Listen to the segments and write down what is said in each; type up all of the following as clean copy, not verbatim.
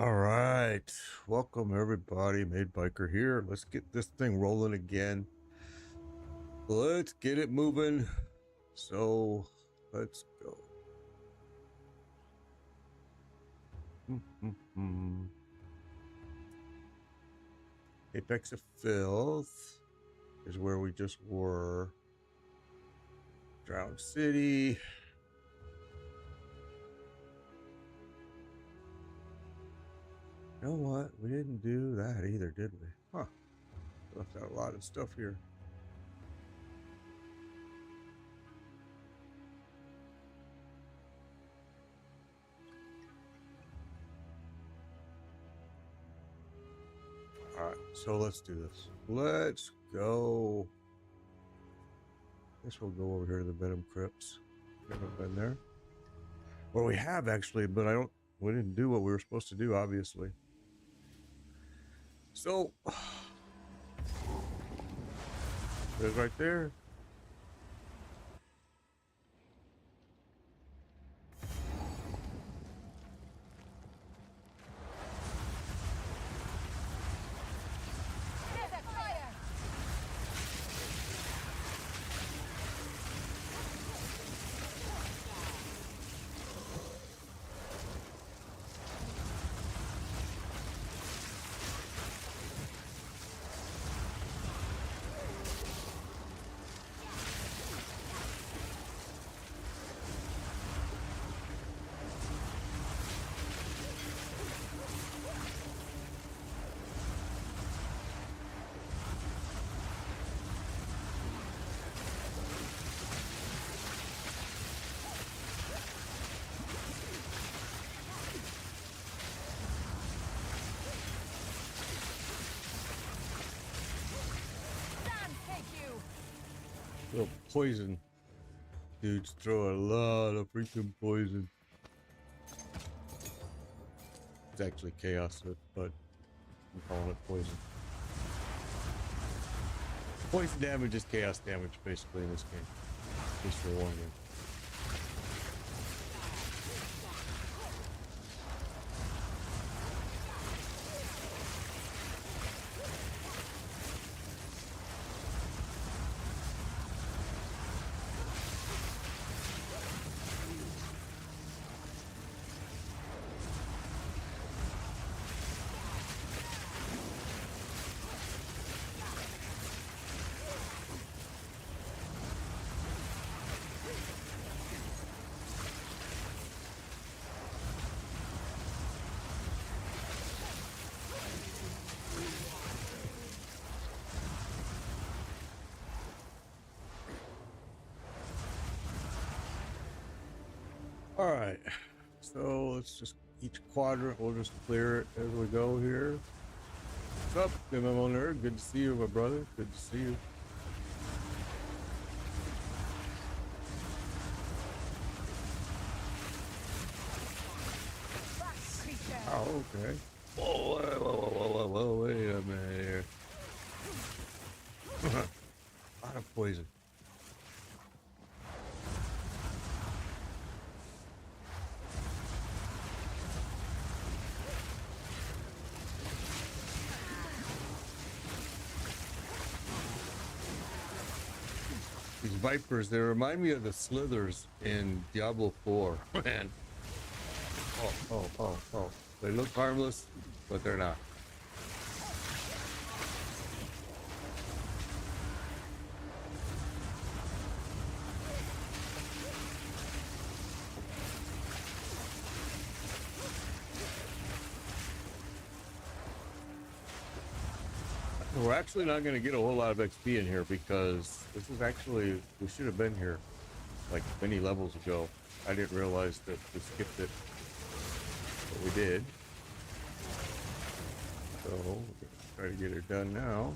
All right, welcome everybody. Made Biker here. Let's get this thing rolling again. Let's get it moving. So let's go. Apex of Filth is where we just were. Drowned City. You know what? We didn't do that either, did we? Huh. Left out a lot of stuff here. All right, so let's do this. Let's go. Guess we'll go over here to the Venom Crypts. Never been there. Well, we have actually, but we didn't do what we were supposed to do, obviously. So, there's right there. Little poison. Dudes throw a lot of freaking poison. It's actually chaos, but I'm calling it poison. Poison damage is chaos damage, basically, in this game. At least for one game. All right, so let's just each quadrant. We'll just clear it as we go here. What's up, MMO nerd? Good to see you, my brother. Good to see you. Oh, okay. Whoa, wait a minute here. A lot of poison. These Vipers, they remind me of the Slithers in Diablo 4. Man. Oh. They look harmless, but they're not. We're actually not going to get a whole lot of XP in here because this is actually, we should have been here like many levels ago. I didn't realize that we skipped it, but we did. So we're going to try to get it done now.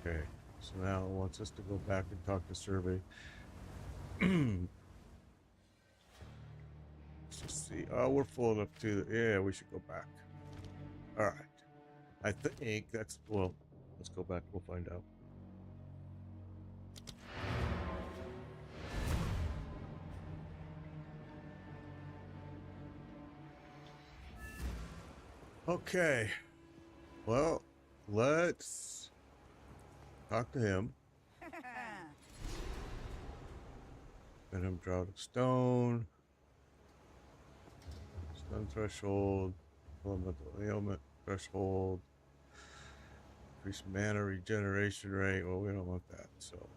Okay, so now it wants us to go back and talk to Survey. Let's just see. Oh, we're full enough to. Yeah, we should go back. All right. I think that's. Well, let's go back. We'll find out. Okay. Well, let's talk to him. Let him draw the stone. Stun threshold. Elemental ailment threshold. Increase mana regeneration rate. Well, we don't want that, so.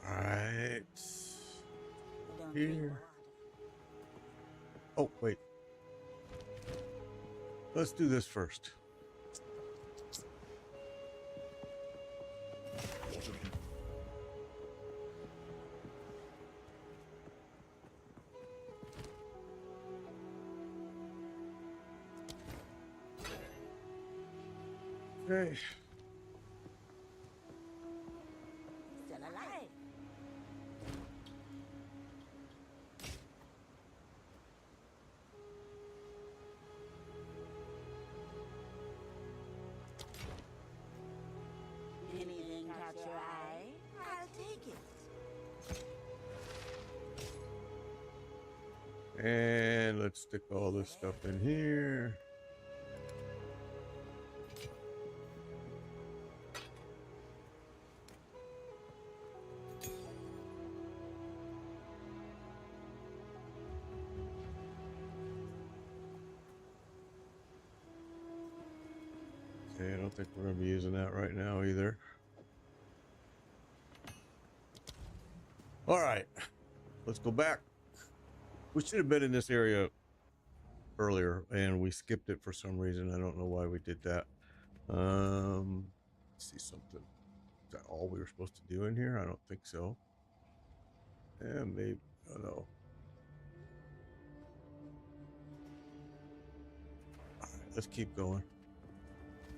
Alright. Here. Oh, wait. Let's do this first. Okay. Still alive. Anything catch your eye? I'll take it. And let's stick all this stuff in here. Okay, I don't think we're going to be using that right now either. All right, let's go back. We should have been in this area earlier, and we skipped it for some reason. I don't know why we did that. Let's see something. Is that all we were supposed to do in here? I don't think so. Yeah, maybe. I don't know. All right, let's keep going.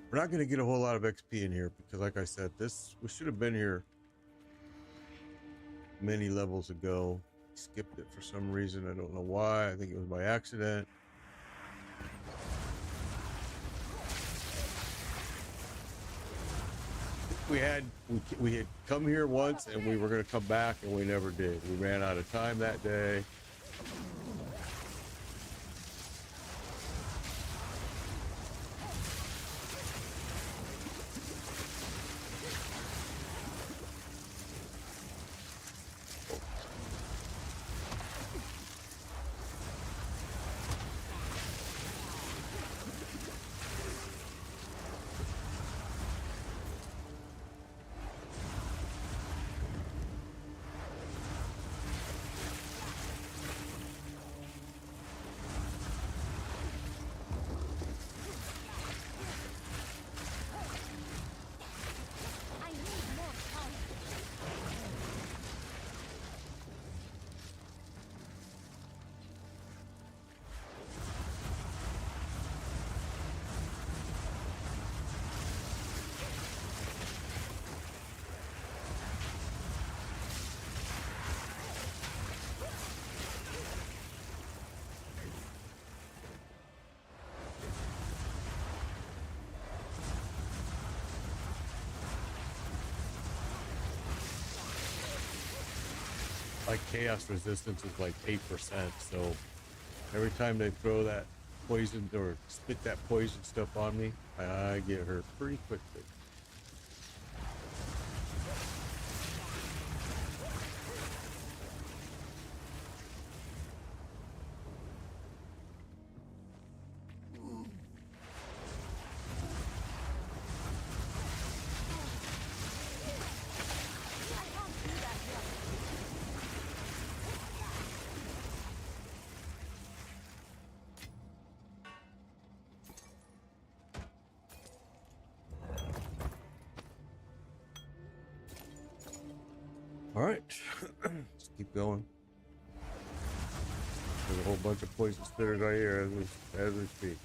We're not going to get a whole lot of XP in here because, like I said, we should have been here many levels ago. Skipped it for some reason. I don't know why. I think it was by accident. We had come here once and we were going to come back and we never did. We ran out of time that day. Like chaos resistance is like 8%, so every time they throw that poison or spit that poison stuff on me, I get hurt pretty quickly. All right, let's keep going. There's a whole bunch of poison spitters right here as we speak.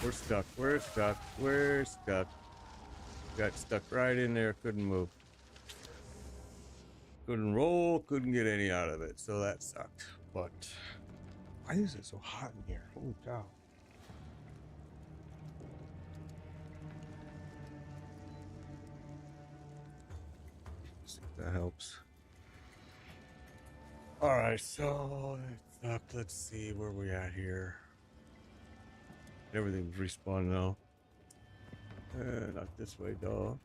We're stuck. We're stuck. We're stuck. Got stuck right in there. Couldn't move. Couldn't roll. Couldn't get any out of it. So that sucked. But why is it so hot in here? Holy cow. See if that helps. All right. So that sucked. Let's see where we at here. Everything's respawned now. Not this way, dog.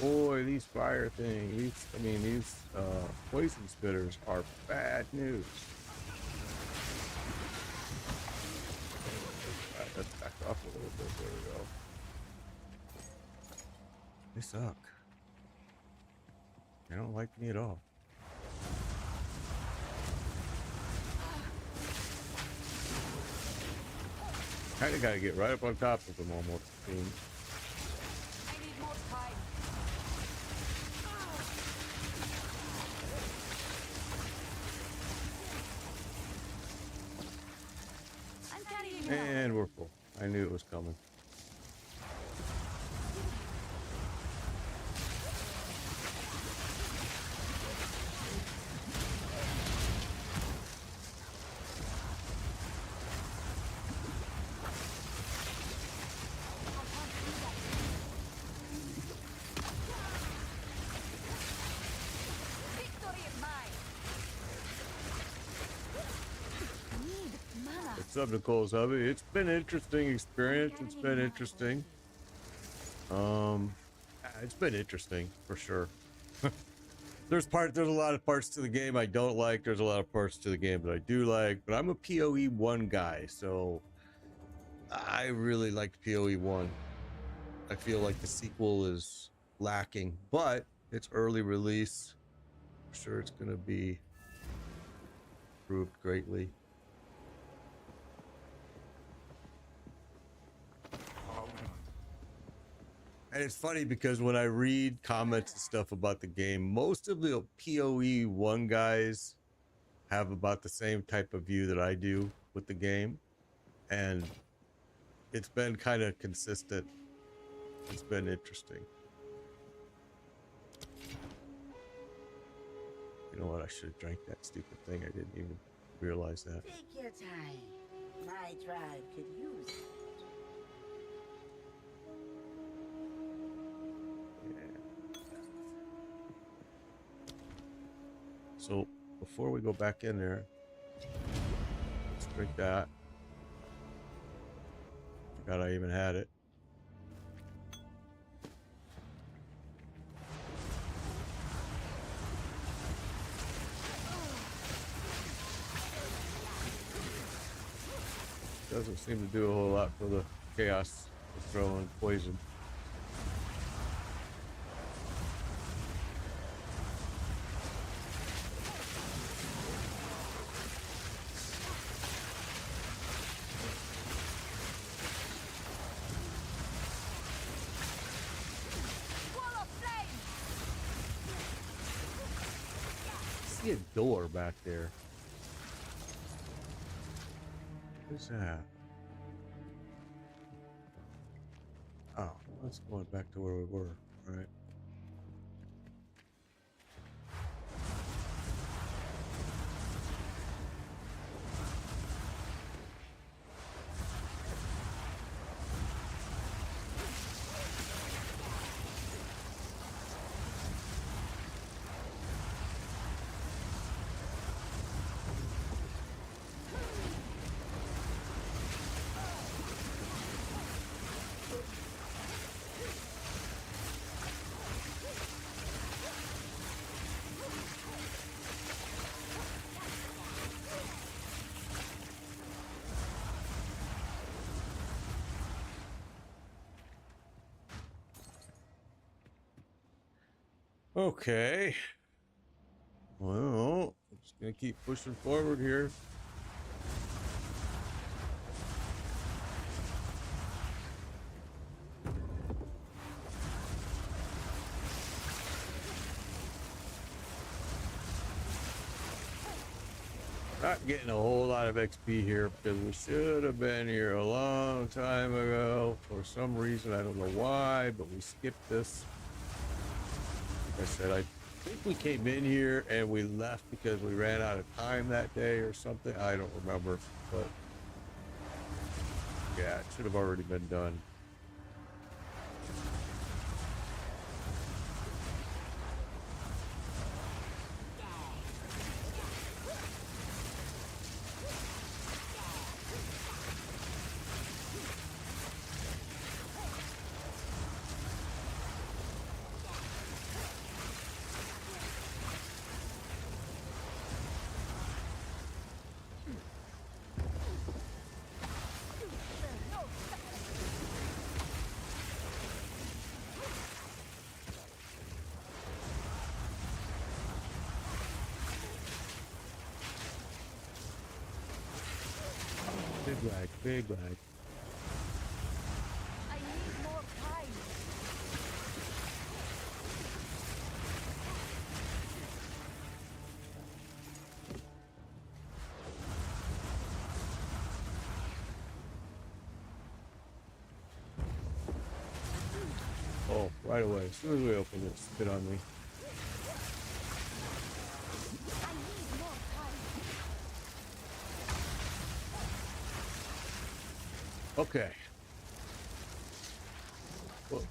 Boy, these fire things, these poison spitters are bad news. Alright, let's back off a little bit. There we go. They suck. They don't like me at all. Kinda gotta get right up on top of them almost. I need more time. I'm carrying you. And we're full. I knew it was coming. What's up, Nicole's hubby? It's been an interesting experience. It's been interesting. It's been interesting for sure. There's a lot of parts to the game I don't like. There's a lot of parts to the game that I do like. But I'm a PoE 1 guy, so I really liked PoE 1. I feel like the sequel is lacking, but it's early release. I'm sure it's gonna be improved greatly. And it's funny because when I read comments and stuff about the game, most of the PoE 1 guys have about the same type of view that I do with the game. And it's been kind of consistent. It's been interesting. You know what? I should have drank that stupid thing. I didn't even realize that. Take your time. My tribe could use it. So before we go back in there, let's drink that. Forgot I even had it. Doesn't seem to do a whole lot for the chaos of throwing poison. I see a door back there. What's that? Oh, let's go back to where we were, right? Okay. Well, I'm just gonna keep pushing forward here. Not getting a whole lot of XP here because we should have been here a long time ago. For some reason, I don't know why, but we skipped this. Like I said, I think we came in here and we left because we ran out of time that day or something. I don't remember, but yeah, it should have already been done. Big lag, big lag. I need more time. Oh, right away. As soon as we open it, spit on me. I need more time. Okay. Whoa.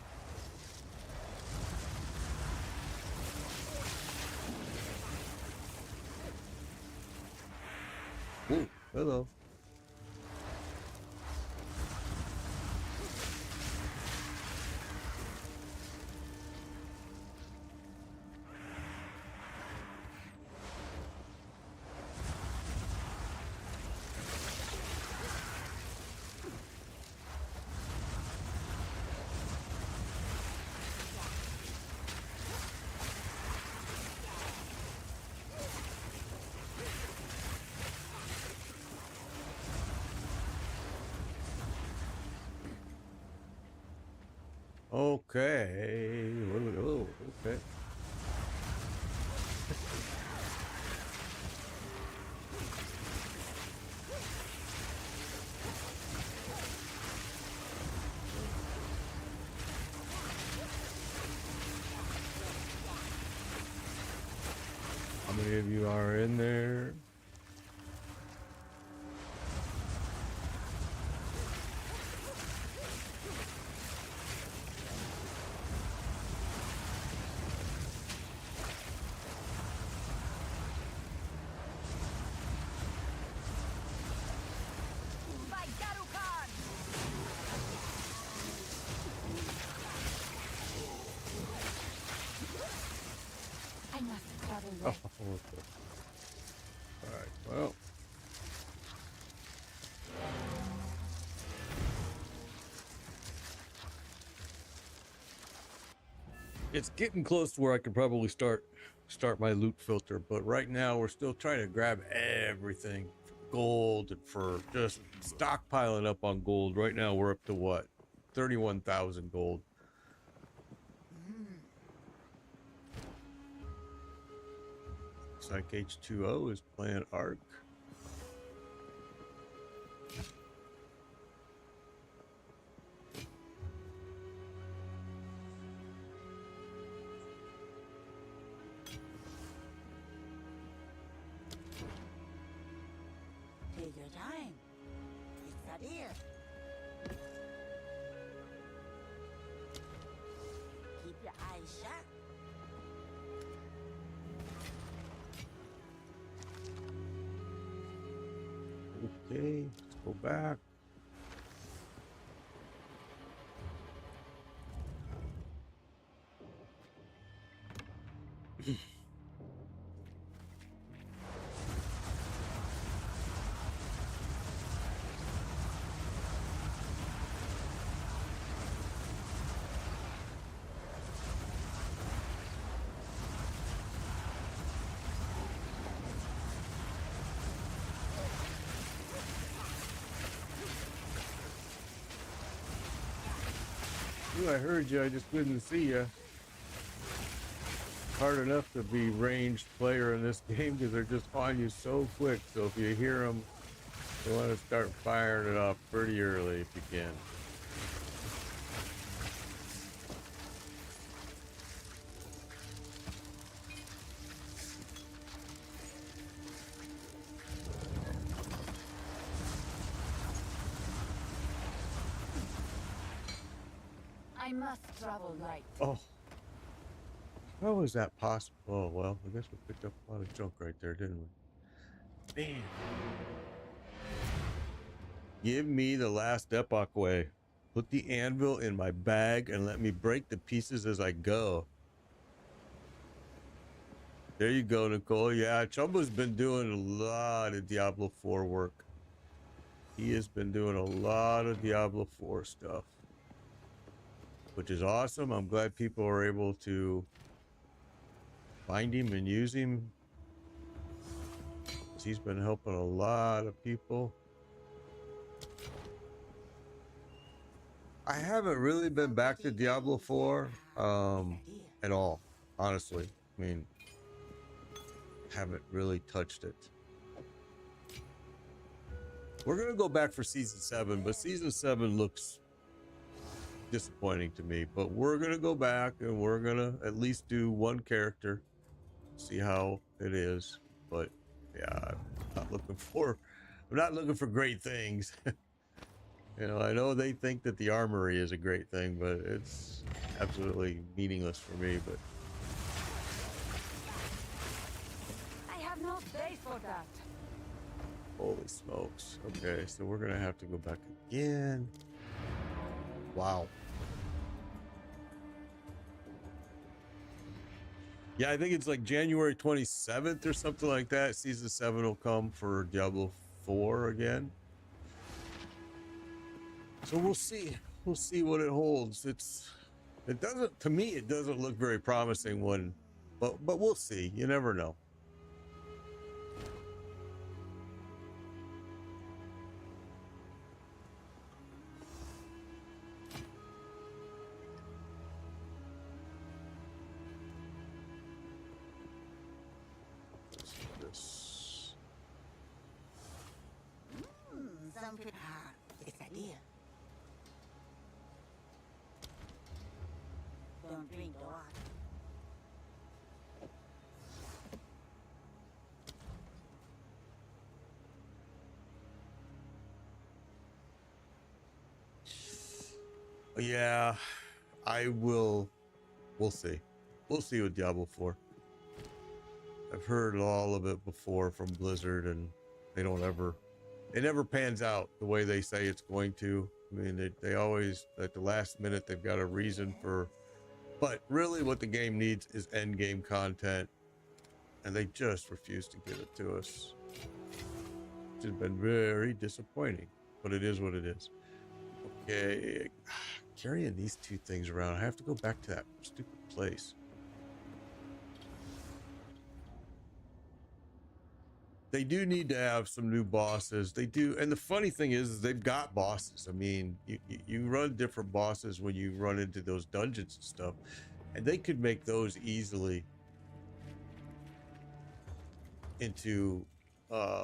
Ooh, hello. Okay. What do we, oh, okay. How many of you are in there? By Darukan! I must travel Oh, west. okay. All right. Well. It's getting close to where I could probably start my loot filter, but right now we're still trying to grab everything for gold and for just stockpiling up on gold. Right now we're up to what? 31,000 gold. Looks like H2O is playing Arc. Take your time. It's a deal. Keep your eyes shut. Okay, let's go back. Ooh, I heard you. I just couldn't see you. Hard enough to be ranged player in this game because they're just on you so quick. So if you hear them, you want to start firing it off pretty early if you can. I must travel light. Oh, how is that possible? Oh, well, I guess we picked up a lot of junk right there, didn't we? Man. Give me the last epoch way. Put the anvil in my bag and let me break the pieces as I go. There you go, Nicole. Yeah, Chumba's been doing a lot of Diablo 4 work. He has been doing a lot of Diablo 4 stuff, which is awesome. I'm glad people are able to find him and use him. He's been helping a lot of people. I haven't really been back to Diablo 4 at all, honestly. I mean, haven't really touched it. We're gonna go back for season 7, but season 7 looks disappointing to me. But we're gonna go back and we're gonna at least do one character, see how it is. But yeah, I'm not looking for great things. You know, I know they think that the armory is a great thing, but it's absolutely meaningless for me. But I have no space for that. holy smokes. Okay, so we're gonna have to go back again. Wow. Yeah, I think it's like January 27th or something like that. Season 7 will come for Diablo 4 again. So we'll see. We'll see what it holds. It doesn't, to me, it doesn't look very promising when, but we'll see. You never know. Something hard. It's idea. Don't drink the water. Yeah, I will. We'll see. We'll see with Diablo 4. I've heard all of it before from Blizzard, and it never pans out the way they say it's going to. I mean, they always, at the last minute, they've got a reason for, but really what the game needs is end game content, and they just refuse to give it to us. It's been very disappointing, but it is what it is. Okay, carrying these two things around. I have to go back to that stupid place. They do need to have some new bosses. They do. And the funny thing is they've got bosses. I mean, you run different bosses when you run into those dungeons and stuff, and they could make those easily into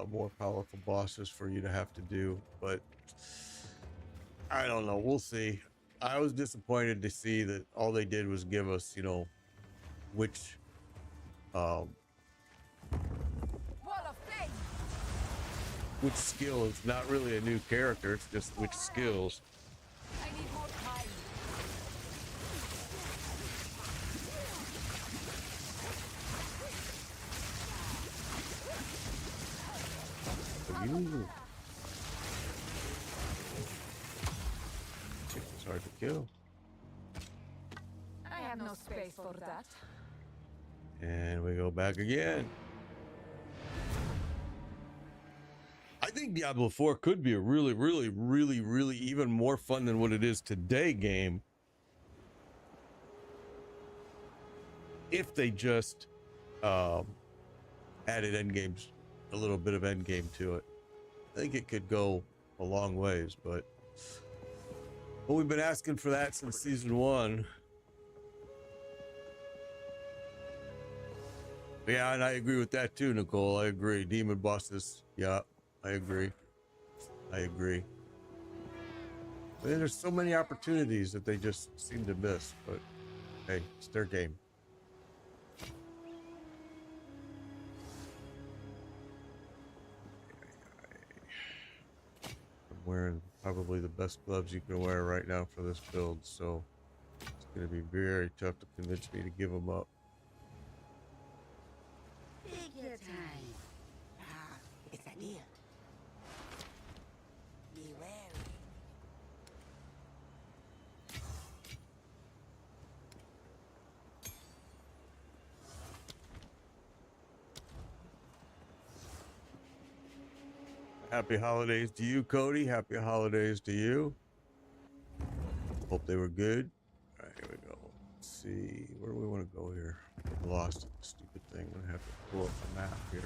more powerful bosses for you to have to do. But I don't know. We'll see. I was disappointed to see that all they did was give us, you know, which skill. It's not really a new character, it's just which skills. I need more time. It's hard to kill. I have no space for that. And we go back again. I think Diablo 4 could be a really, really, really, really even more fun than what it is today game. If they just added endgames, a little bit of endgame to it. I think it could go a long ways, but Well, we've been asking for that since season 1. Yeah, and I agree with that too, Nicole. I agree. Demon bosses. Yeah, I agree. I agree. But there's so many opportunities that they just seem to miss. But hey, it's their game. I'm wearing probably the best gloves you can wear right now for this build, so it's going to be very tough to convince me to give them up. Take your time. Ah, it's a deal. Be wary. Happy holidays to you, Cody. Happy holidays to you. Hope they were good. All right, here we go. Let's see. Where do we want to go here? I'm lost at the stupid thing. I'm going to have to pull up the map here.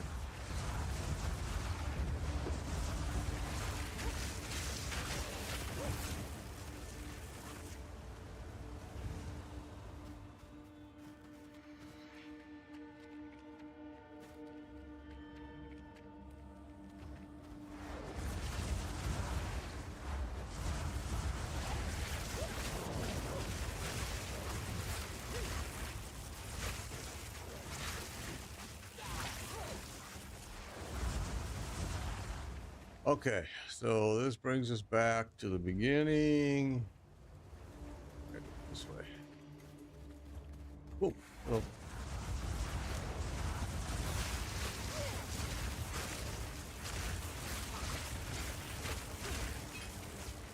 Okay, so this brings us back to the beginning. Right, this way. Whoa. Oh.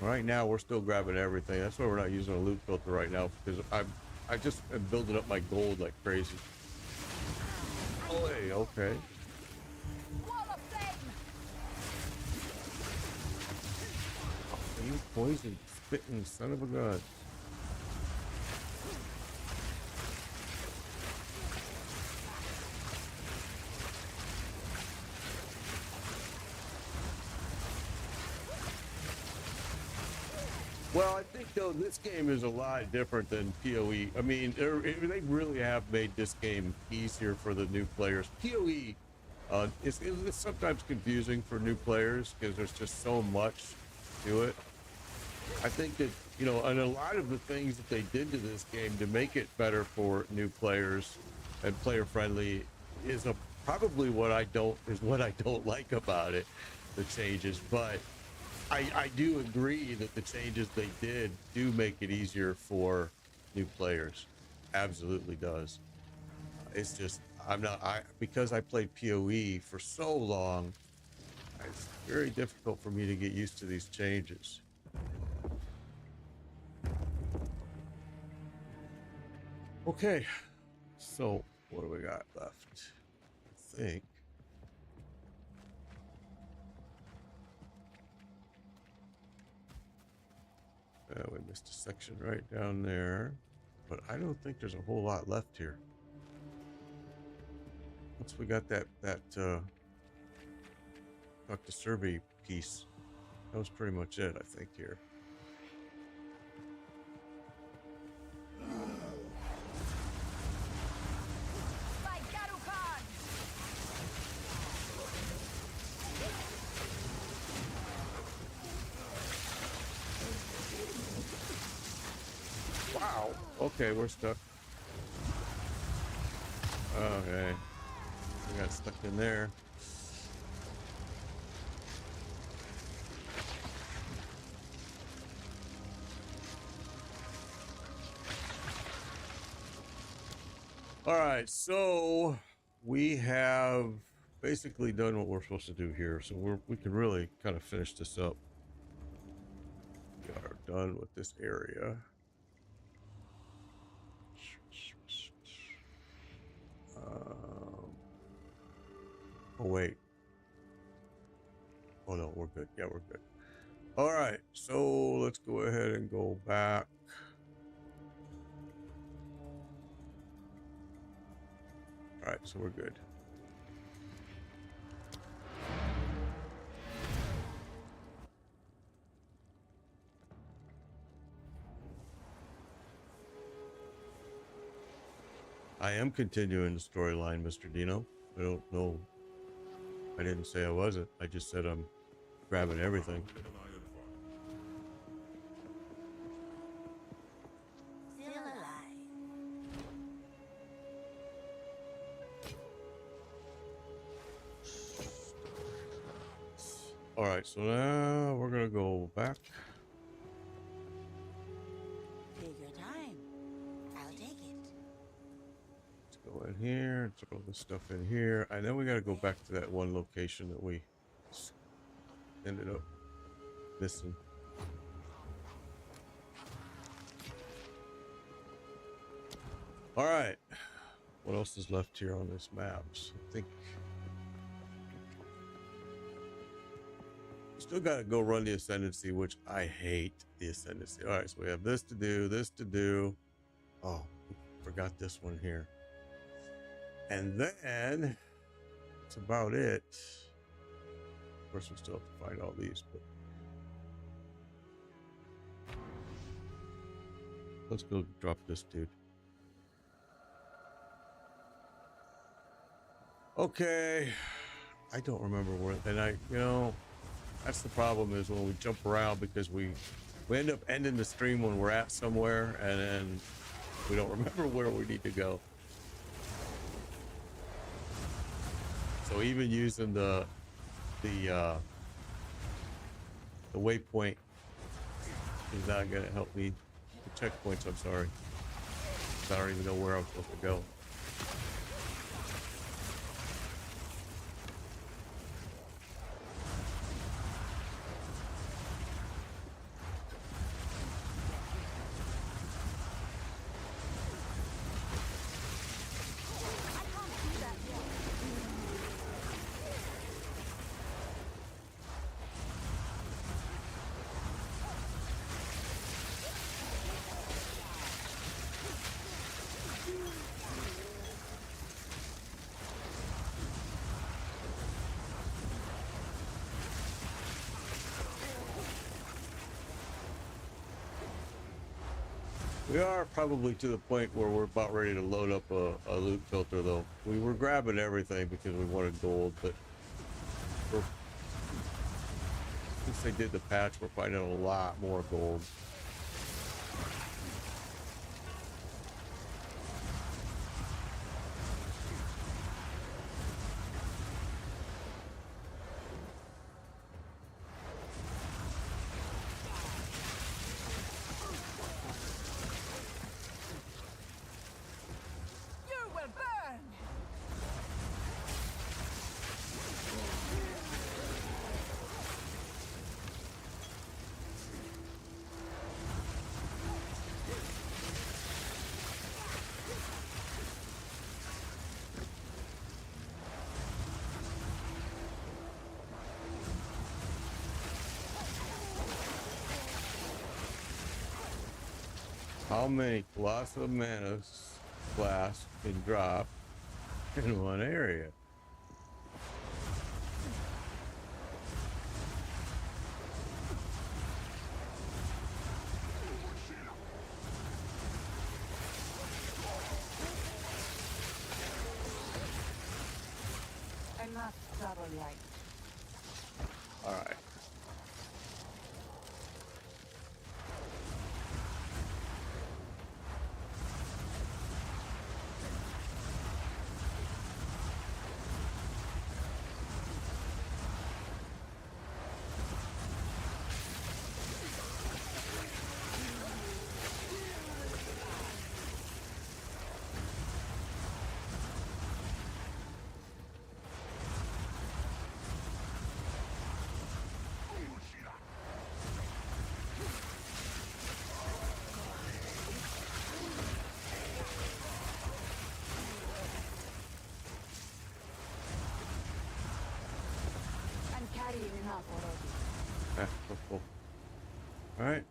Right now, we're still grabbing everything. That's why we're not using a loot filter right now, because I just am building up my gold like crazy. Oh, hey, okay. You poison spitting son of a gun. Well, I think though this game is a lot different than PoE. I mean, they really have made this game easier for the new players. PoE, it's sometimes confusing for new players because there's just so much to it. I think that, you know, and a lot of the things that they did to this game to make it better for new players and player friendly is probably what I don't like about it, the changes. But I do agree that the changes they did do make it easier for new players. Absolutely does. It's just because I played PoE for so long, it's very difficult for me to get used to these changes. Okay, so what do we got left? I think. We missed a section right down there, but I don't think there's a whole lot left here. Once we got that Dr. Survey piece, that was pretty much it, I think, here. Wow. Okay, we're stuck. Okay. We got stuck in there. All right, so we have basically done what we're supposed to do here. So we can really kind of finish this up. We are done with this area. Oh, wait. Oh, no, we're good. Yeah, we're good. All right, so let's go ahead and go back. All right, so we're good. I am continuing the storyline, Mr. Dino. I don't know. I didn't say I wasn't. I just said I'm grabbing everything. Still alive. All right, so now we're gonna go back. Take your time. I'll take it. Let's go in here and throw this stuff in here. And then we gotta go back to that one location that we ended up missing. All right, what else is left here on this map? So I think still gotta go run the Ascendancy, which I hate the Ascendancy. All right, so we have this to do, this to do. Oh, forgot this one here. And then that's about it. Of course, we still have to find all these, but let's go drop this dude. Okay, I don't remember where, and that's the problem is when we jump around because we end up ending the stream when we're at somewhere and then we don't remember where we need to go. So even using the waypoint is not going to help me. The checkpoints, I'm sorry. I don't even know where I'm supposed to go. We are probably to the point where we're about ready to load up a loot filter, though. We were grabbing everything because we wanted gold, but since they did the patch, we're finding a lot more gold. How many Colossal Mana Blast can drop in one area? Enough trouble yet. All right. I'm carrying enough already. Cool. All right.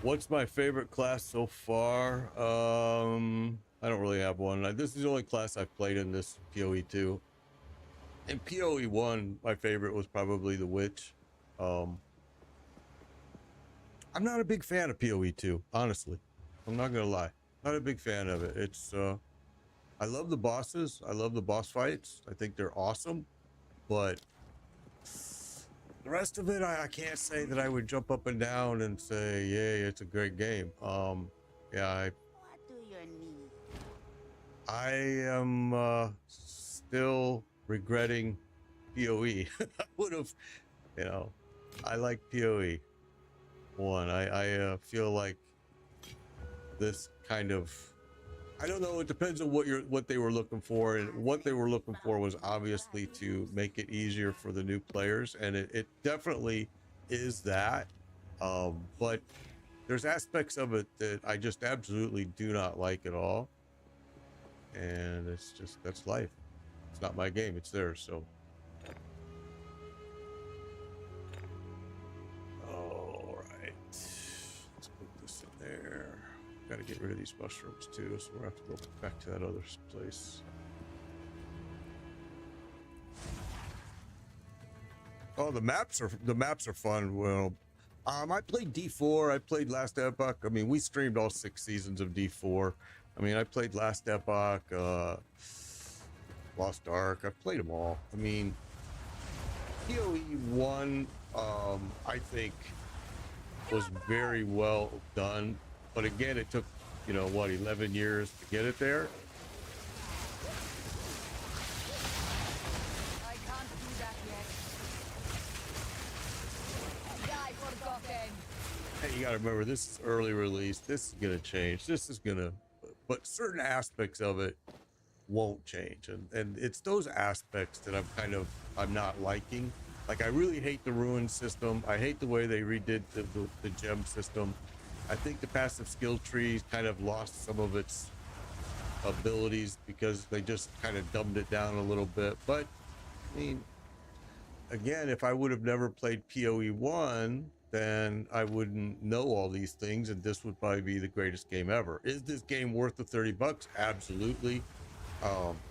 What's my favorite class so far? I don't really have one. This is the only class I've played in this PoE 2. In PoE 1, my favorite was probably the Witch. I I'm not a big fan of PoE 2, honestly. I'm not gonna lie. Not a big fan of it. It's I love the bosses. I love the boss fights. I think they're awesome, but the rest of it, I can't say that I would jump up and down and say, "Yay, it's a great game." Yeah, What do you need? I am still regretting PoE. I would have, you know, I like PoE one. I feel like this kind of, I don't know. It depends on what they were looking for, and what they were looking for was obviously to make it easier for the new players, and it definitely is that. But there's aspects of it that I just absolutely do not like at all, and it's just, that's life. It's not my game; it's theirs. So, all right, let's put this in there. Got to get rid of these mushrooms too, so we're gonna have to go back to that other place. Oh, the maps are fun. Well, I played D4. I played Last Epoch. I mean, we streamed all 6 seasons of D4. I mean, I played Last Epoch, Lost Ark. I've played them all. I mean, PoE 1, I think, was very well done. But again, it took, you know, what, 11 years to get it there. I can't do that yet. Die forgotten. Hey, you gotta remember, this is early release. This is gonna change. This is gonna, but certain aspects of it won't change, and it's those aspects that I'm not liking. Like, I really hate the ruin system. I hate the way they redid the gem system. I think the passive skill tree kind of lost some of its abilities because they just kind of dumbed it down a little bit. But I mean, again, if I would have never played PoE 1, then I wouldn't know all these things, and this would probably be the greatest game ever. Is this game worth the $30? Absolutely.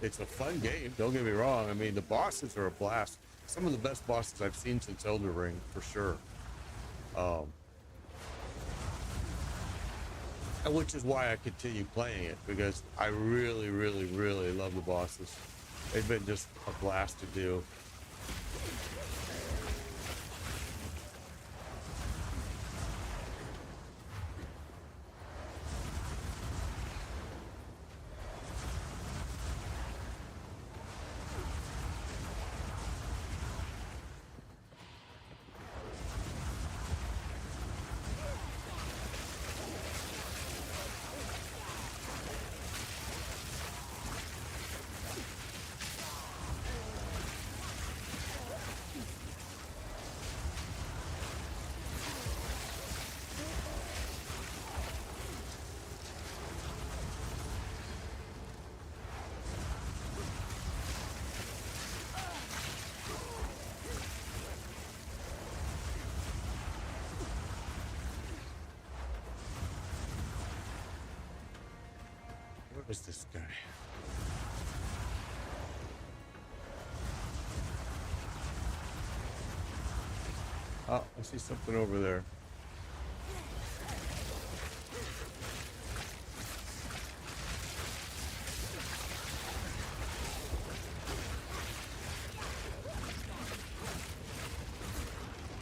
It's a fun game, don't get me wrong. I mean, the bosses are a blast. Some of the best bosses I've seen since Elder Ring, for sure. And which is why I continue playing it, because I really, really, really love the bosses. They've been just a blast to do. Where was this guy? Oh, I see something over there.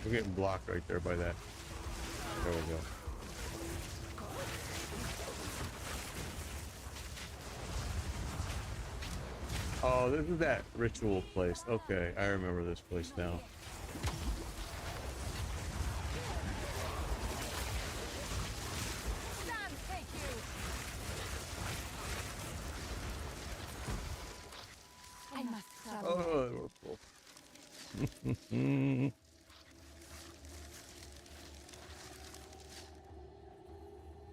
We're getting blocked right there by that. There we go. Oh, this is that ritual place. Okay, I remember this place now. Stand, take you. I must travel. Oh, they were cool.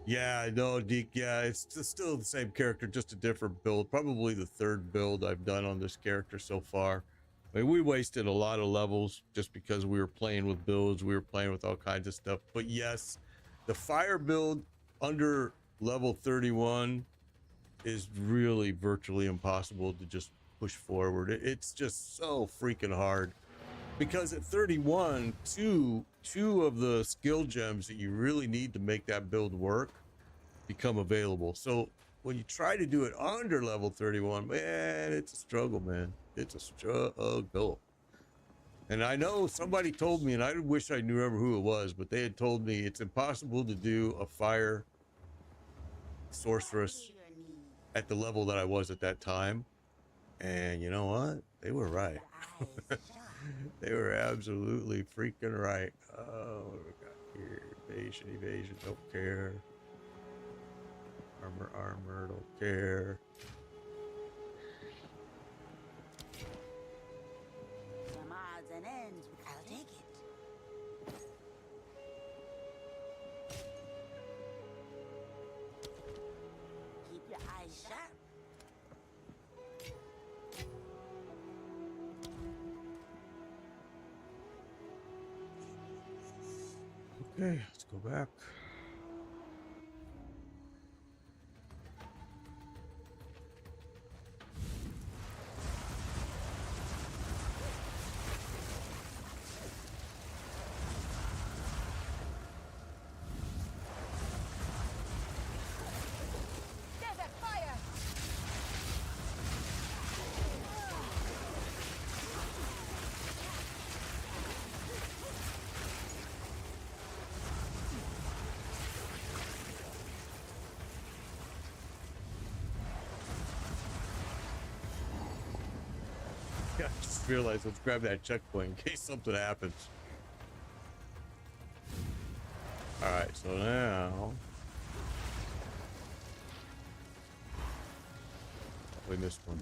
Yeah, no, Deke. Yeah, it's still the same character, just a different build. Probably the third build I've done on this character so far. I mean, we wasted a lot of levels just because we were playing with builds. We were playing with all kinds of stuff. But yes, the fire build under level 31 is really virtually impossible to just push forward. It's just so freaking hard. Because at 31, to two of the skill gems that you really need to make that build work become available. So when you try to do it under level 31, man, it's a struggle, man. It's a struggle. And I know somebody told me, and I wish I knew remember who it was, but they had told me it's impossible to do a fire sorceress at the level that I was at that time. And you know what? They were right. They were absolutely freaking right. Oh, what do we got here? Evasion, don't care. Armor, don't care. Some odds and ends. I'll take it. Keep your eyes sharp. Okay, let's go back. Desert fire! Yeah, I just realized, let's grab that checkpoint in case something happens. All right, so now we missed one.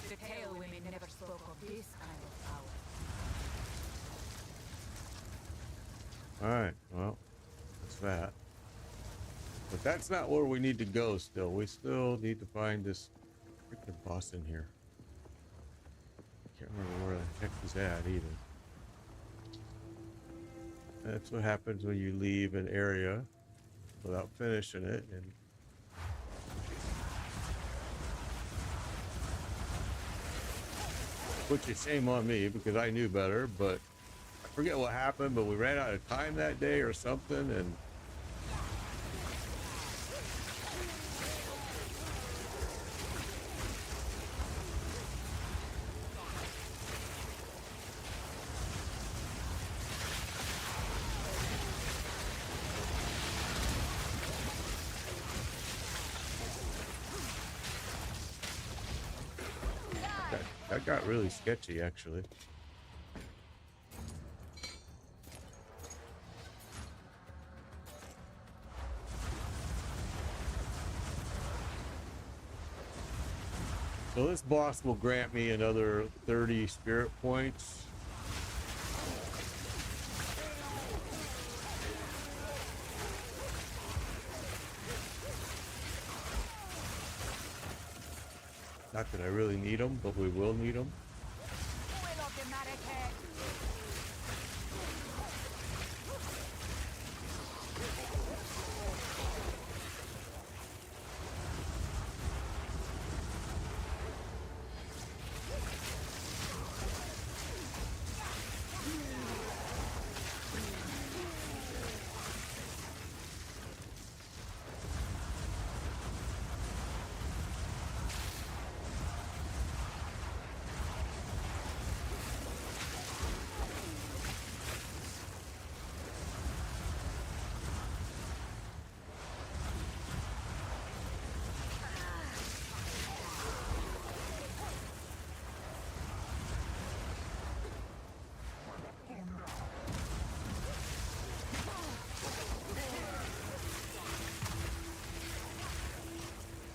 The pale women never spoke of this kind of power. All right, well, that's that. But that's not where we need to go still. We still need to find this freaking boss in here. Can't remember where the heck he's at either. That's what happens when you leave an area without finishing it. And which is shame on me because I knew better, but I forget what happened, but we ran out of time that day or something, and that got really sketchy actually. So this boss will grant me another 30 spirit points. Not that I really need them, but we will need them.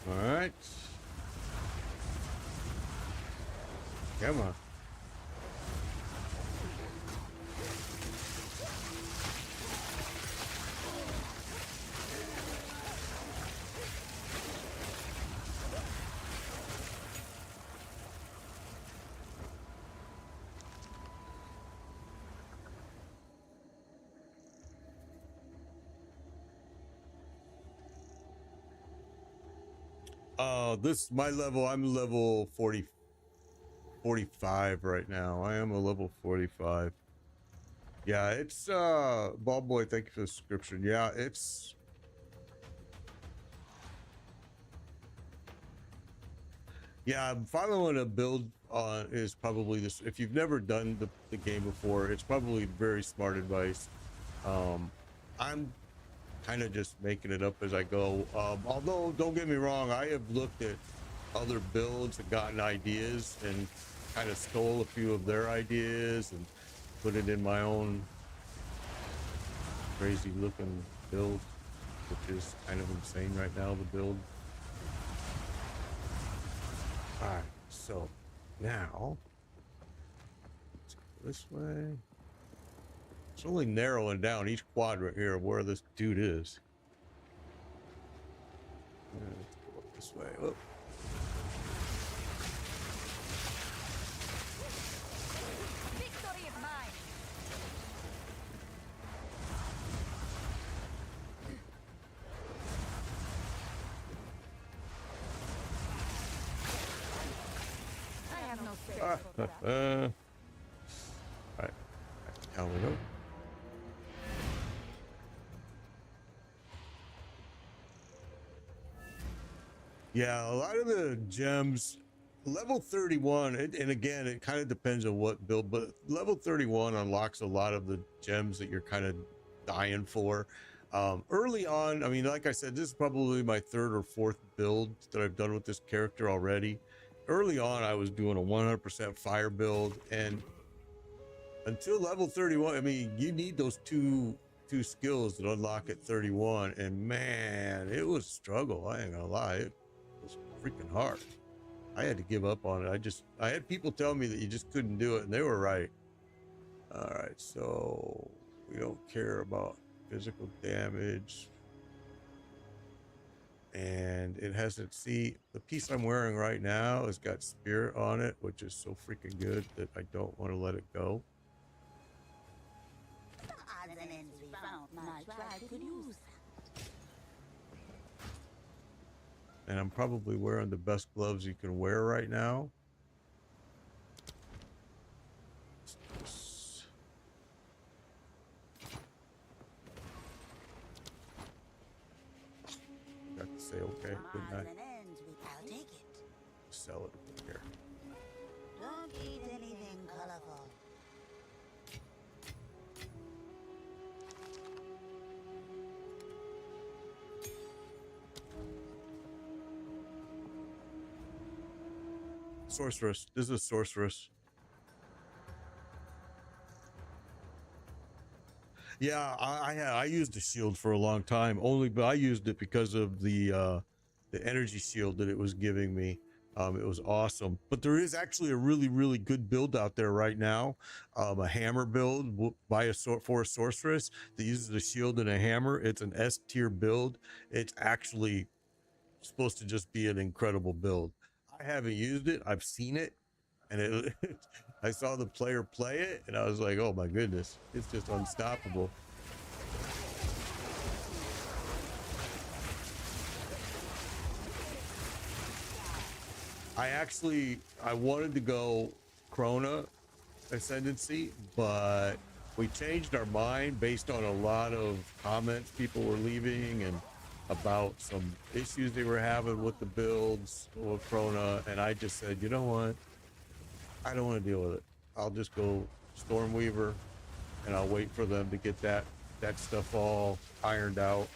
All right. Come on. This my level. I'm level 45 right now. I am a level 45. Yeah, it's Ball Boy, thank you for the subscription. Yeah, it's I'm following a build on is probably this. If you've never done the game before, it's probably very smart advice. I'm kind of just making it up as I go. Although don't get me wrong, I have looked at other builds and gotten ideas and kind of stole a few of their ideas and put it in my own crazy looking build, which is kind of insane right now, the build. All right, so now let's go this way. It's only narrowing down each quadrant here of where this dude is. Let's go up this way. Oh. Victory is mine. I have no space for that. All right, count it up. Yeah, a lot of the gems, level 31, and again, it kind of depends on what build, but level 31 unlocks a lot of the gems that you're kind of dying for. Early on, I mean, like I said, this is probably my third or fourth build that I've done with this character already. Early on, I was doing a 100% fire build, and until level 31, I mean, you need those two skills that unlock at 31, and man, it was a struggle. I ain't gonna lie, it was freaking hard. I had to give up on it. I had people tell me that you just couldn't do it, and they were right. All right, so we don't care about physical damage, and it hasn't. See, the piece I'm wearing right now has got spirit on it, which is so freaking good that I don't want to let it go. Odds and ends we found. My tribe could use that. And I'm probably wearing the best gloves you can wear right now. Got to say okay, couldn't I? Odds and ends I'll take it. Sell it here. Don't eat anything colorful. Sorceress. This is Sorceress. Yeah, I used the shield for a long time, but I used it because of the energy shield that it was giving me. It was awesome. But there is actually a really good build out there right now. A hammer build for a sorceress that uses a shield and a hammer. It's an S tier build. It's actually supposed to just be an incredible build. I haven't used it. I've seen it, and I saw the player play it, and I was like, oh my goodness, it's just unstoppable. I wanted to go Krona Ascendancy, but we changed our mind based on a lot of comments people were leaving and about some issues they were having with the builds or Krona, and I just said, you know what? I don't want to deal with it. I'll just go Stormweaver, and I'll wait for them to get that stuff all ironed out.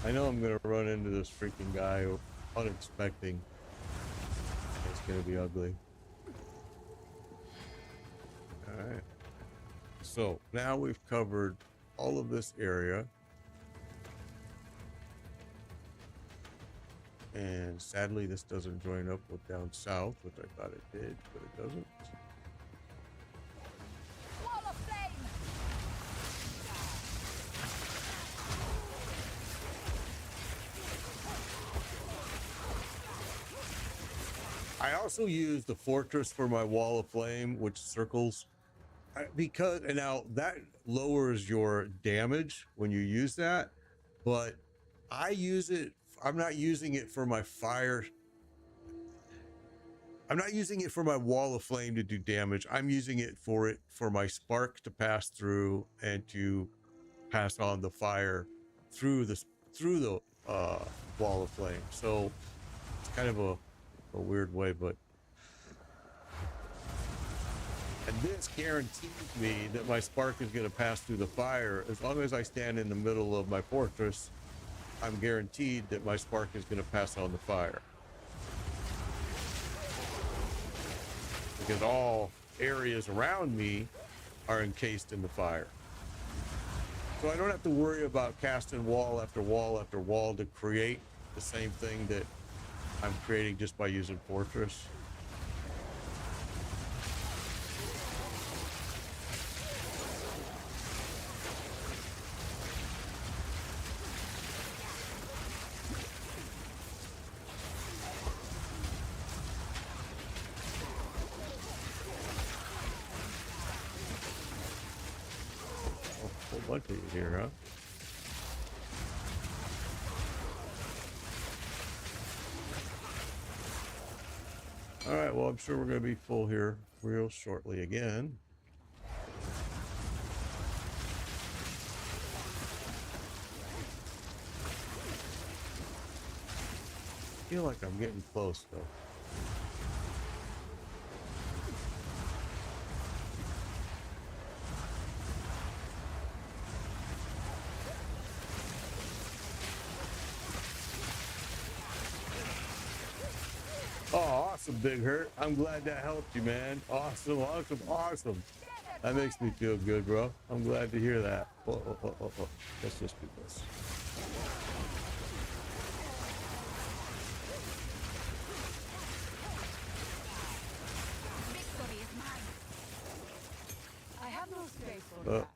I know I'm gonna run into this freaking guy unexpecting. It's gonna be ugly. Alright. So now we've covered all of this area. And sadly, this doesn't join up with down south, which I thought it did, but it doesn't. Wall of flame! I also use the fortress for my wall of flame, which circles because, and now that lowers your damage when you use that, but I use it. I'm not using it for my fire. I'm not using it for my wall of flame to do damage. I'm using it for my spark to pass through and to pass on the fire through the wall of flame. So it's kind of a weird way, but and this guarantees me that my spark is going to pass through the fire. As long as I stand in the middle of my fortress, I'm guaranteed that my spark is going to pass on the fire. Because all areas around me are encased in the fire. So I don't have to worry about casting wall after wall after wall to create the same thing that I'm creating just by using fortress. What do you hear, huh? All right, well, I'm sure we're going to be full here real shortly again. I feel like I'm getting close, though. Oh, awesome, Big Hurt. I'm glad that helped you, man. Awesome, awesome, awesome. That makes me feel good, bro. I'm glad to hear that. Oh. Let's just do this. Victory is mine. I have no space for that.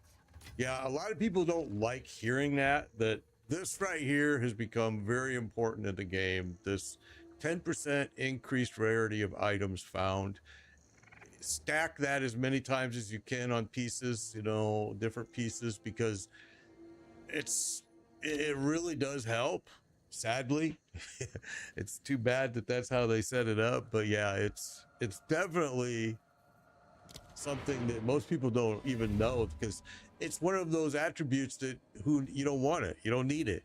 Yeah, a lot of people don't like hearing that this right here has become very important in the game. This 10% increased rarity of items found. Stack that as many times as you can on pieces, different pieces, because it really does help. Sadly, it's too bad that that's how they set it up, but yeah, it's definitely something that most people don't even know, because it's one of those attributes that you don't want it, you don't need it,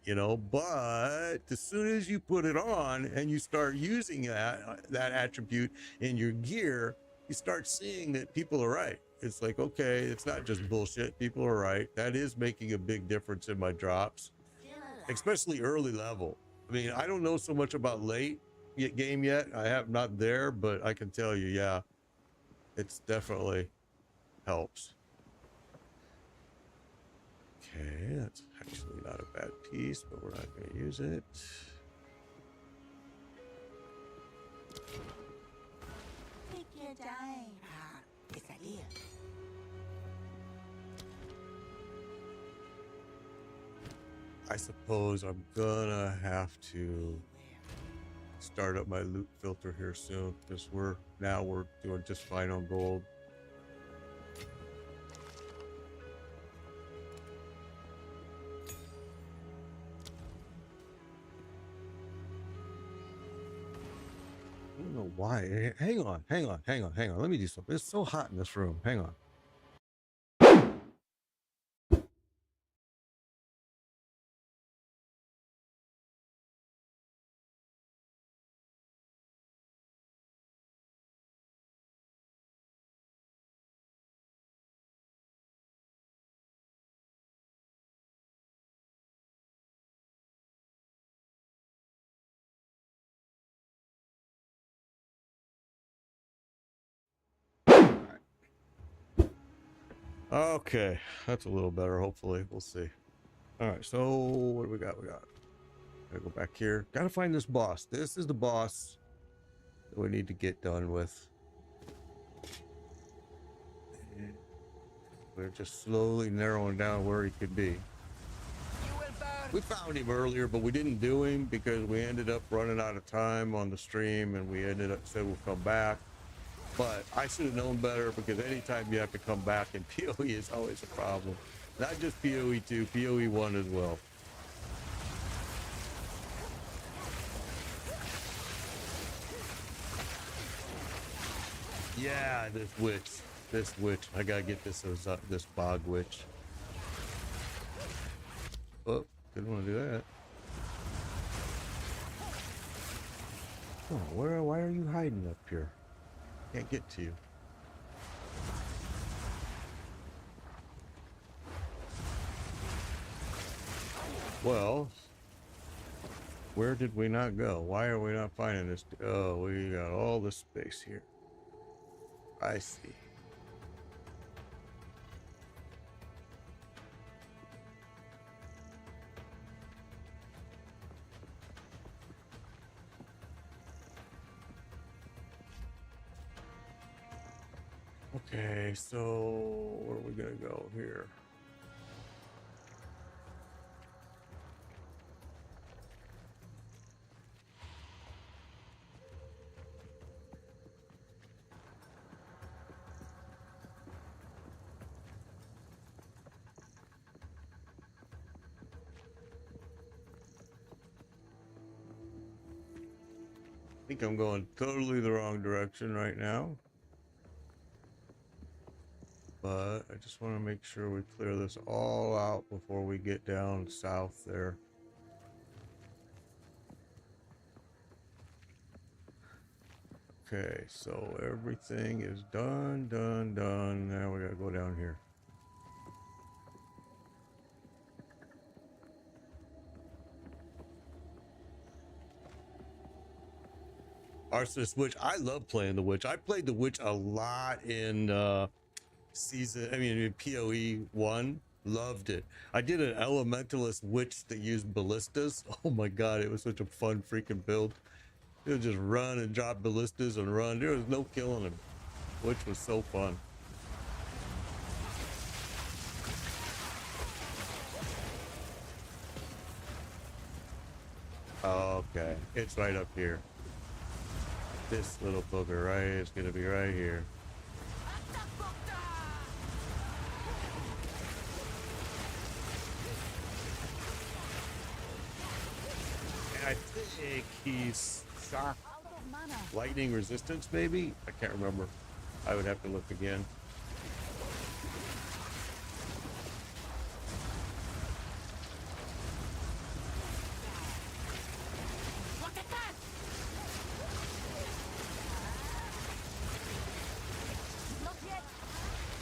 but as soon as you put it on and you start using that attribute in your gear, you start seeing that people are right. It's like, okay, it's not just bullshit, people are right. That is making a big difference in my drops, especially early level. I mean, I don't know so much about late game yet. I have not there, but I can tell you, yeah, it's definitely helps. Okay, that's actually not a bad piece, but we're not going to use it. Take your time. Exile. I suppose I'm gonna have to start up my loot filter here soon, because we're doing just fine on gold. I don't know why. Hang on. Let me do something. It's so hot in this room. Hang on. Okay, that's a little better. Hopefully, we'll see. All right, so what do we got? Gotta go back here. Gotta find this boss. This is the boss that we need to get done with. And we're just slowly narrowing down where he could be. We found him earlier, but we didn't do him because we ended up running out of time on the stream, and we ended up said we'll come back. But I should have known better, because anytime you have to come back in PoE is always a problem. Not just PoE 2, PoE 1 as well. Yeah, this witch. I gotta get this bog witch. Oh, didn't want to do that. Oh, why are you hiding up here? Can't get to you. Well, where did we not go? Why are we not finding this? Oh, we got all this space here. I see. Okay, so where are we gonna go here? I think I'm going totally the wrong direction right now. But I just want to make sure we clear this all out before we get down south there. Okay, so everything is done. Now we gotta go down here. Sorceress Witch. I love playing the Witch. I played the Witch a lot in in PoE 1. Loved it. I did an elementalist witch that used ballistas. Oh my god, it was such a fun freaking build. It would just run and drop ballistas and run. There was no killing him, which was so fun. Okay, it's right up here. This little booger, right? It's gonna be right here. I think he's shock lightning resistance, maybe? I can't remember. I would have to look again.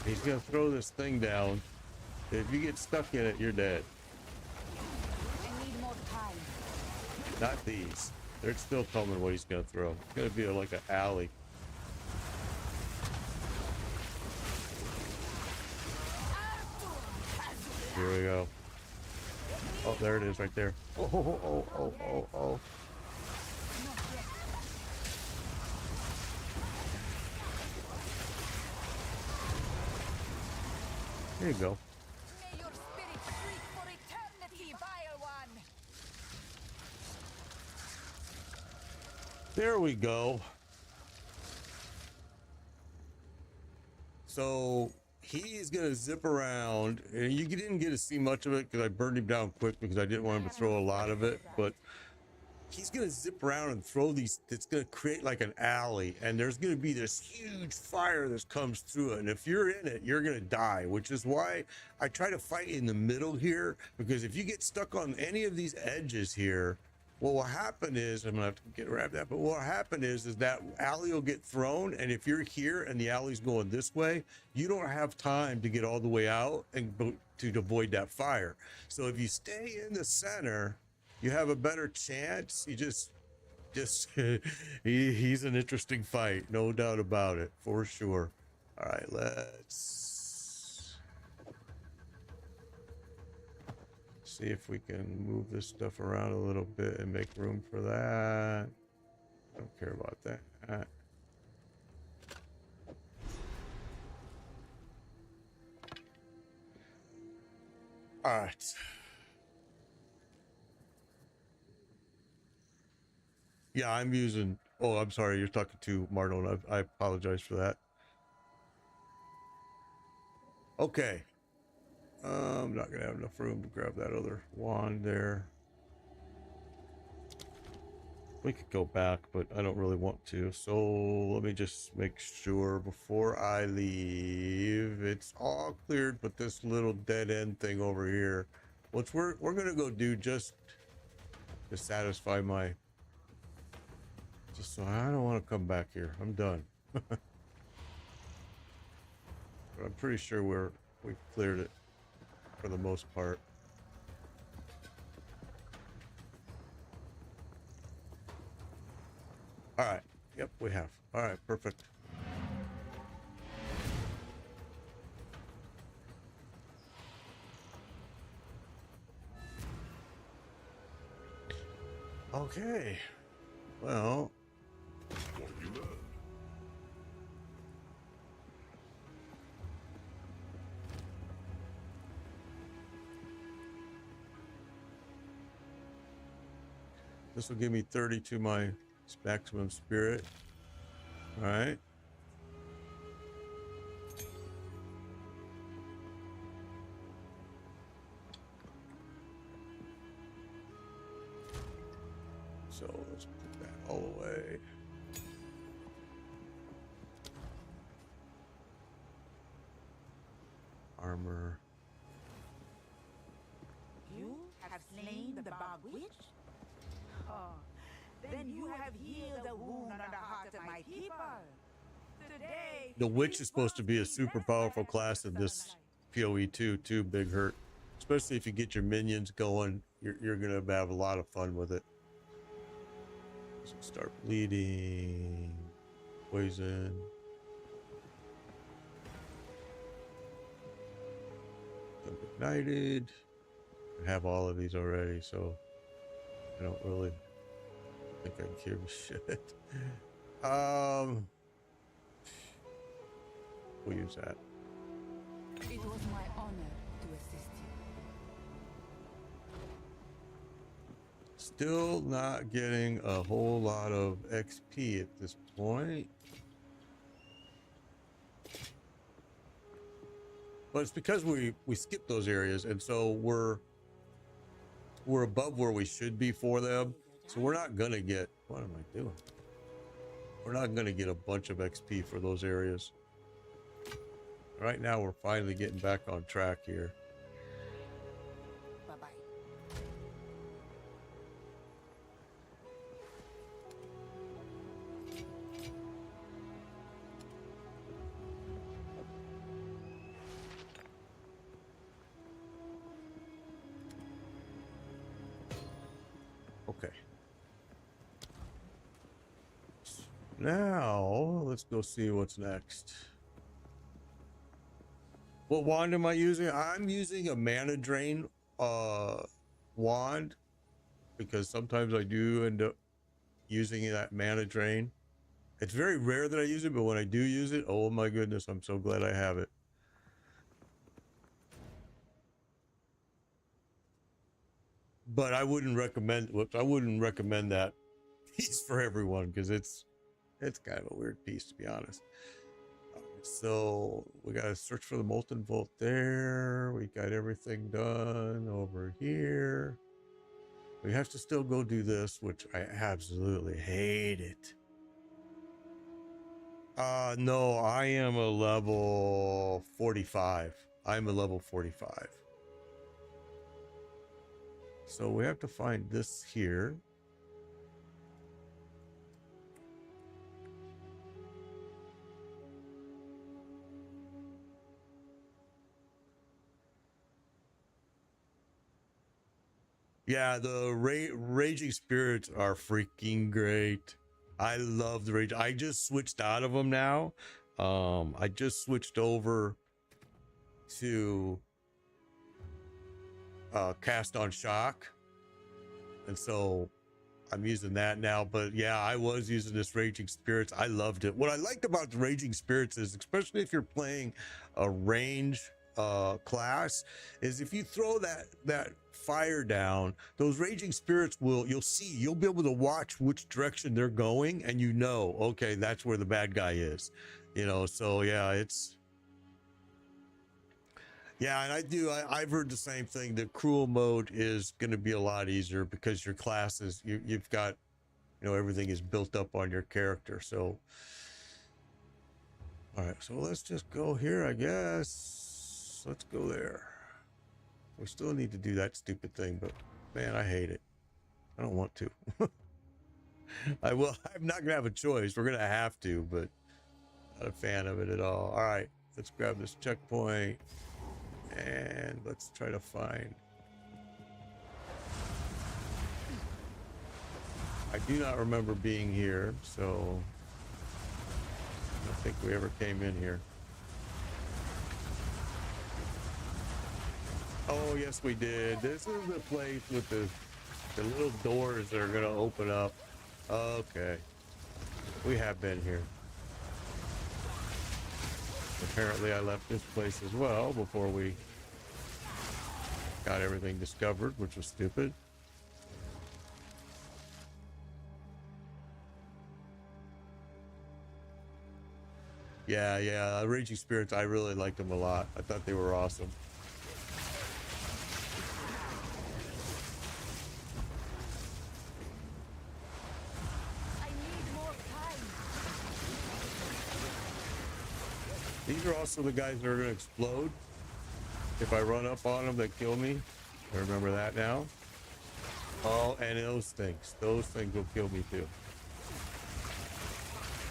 He's gonna throw this thing down. If you get stuck in it, you're dead. Not these. They're still coming what he's gonna throw. It's gonna be like an alley. Here we go. Oh, there it is right there. Oh. There you go. May your spirit shriek for eternity, vile one. There we go. So he's gonna zip around, and you didn't get to see much of it because I burned him down quick because I didn't want him to throw a lot of it, but he's gonna zip around and throw these. It's gonna create like an alley, and there's gonna be this huge fire that comes through it, and if you're in it, you're gonna die, which is why I try to fight in the middle here, because if you get stuck on any of these edges here, what will happen is, I'm gonna have to get around that, but what will happen is that alley will get thrown, and if you're here and the alley's going this way, you don't have time to get all the way out and to avoid that fire. So if you stay in the center, you have a better chance. You just he's an interesting fight, no doubt about it, for sure. All right, let's see if we can move this stuff around a little bit and make room for that. Don't care about that. All right. Yeah, I'm using. Oh, I'm sorry. You're talking to Marlon. I apologize for that. Okay. I'm not gonna have enough room to grab that other wand there. We could go back, but I don't really want to. So let me just make sure before I leave it's all cleared, but this little dead end thing over here, which we're gonna go do just to satisfy my. Just so I don't want to come back here. I'm done. But I'm pretty sure we cleared it for the most part. All right. Yep, we have. All right, perfect. Okay. Well. What have you learned? This will give me 30 to my maximum spirit. All right. So let's put that all away. Armor. You have slain the Bog Witch? Oh, then you have healed the wound on the heart of my people. Today, The witch is supposed to be a super powerful class in this PoE 2 too, Big Hurt. Especially if you get your minions going, you're gonna have a lot of fun with it. So start bleeding, poison. Ignited. I have all of these already, so I don't really think I give a shit. We'll use that. It was my honor to assist you. Still not getting a whole lot of XP at this point. But it's because we skipped those areas, and so we're above where we should be for them. So we're not gonna get, what am I doing? We're not gonna get a bunch of XP for those areas. Right now we're finally getting back on track here. bye-bye. Okay. Now let's go see what's next. What wand am I using? I'm using a mana drain wand because sometimes I do end up using that mana drain. It's very rare that I use it, but when I do use it, oh my goodness, I'm so glad I have it. But I wouldn't recommend that piece for everyone because it's kind of a weird piece, to be honest. So we got to search for the molten vault there. We got everything done over here. We have to still go do this, which I absolutely hate it. No, I am a level 45. I'm a level 45. So we have to find this here. Yeah, the raging spirits are freaking great. I love the rage. I just switched out of them now. I just switched over to cast on shock, and so I'm using that now. But yeah, I was using this Raging Spirits. I loved it. What I liked about the Raging Spirits is, especially if you're playing a range class, is if you throw that fire down, those Raging Spirits you'll be able to watch which direction they're going, and okay, that's where the bad guy is. So yeah, and I've heard the same thing. The cruel mode is going to be a lot easier because your class is, you've got, everything is built up on your character. So, all right, so let's just go here, I guess. Let's go there. We still need to do that stupid thing, but man, I hate it. I don't want to. I'm not going to have a choice. We're going to have to, but not a fan of it at all. All right, let's grab this checkpoint. And let's try to find. I do not remember being here, so I don't think we ever came in here. Oh, yes, we did. This is the place with the little doors that are going to open up. Okay. We have been here. Apparently, I left this place as well before we got everything discovered, which was stupid. Yeah, Raging Spirits, I really liked them a lot. I thought they were awesome. I need more time. These are also the guys that are going to explode. If I run up on them, they kill me. I remember that now. Oh, and those things will kill me too.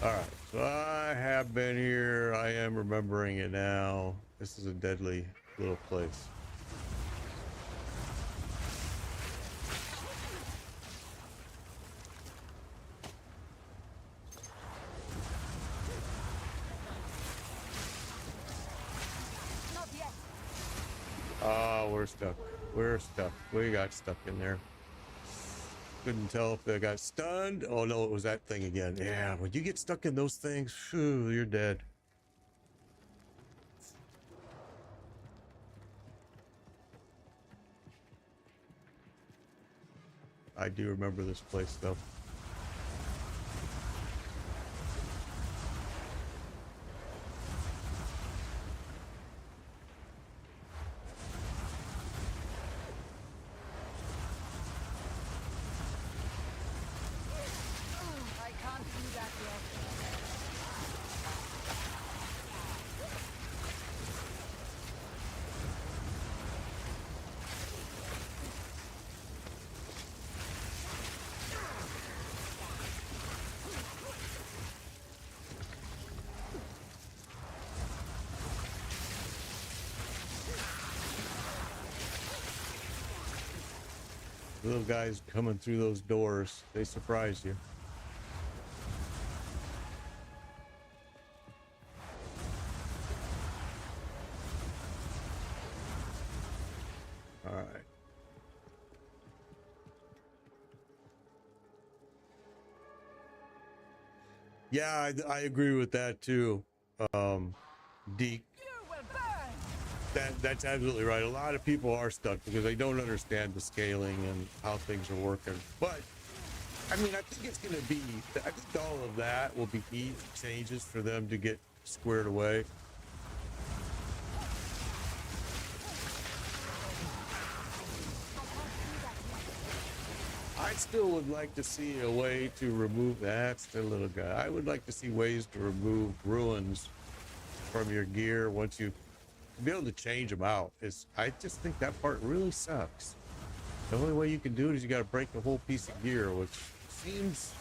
All right, so I have been here. I am remembering it now. This is a deadly little place. Not yet. Oh, we're stuck. We're stuck. We got stuck in there. Couldn't tell if they got stunned. Oh no, it was that thing again. Yeah, when you get stuck in those things, phew, you're dead. I do remember this place though. I can't do that yet. Little guys coming through those doors, they surprise you. All right. Yeah, I agree with that too. Deke. You will burn! That's absolutely right. A lot of people are stuck because they don't understand the scaling and how things are working. But I mean, I think it's going to be, I think all of that will be easy changes for them to get squared away. I still would like to see a way to remove, that's the little guy. I would like to see ways to remove ruins from your gear once you be able to change them out. I just think that part really sucks. The only way you can do it is you got to break the whole piece of gear, which seems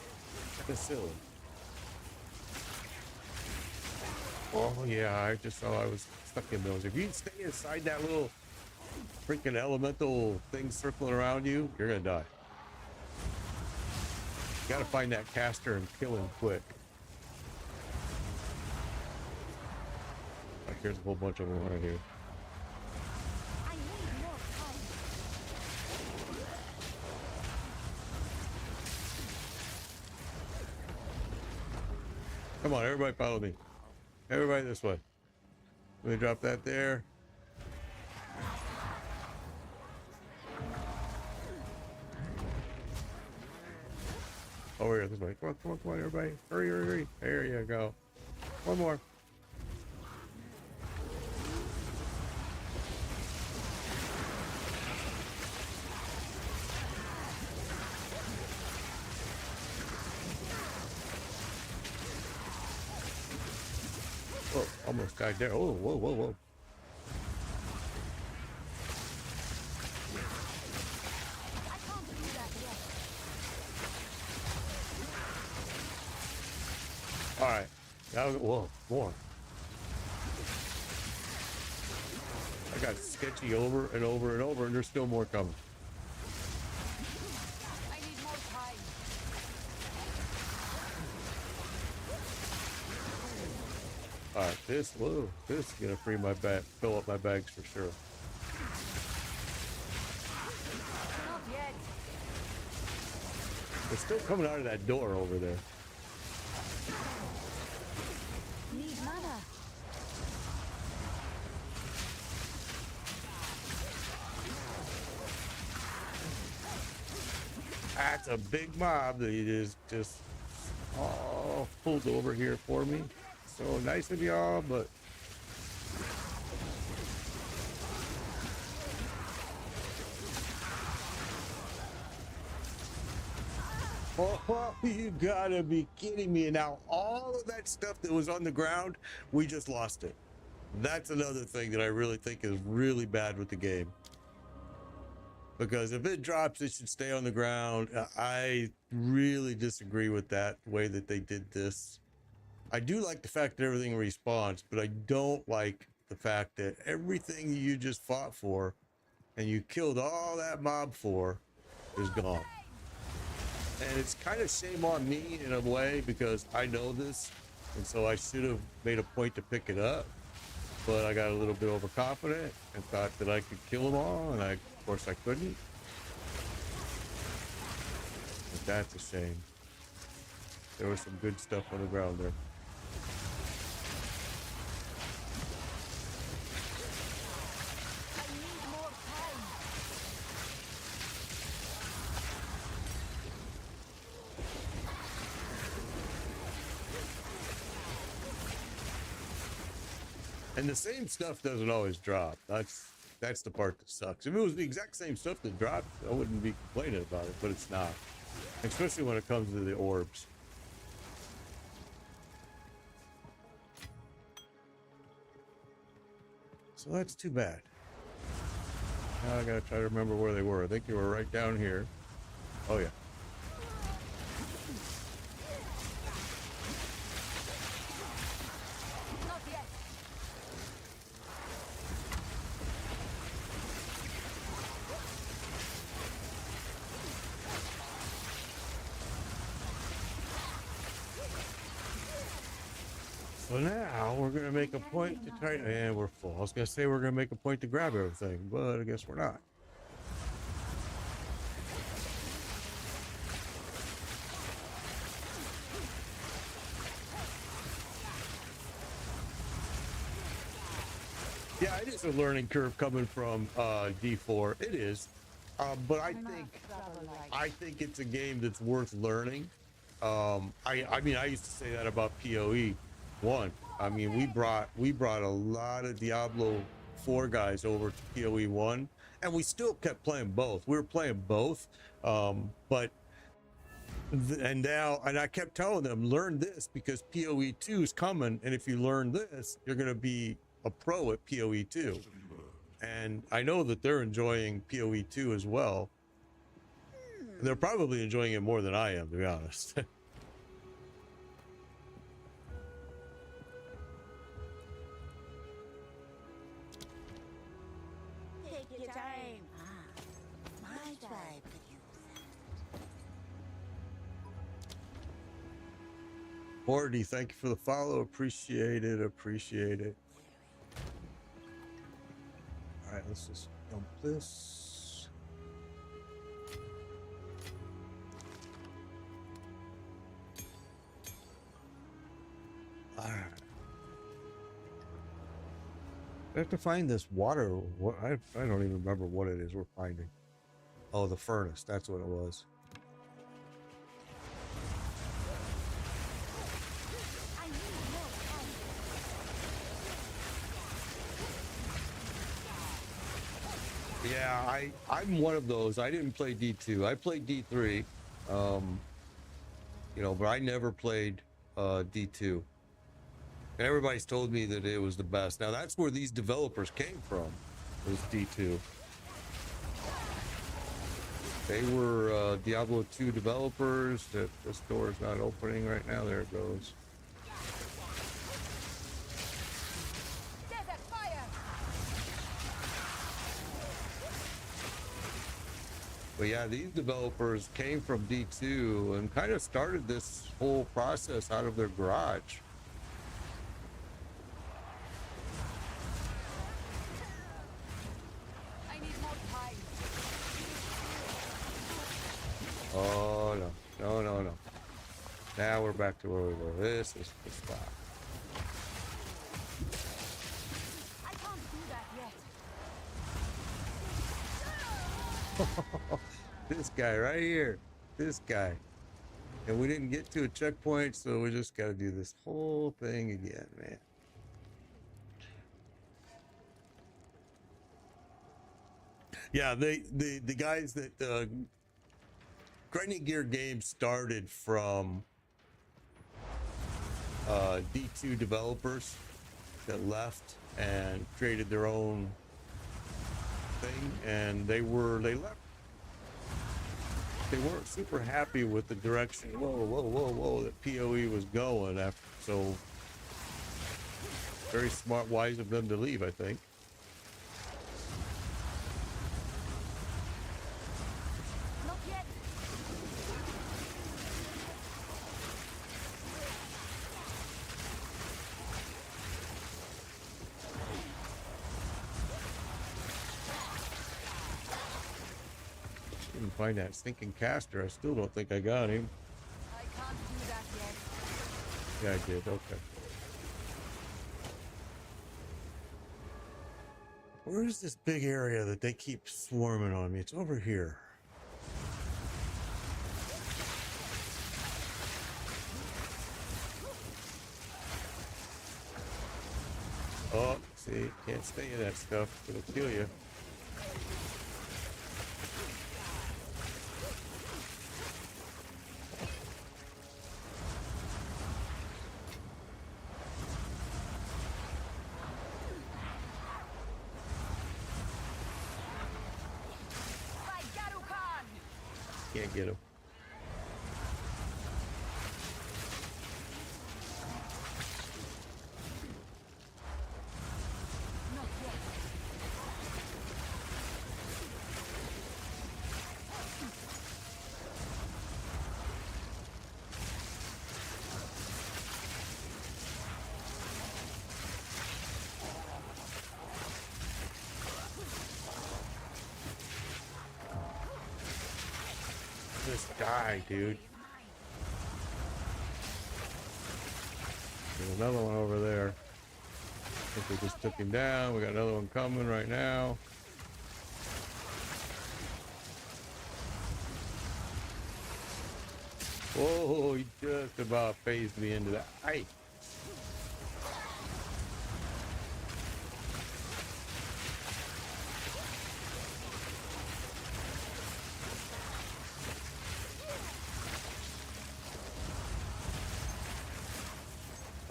kind of silly. Oh yeah, I just saw I was stuck in those. If you stay inside that little freaking elemental thing circling around you, you're gonna die. You gotta find that caster and kill him quick. Like, there's a whole bunch of them right here. I need more time. Come on, everybody follow me. Everybody this way. Let me drop that there. Over here, this way. Come on, come on, come on, everybody. Hurry, hurry, hurry. There you go. One more. Oh, almost died there. Oh, whoa, whoa, whoa. All right. That was, whoa, more. I got sketchy over and over and over, and there's still more coming. I need more time. All right, this is gonna free my bag, fill up my bags for sure. Not yet. It's still coming out of that door over there. Need mana. That's a big mob that he just pulled over here for me. So nice of y'all, but oh, you gotta be kidding me. And now all of that stuff that was on the ground, we just lost it. That's another thing that I really think is really bad with the game. Because if it drops, it should stay on the ground. I really disagree with that way that they did this. I do like the fact that everything respawns, but I don't like the fact that everything you just fought for and you killed all that mob for is gone. And it's kind of shame on me in a way because I know this, and so I should have made a point to pick it up. But I got a little bit overconfident and thought that I could kill them all, and of course I couldn't. But that's a shame. There was some good stuff on the ground there. I need more time. And the same stuff doesn't always drop. That's the part that sucks. If it was the exact same stuff that dropped, I wouldn't be complaining about it, but it's not. Especially when it comes to the orbs. So that's too bad. Now I gotta try to remember where they were. I think they were right down here. Oh yeah. Not yet. So now we're gonna make a point to try, and we're full. I was gonna say we're gonna make a point to grab everything, but I guess we're not. Yeah, it is a learning curve coming from D4. It is, but I think it's a game that's worth learning. I mean, I used to say that about PoE 1. I mean, we brought a lot of Diablo 4 guys over to PoE 1, and we still kept playing both. We were playing both, but and I kept telling them, learn this because PoE 2 is coming, and if you learn this, you're going to be a pro at PoE 2. And I know that they're enjoying PoE 2 as well. They're probably enjoying it more than I am, to be honest. Take your time. My tribe could use that. Morty, thank you for the follow. Appreciate it. Appreciate it. All right, let's just dump this. I have to find this water. What I don't even remember what it is we're finding. Oh, the furnace. That's what it was. I need more time. Yeah, I'm one of those. I didn't play D2. I played D3. You know, but I never played D2. And everybody's told me that it was the best. Now that's where these developers came from. Was D2. They were Diablo 2 developers. That this door is not opening right now. There it goes. Desert fire. But yeah, these developers came from D2 and kind of started this whole process out of their garage. I need more time. Oh no. Now we're back to where we were. This is the spot. I can't do that yet. This guy right here. This guy. And we didn't get to a checkpoint, so we just got to do this whole thing again, man. Yeah, the guys that Grinding Gear Games started from D2 developers that left and created their own thing, and they left. They weren't super happy with the direction. Whoa! That PoE was going after. So very smart, wise of them to leave, I think. Not yet. Didn't find that stinking caster. I still don't think I got him. I can't do that yet. Yeah, I did. Okay. Where's this big area that they keep swarming on me? It's over here. Oh, see, can't stay in that stuff. It'll kill you. Can't get him. This guy, dude. There's another one over there. I think we just took him down. We got another one coming right now. Whoa, he just about phased me into that. Hey.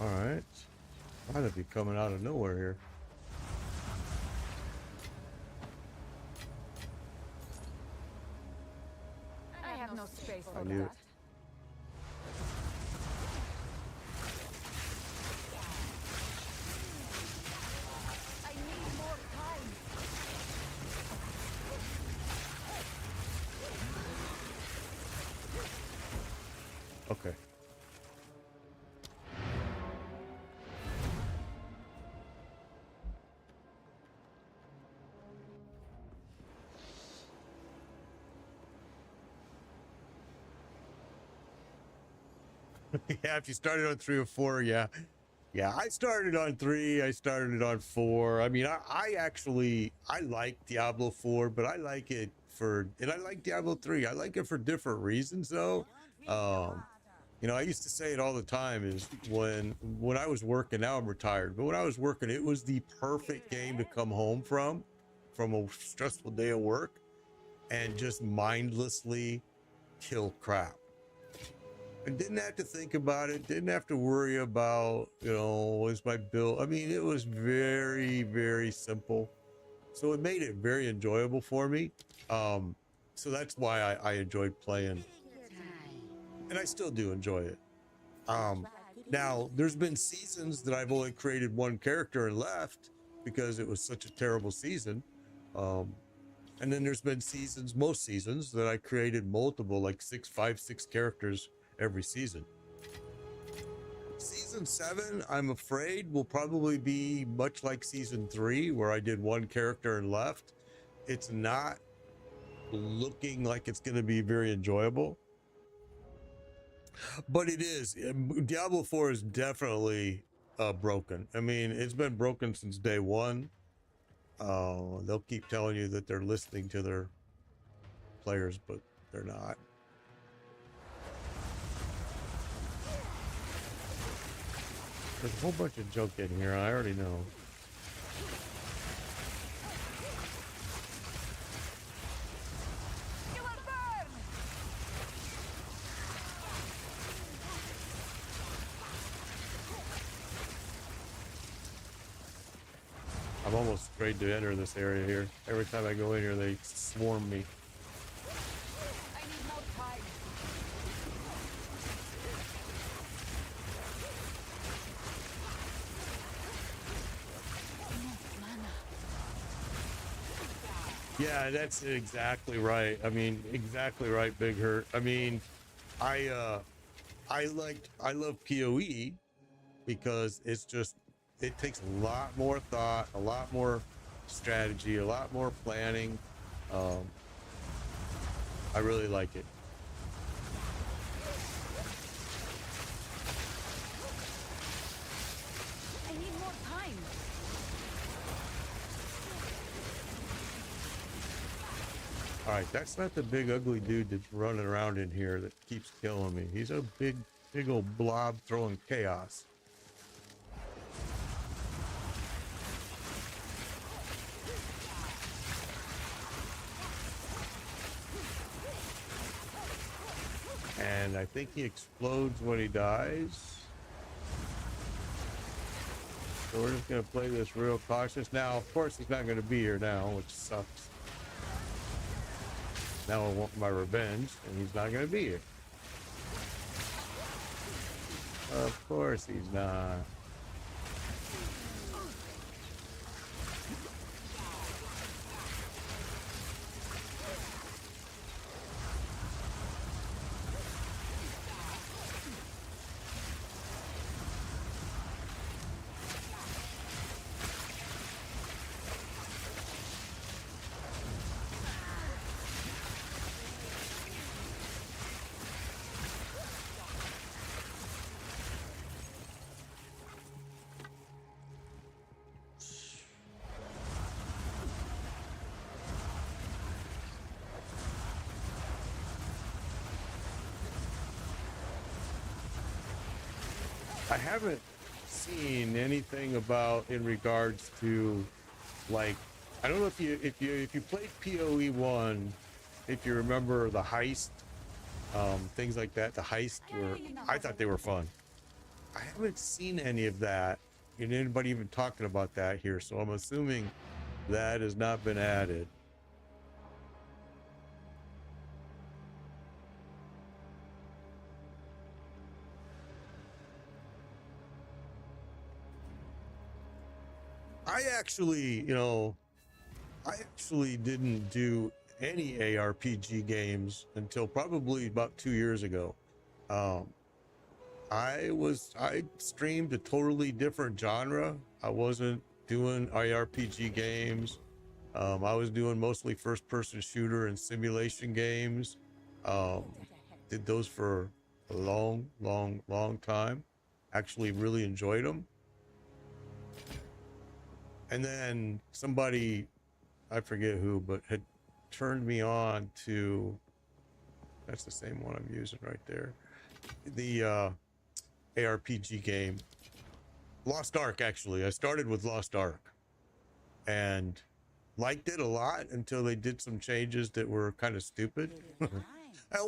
All right. Might be coming out of nowhere here. I have no space for I knew it. that. I need more time. Okay. Yeah, if you started on 3 or 4, yeah, Yeah, I started on 3. I started on 4. I mean, I like Diablo 4, but I like it and I like Diablo 3. I like it for different reasons, though. Um, I used to say it all the time is when I was working, now I'm retired, but when I was working, it was the perfect game to come home from a stressful day of work and just mindlessly kill crap. And didn't have to think about it, didn't have to worry about, was my bill. I mean, it was very, very simple. So it made it very enjoyable for me. So that's why I enjoyed playing, and I still do enjoy it. Now, there's been seasons that I've only created one character and left because it was such a terrible season. Um, and then there's been most seasons that I created multiple, like 6 characters every season. Season 7, I'm afraid, will probably be much like season 3, where I did one character and left. It's not looking like it's going to be very enjoyable, but it is. Diablo 4 is definitely broken. I mean, it's been broken since day one. They'll keep telling you that they're listening to their players, but they're not. There's a whole bunch of junk in here, I already know. I'm almost afraid to enter this area here. Every time I go in here, they swarm me. I need more time. Yeah, that's exactly right. I mean, exactly right, Big Hurt. I mean, I love PoE because it takes a lot more thought, a lot more strategy, a lot more planning. Um, I really like it. I need more time. All right, that's not the big ugly dude that's running around in here that keeps killing me. He's a big old blob throwing chaos. And I think he explodes when he dies. So we're just going to play this real cautious. Now, of course, he's not going to be here now, which sucks. Now I want my revenge, and he's not going to be here. Of course he's not. I haven't seen anything about in regards to, like, I don't know if you played PoE 1, if you remember the heist, things like that. The heist were, I thought they were fun. I haven't seen any of that, and anybody even talking about that here, so I'm assuming that has not been added. I actually, I actually didn't do any ARPG games until probably about 2 years ago. Um, I streamed a totally different genre. I wasn't doing IRPG games. I was doing mostly first person shooter and simulation games. Um, did those for a long time. Actually really enjoyed them. And then somebody, I forget who, but had turned me on to, that's the same one I'm using right there, the ARPG game, Lost Ark. Actually, I started with Lost Ark and liked it a lot until they did some changes that were kind of stupid.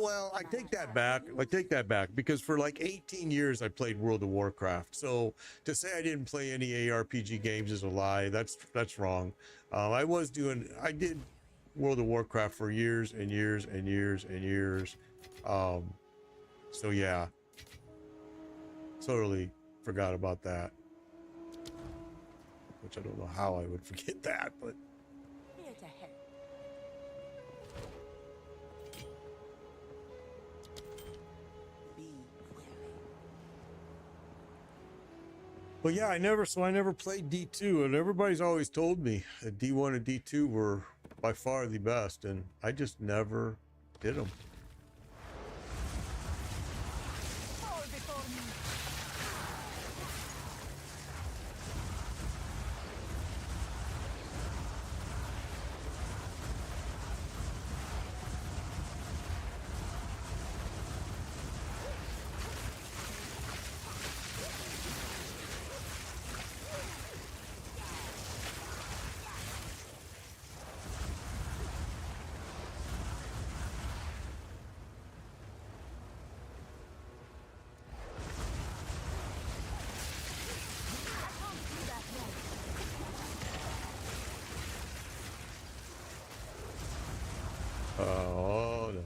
Well, I take that back. I take that back because for like 18 years I played World of Warcraft. So to say I didn't play any ARPG games is a lie. That's wrong. I did World of Warcraft for years and years and years and years. So yeah, totally forgot about that. Which I don't know how I would forget that, but Here to help. Be wary. But yeah, I never played D2, and everybody's always told me that D1 and D2 were by far the best, and I just never did them. Fall before me. Oh no.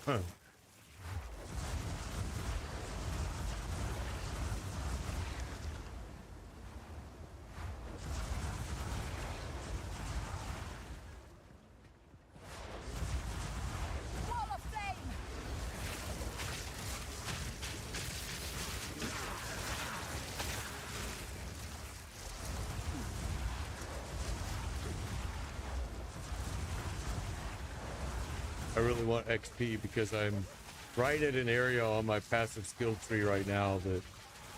Huh. Wall of flame. I really want XP because I'm right at an area on my passive skill tree right now that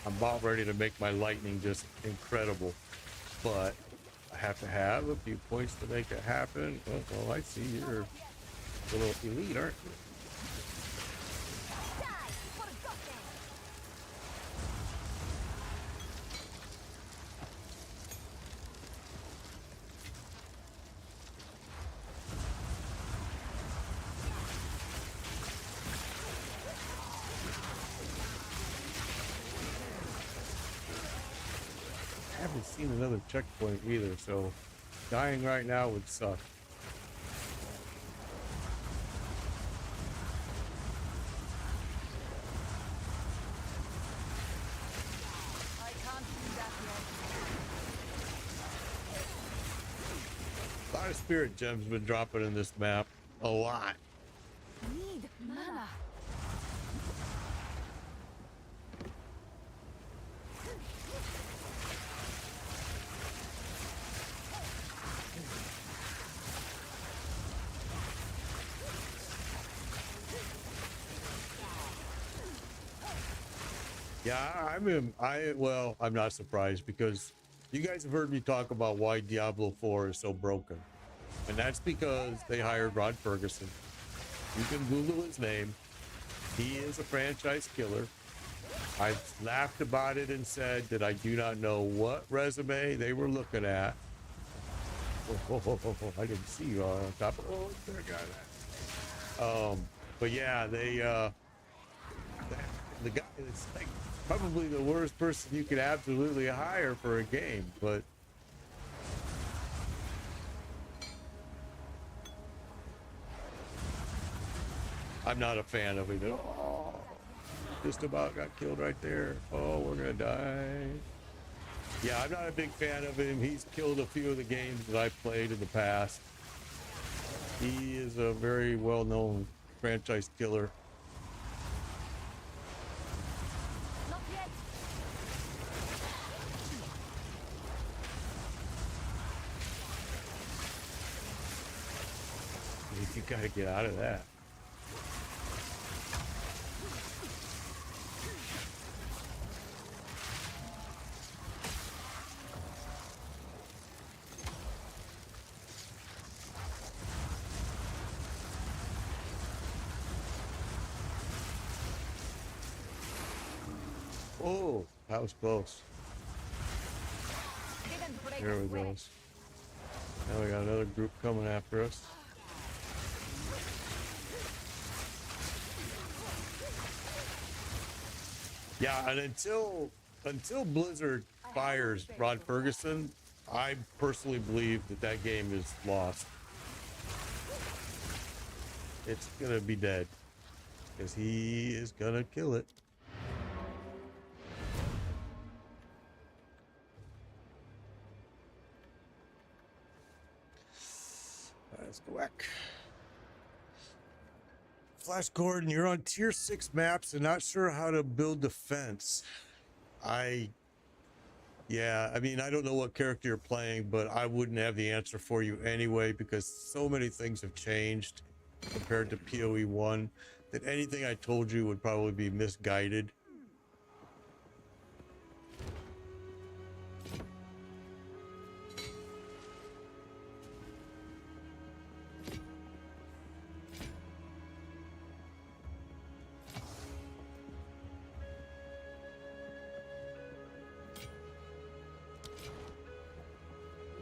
I'm about ready to make my lightning just incredible. But I have to have a few points to make it happen. Oh, well, I see you're a little elite, aren't you? Die for a goddamn. I haven't seen another checkpoint either, so dying right now would suck. I can't do that yet. A lot of spirit gems been dropping in this map. A lot. Need mana. Yeah, well, I'm not surprised because you guys have heard me talk about why Diablo 4 is so broken. And that's because they hired Rod Ferguson. You can Google his name. He is a franchise killer. I've laughed about it and said that I do not know what resume they were looking at. I didn't see you on top. Oh, there, got that. But yeah, the guy is like probably the worst person you could absolutely hire for a game, but I'm not a fan of it at all. Just about got killed right there. Oh, we're gonna die. Yeah, I'm not a big fan of him. He's killed a few of the games that I've played in the past. He is a very well-known franchise killer. Not yet. You gotta get out of that. Oh, that was close. There we go. Now we got another group coming after us. Yeah, and until Blizzard fires Rod Ferguson, I personally believe that that game is lost. It's gonna be dead because he is gonna kill it. Let's go back. Flash Gordon, you're on tier 6 maps and not sure how to build defense. Yeah, I mean, I don't know what character you're playing, but I wouldn't have the answer for you anyway because so many things have changed compared to PoE 1 that anything I told you would probably be misguided.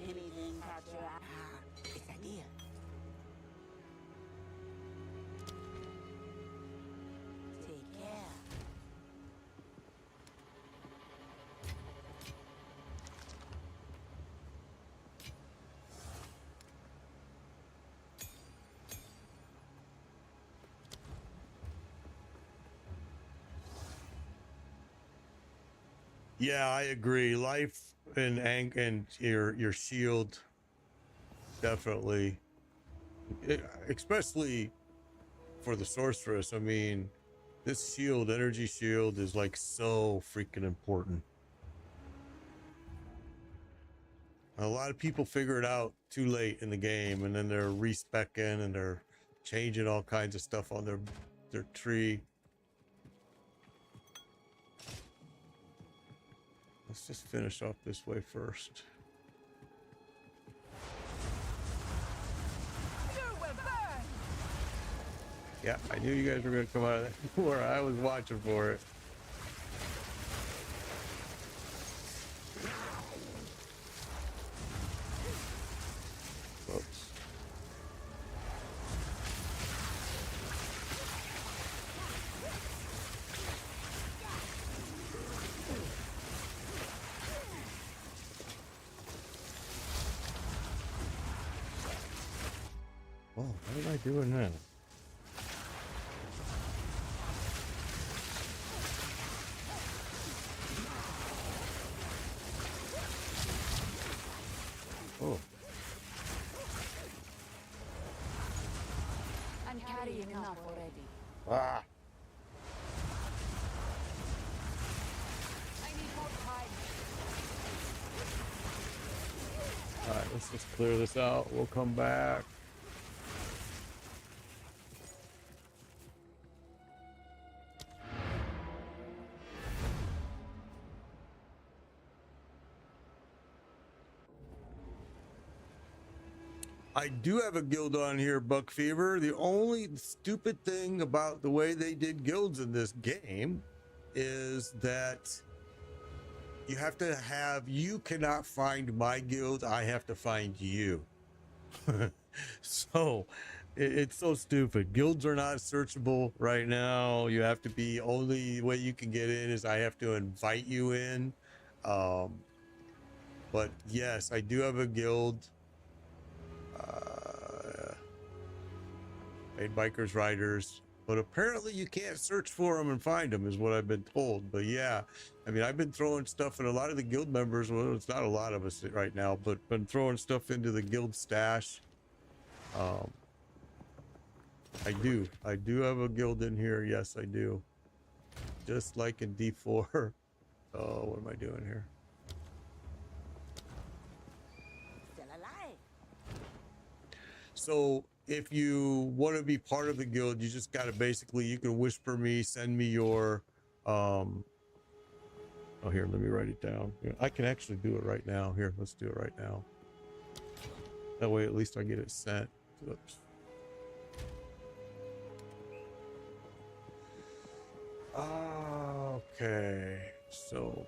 Anything catch your eye? It's a deal. Take care. Yeah, I agree. Life and your shield definitely, especially for the sorceress. I mean, this shield, energy shield, is like so freaking important. A lot of people figure it out too late in the game, and then they're respecing and they're changing all kinds of stuff on their tree. Let's just finish off this way first. Yeah, I knew you guys were going to come out of that door. I was watching for it. Whoops. Oh, what am I doing now? Oh. I'm carrying enough already. Ah. I need more time. All right, let's just clear this out. We'll come back. I do have a guild on here, Buck Fever. The only stupid thing about the way they did guilds in this game is that you cannot find my guild. I have to find you. So it's so stupid. Guilds are not searchable right now. You have to be, only way you can get in is I have to invite you in. But yes, I do have a guild. Made bikers riders, but apparently you can't search for them and find them is what I've been told. But yeah, I mean, I've been throwing stuff, and a lot of the guild members, well, it's not a lot of us right now, but been throwing stuff into the guild stash. I do have a guild in here. Yes, I do. Just like in D4. Oh, what am I doing here? Still alive. So if you want to be part of the guild, you just got to basically, you can whisper me, send me your, oh, here, let me write it down. Yeah, I can actually do it right now. Here, let's do it right now. That way, at least I get it sent. Oops. Okay, so.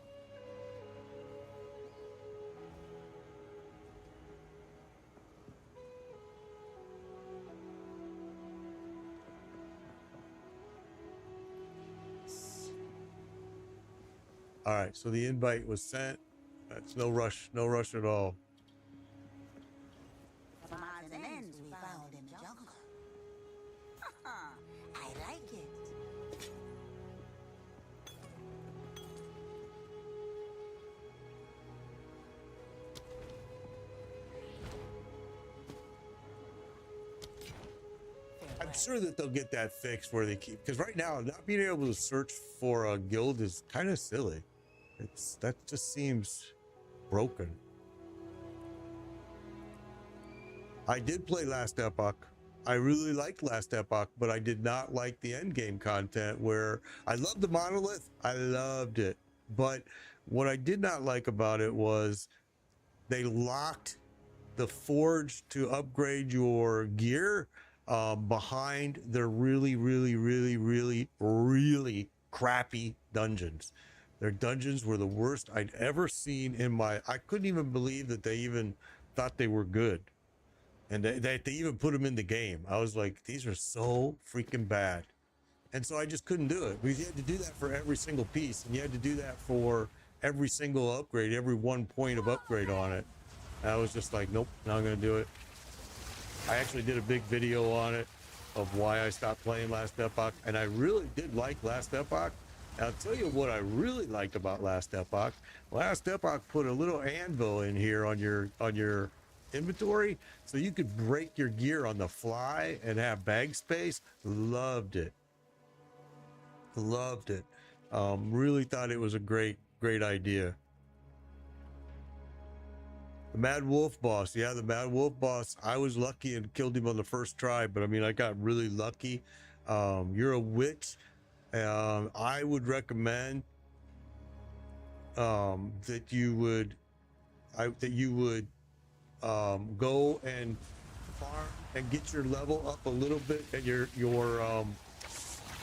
All right, so the invite was sent. That's no rush at all. Some odds and ends we found in the jungle. I like it. I'm sure that they'll get that fixed where they keep, because right now not being able to search for a guild is kind of silly. That just seems broken. I did play Last Epoch. I really liked Last Epoch, but I did not like the end game content where I loved the monolith. I loved it. But what I did not like about it was they locked the forge to upgrade your gear behind their really, really, really, really, really crappy dungeons. Their dungeons were the worst I'd ever seen in my, I couldn't even believe that they even thought they were good. And they even put them in the game. I was like, these are so freaking bad. And so I just couldn't do it. We had to do that for every single piece. And you had to do that for every single upgrade, every 1 point of upgrade on it. And I was just like, nope, not going to do it. I actually did a big video on it of why I stopped playing Last Epoch. And I really did like Last Epoch. And I'll tell you what I really liked about Last Epoch. Last Epoch put a little anvil in here on your inventory so you could break your gear on the fly and have bag space. Loved it. Loved it. Really thought it was a great idea. The Mad Wolf boss. Yeah, the Mad Wolf boss. I was lucky and killed him on the first try, but I mean, I got really lucky. You're a witch. I would recommend that you would go and farm and get your level up a little bit, and your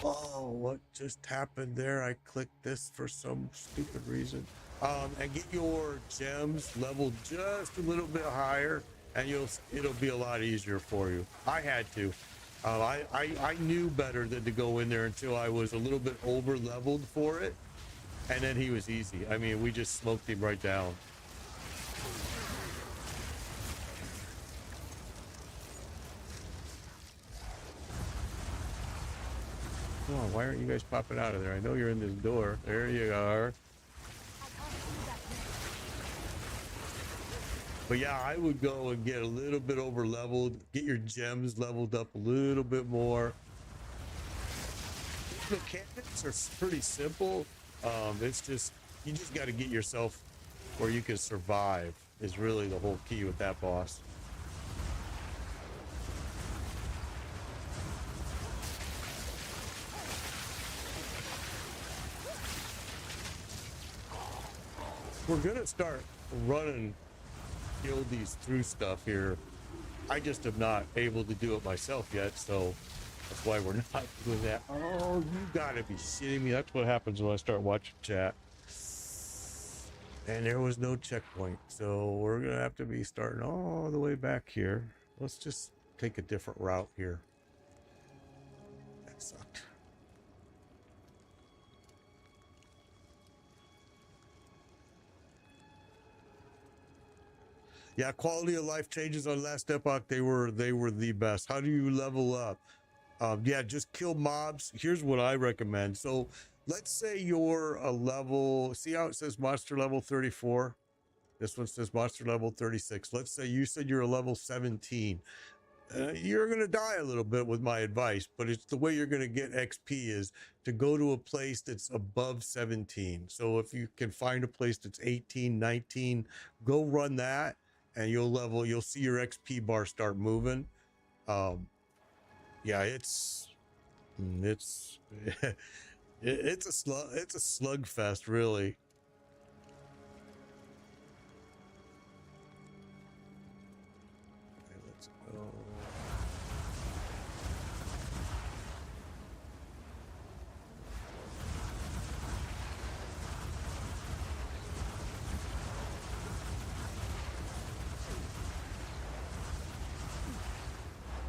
oh, what just happened there? I clicked this for some stupid reason. And get your gems leveled just a little bit higher, and it'll be a lot easier for you. I had to. I knew better than to go in there until I was a little bit over leveled for it, and then he was easy. I mean, we just smoked him right down. Come on, why aren't you guys popping out of there? I know you're in this door. There you are. But yeah, I would go and get a little bit over leveled, get your gems leveled up a little bit more. The mechanics are pretty simple. It's just, you just got to get yourself where you can survive is really the whole key with that boss. We're gonna start running guildies through stuff here. I just am not able to do it myself yet, so that's why we're not doing that. Oh, you gotta be shitting me. That's what happens when I start watching chat. And there was no checkpoint, so we're gonna have to be starting all the way back here. Let's just take a different route here. That sucked. Yeah, quality of life changes on Last Epoch. They were the best. How do you level up? Yeah, just kill mobs. Here's what I recommend. So let's say you're a level, see how it says monster level 34? This one says monster level 36. Let's say you said you're a level 17. You're going to die a little bit with my advice, but it's the way you're going to get XP is to go to a place that's above 17. So if you can find a place that's 18, 19, go run that, and you'll see your XP bar start moving. Yeah, it's it's a slugfest, really. Okay, let's go.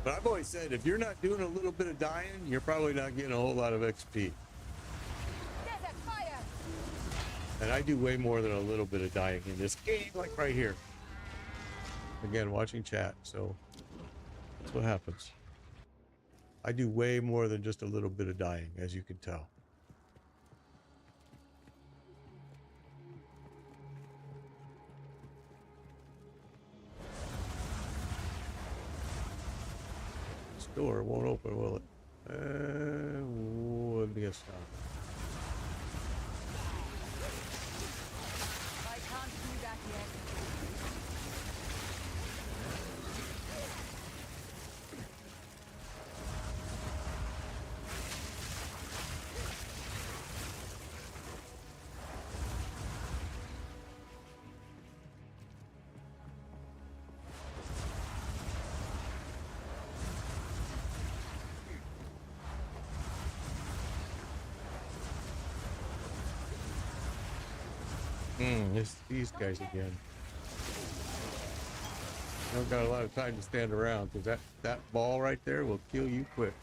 But I've always said, if you're not doing a little bit of dying, you're probably not getting a whole lot of XP. Desert fire! And I do way more than a little bit of dying in this game, like right here. Again, watching chat, so that's what happens. I do way more than just a little bit of dying, as you can tell. This door won't open, will it? Let me guess not. I can't do that yet. It's these guys again. I don't got a lot of time to stand around because that ball right there will kill you quick.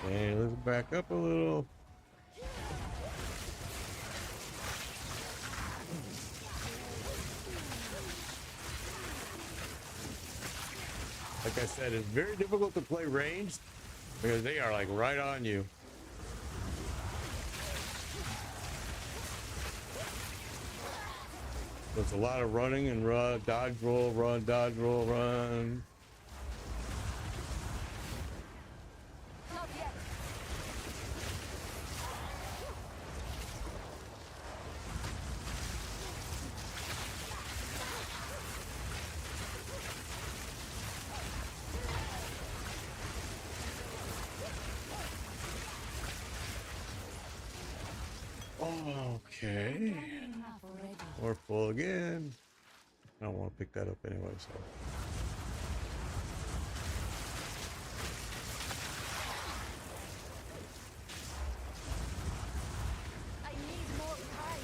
And let's back up a little. Like I said, it's very difficult to play ranged because they are like right on you. So it's a lot of running and run, dodge roll, run, dodge roll, run. Not yet. Okay. Enough already. Or full again. I don't want to pick that up anyway, so. I need more time.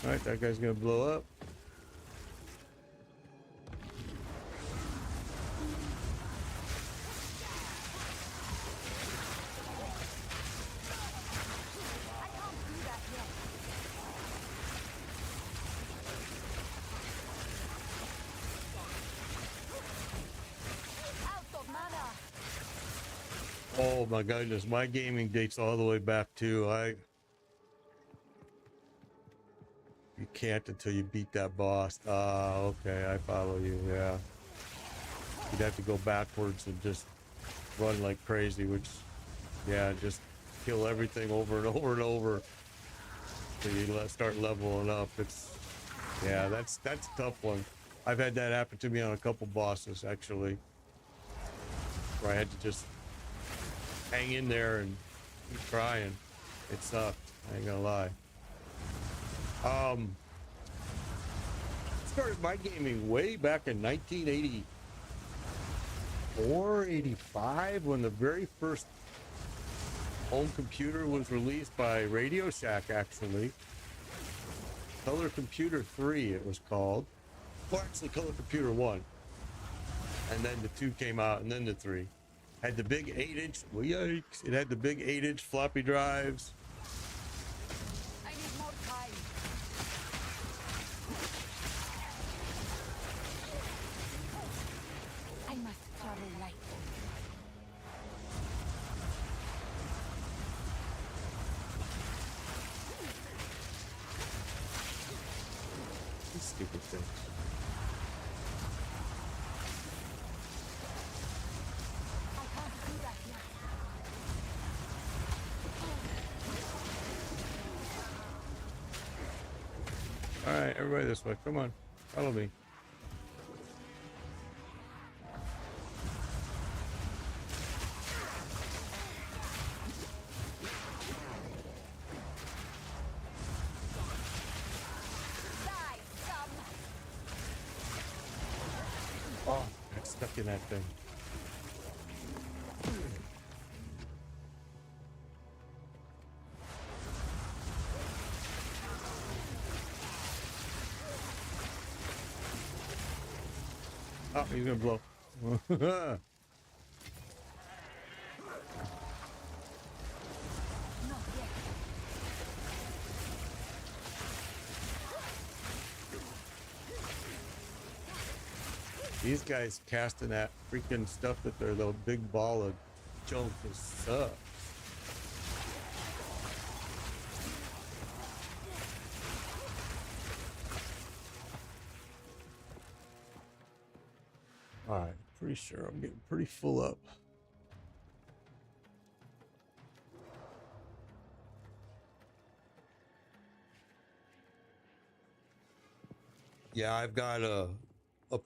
Alright, that guy's gonna blow up. I can't do that yet. Out of mana. Oh my goodness, my gaming dates all the way back to you can't until you beat that boss. Ah, okay, I follow you, yeah. You'd have to go backwards and just run like crazy, which, yeah, just kill everything over and over and over till you start leveling up. It's, yeah, that's a tough one. I've had that happen to me on a couple bosses, actually, where I had to just hang in there and keep trying. It sucked, I ain't gonna lie. Started my gaming way back in 1984, 85, when the very first home computer was released by Radio Shack, actually. Color Computer 3, it was called. Well, actually, Color Computer 1. And then the 2 came out, and then the 3. Had the big 8-inch, well, yikes, it had the big 8-inch floppy drives. I need more time. I must travel light. These stupid things. right, everybody this way. Come on, follow me. Oh, I got stuck in that thing. Oh, he's gonna blow. These guys casting that freaking stuff that they're the big ball of junk is sucks. All right, pretty sure I'm getting pretty full up. Yeah, I've got a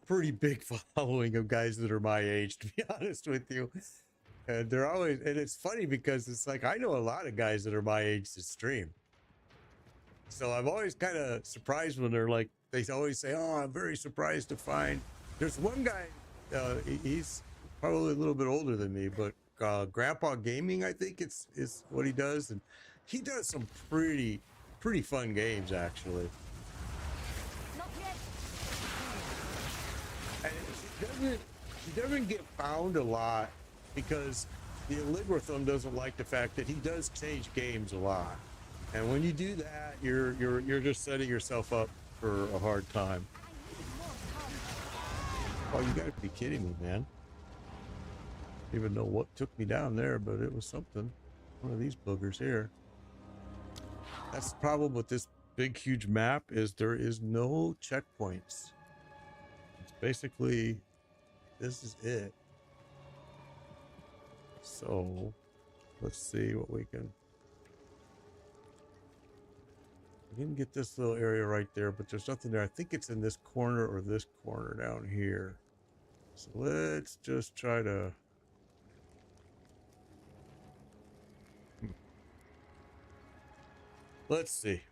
pretty big following of guys that are my age, to be honest with you. And they're always, and it's funny because it's like I know a lot of guys that are my age that stream. So I'm always kind of surprised when they're like, they always say, "Oh, I'm very surprised to find." There's one guy, he's probably a little bit older than me, but Grandpa Gaming, I think is what he does, and he does some pretty fun games actually. And he doesn't get found a lot because the algorithm doesn't like the fact that he does change games a lot. And when you do that, you're just setting yourself up for a hard time. Oh, you gotta be kidding me, man. I don't even know what took me down there, but it was something. One of these boogers here. That's the problem with this big, huge map is there is no checkpoints. It's basically, this is it. So let's see what we can. We didn't get this little area right there, but there's nothing there. I think it's in this corner or this corner down here. So let's just try to. Let's see.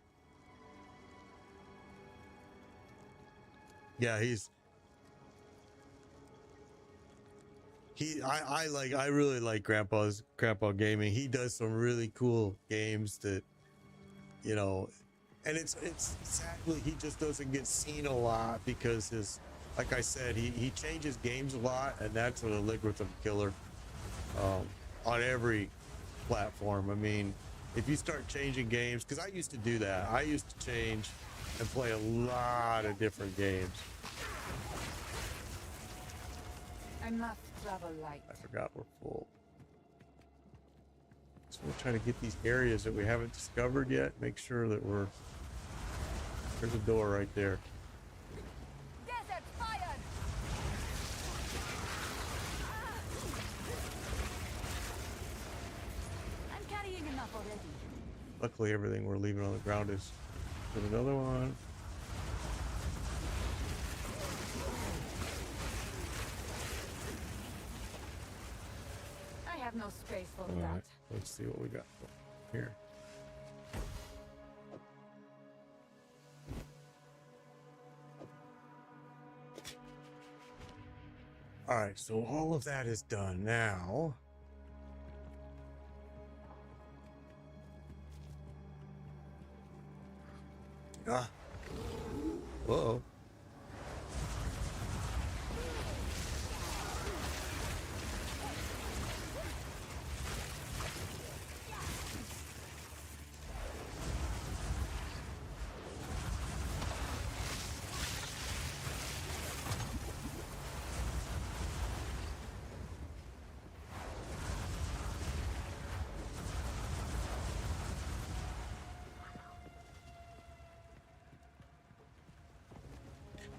Yeah, I really like Grandpa Gaming. He does some really cool games that, you know, and it's sadly he just doesn't get seen a lot because his, like I said, he changes games a lot, and that's an algorithm killer on every platform. I mean, if you start changing games, because I used to do that. I used to change and play a lot of different games. I must travel light. I forgot we're full. So we're trying to get these areas that we haven't discovered yet. Make sure that we're. There's a door right there. Desert fire! I'm carrying enough already. Luckily, everything we're leaving on the ground is. There's another one. I have no space for All that. right, let's see what we got here. All right, so all of that is done now. Ah. Whoa.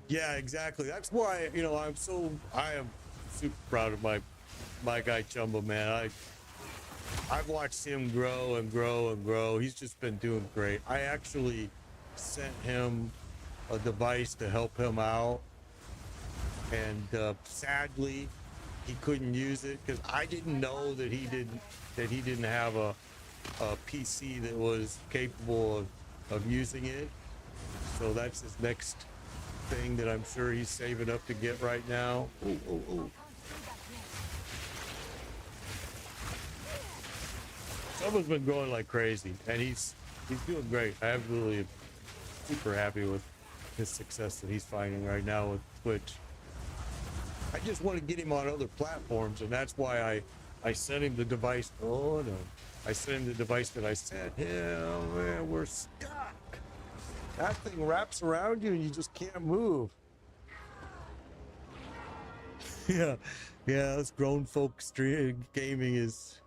Yeah, exactly. That's why, you know, I am super proud of my guy Chumba, man. I've watched him grow and grow and grow. He's just been doing great. I actually sent him a device to help him out, and sadly, he couldn't use it because I didn't know that he didn't have a PC that was capable of using it. So that's his next thing that I'm sure he's saving up to get right now. Ooh, ooh, ooh. Someone's been growing like crazy, and he's doing great. I absolutely am super happy with his success that he's finding right now with Twitch. I just want to get him on other platforms, and that's why I sent him the device. Oh no, I sent him the device that I sent him. Man, we're stuck. That thing wraps around you, and you just can't move. Yeah, this grown folk gaming is.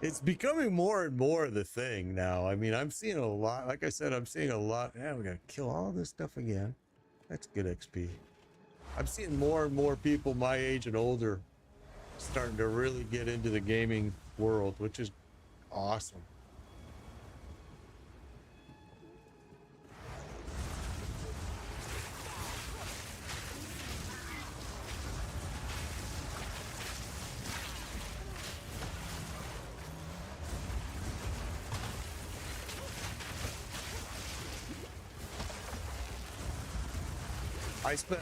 It's becoming more and more the thing now. I mean, I'm seeing a lot. Like I said, I'm seeing a lot. Yeah, we gotta kill all this stuff again. That's good XP. I'm seeing more and more people my age and older starting to really get into the gaming world, which is awesome.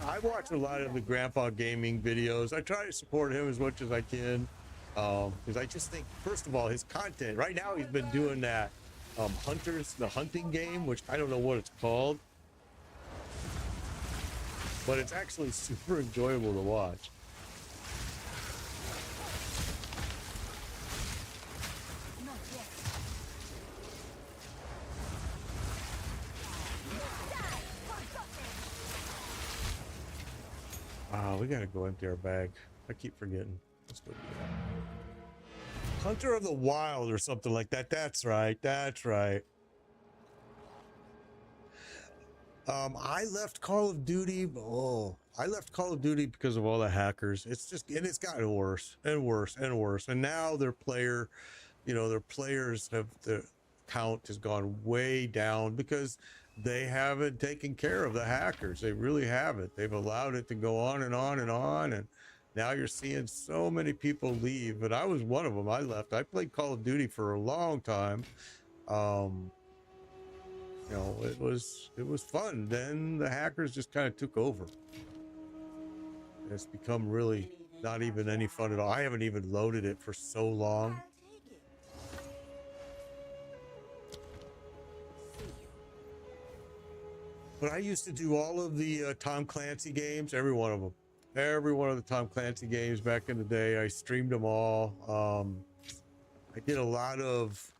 I watch a lot of the Grandpa Gaming videos. I try to support him as much as I can, because I just think, first of all, his content. Right now, he's been doing that the hunting game, which I don't know what it's called, but it's actually super enjoyable to watch. We gotta go empty our bag. I keep forgetting. Let's go do that. Hunter of the Wild or something like that. That's right. That's right. I left Call of Duty. I left Call of Duty because of all the hackers. It's gotten worse and worse and worse. And now their players have, the count has gone way down because they haven't taken care of the hackers. They really haven't. They've allowed it to go on and on and on. And now you're seeing so many people leave. But I was one of them. I left. I played Call of Duty for a long time. It was fun. Then the hackers just kind of took over. It's become really not even any fun at all. I haven't even loaded it for so long. But I used to do all of the Tom Clancy games, every one of them. Every one of the Tom Clancy games back in the day. I streamed them all. I did a lot of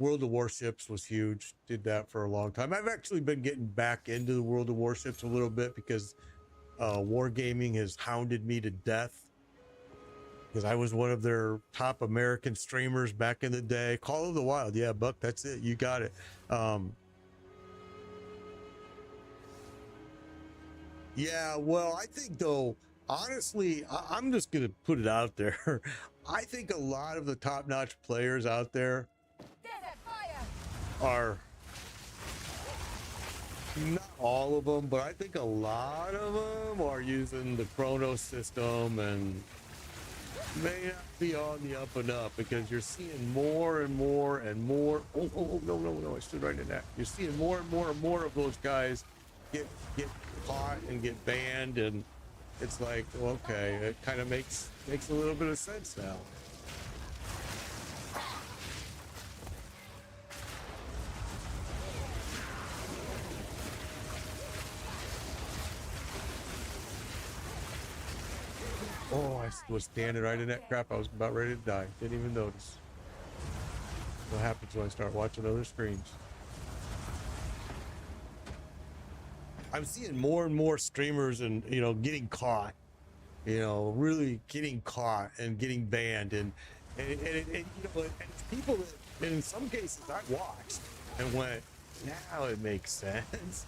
World of Warships was huge. Did that for a long time. I've actually been getting back into the World of Warships a little bit because Wargaming has hounded me to death. Because I was one of their top American streamers back in the day. Call of the Wild. Yeah, Buck, that's it. You got it. Yeah, well, I think though, honestly, I'm just going to put it out there. I think a lot of the top-notch players out there are, not all of them, but I think a lot of them are using the Chronos system and may not be on the up and up because you're seeing more and more and more. Oh, no, I stood right in that. You're seeing more and more and more of those guys get caught and get banned, and it's like, okay, it kind of makes a little bit of sense now. Oh, I was standing right in that crap. I was about ready to die. Didn't even notice. What happens when I start watching other screens? I'm seeing more and more streamers and, getting caught, really getting caught and getting banned. And it's people that, in some cases, I watched and went, now it makes sense.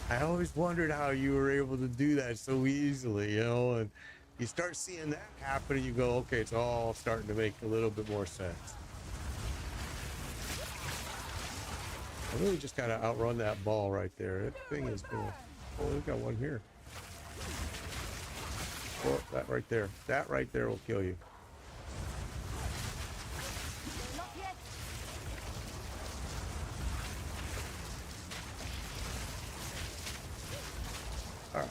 I always wondered how you were able to do that so easily, and you start seeing that happen and you go, okay, it's all starting to make a little bit more sense. I really just gotta outrun that ball right there. That thing is gonna. Oh, we've got one here. Oh, that right there. That right there will kill you. Not yet. All right.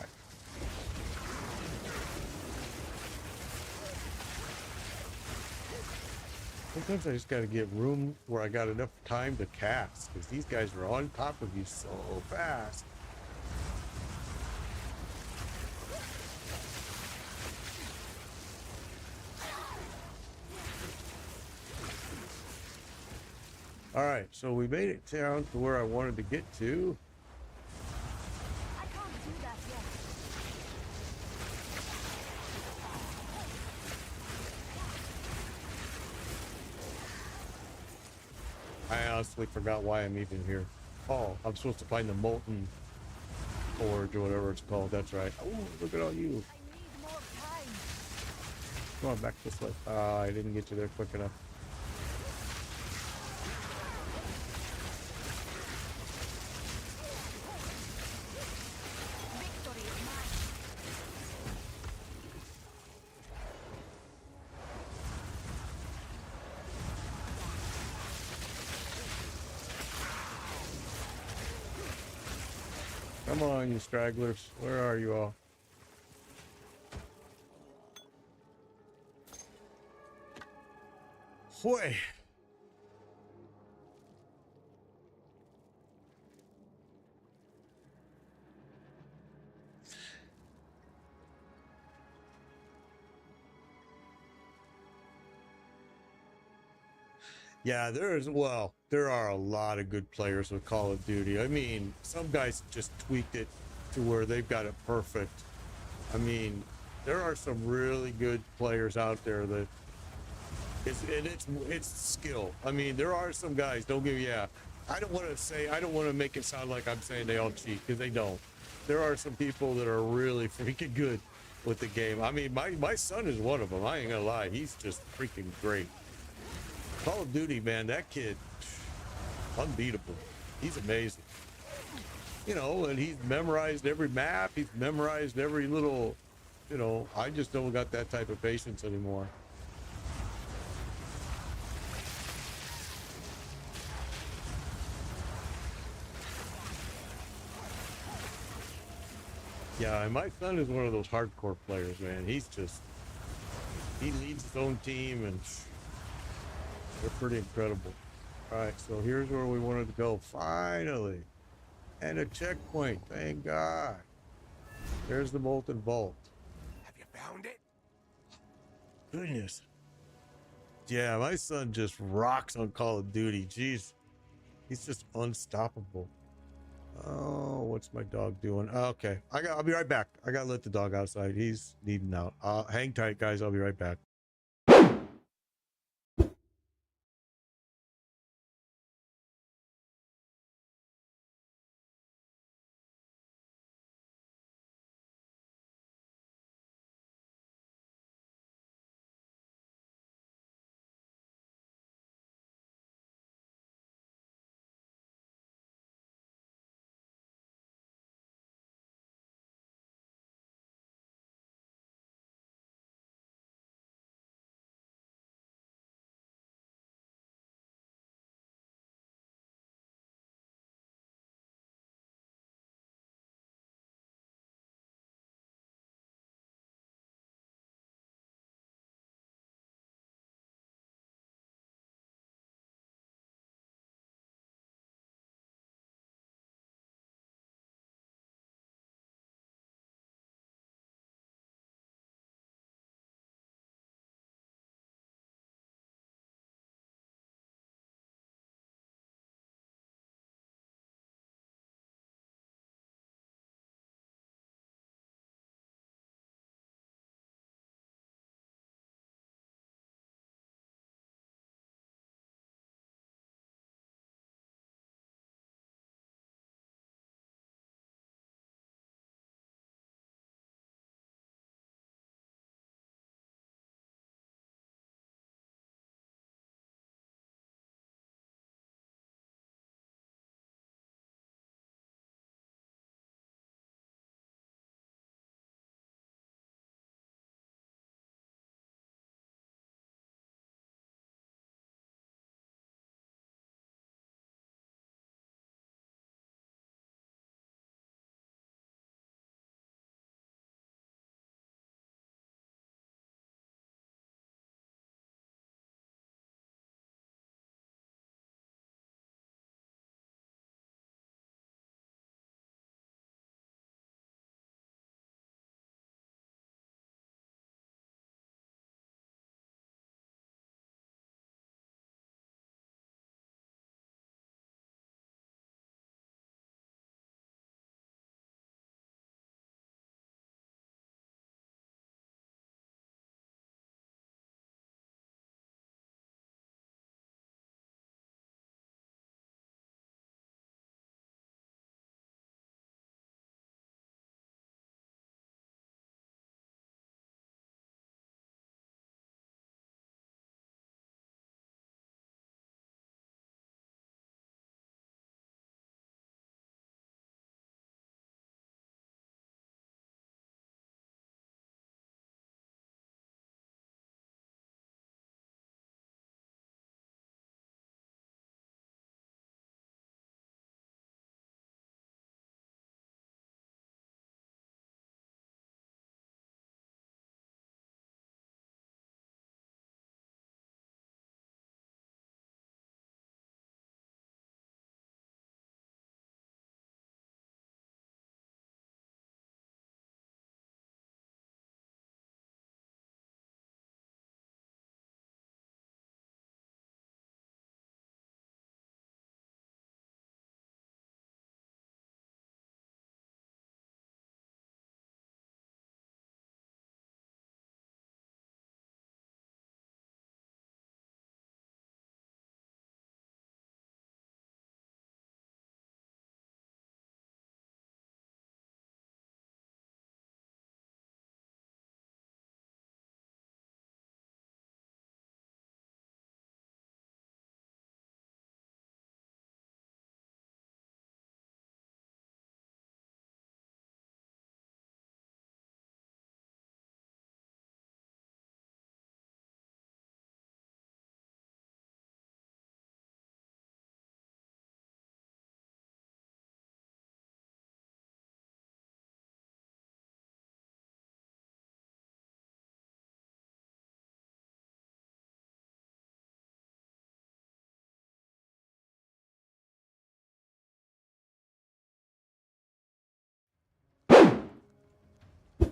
Sometimes I just got to get room where I got enough time to cast, because these guys are on top of you so fast. All right, so we made it down to where I wanted to get to. I can't do that yet. I honestly forgot why I'm even here. Oh, I'm supposed to find the molten forge or whatever it's called. That's right. Oh, look at all you. I need more time. Come on, back this way. Ah, I didn't get you there quick enough. Victory is mine. Come on, you stragglers. Where are you all? Boy. Yeah, there are a lot of good players with Call of Duty. I mean, some guys just tweaked it to where they've got it perfect. I mean, there are some really good players out there that it's skill. I mean, there are some guys, don't give yeah. I don't want to make it sound like I'm saying they all cheat, because they don't. There are some people that are really freaking good with the game. I mean, my son is one of them. I ain't gonna lie. He's just freaking great. Call of Duty, man, that kid, unbeatable. He's amazing. You know, and he's memorized every map. He's memorized every little, you know, I just don't got that type of patience anymore. Yeah, and my son is one of those hardcore players, man. He leads his own team, and they're pretty incredible. All right, so here's where we wanted to go. Finally. And a checkpoint. Thank God. There's the molten vault. Have you found it? Goodness. Yeah, my son just rocks on Call of Duty. Jeez. He's just unstoppable. Oh, what's my dog doing? Okay. I'll be right back. I gotta let the dog outside. He's needing out. Hang tight, guys. I'll be right back.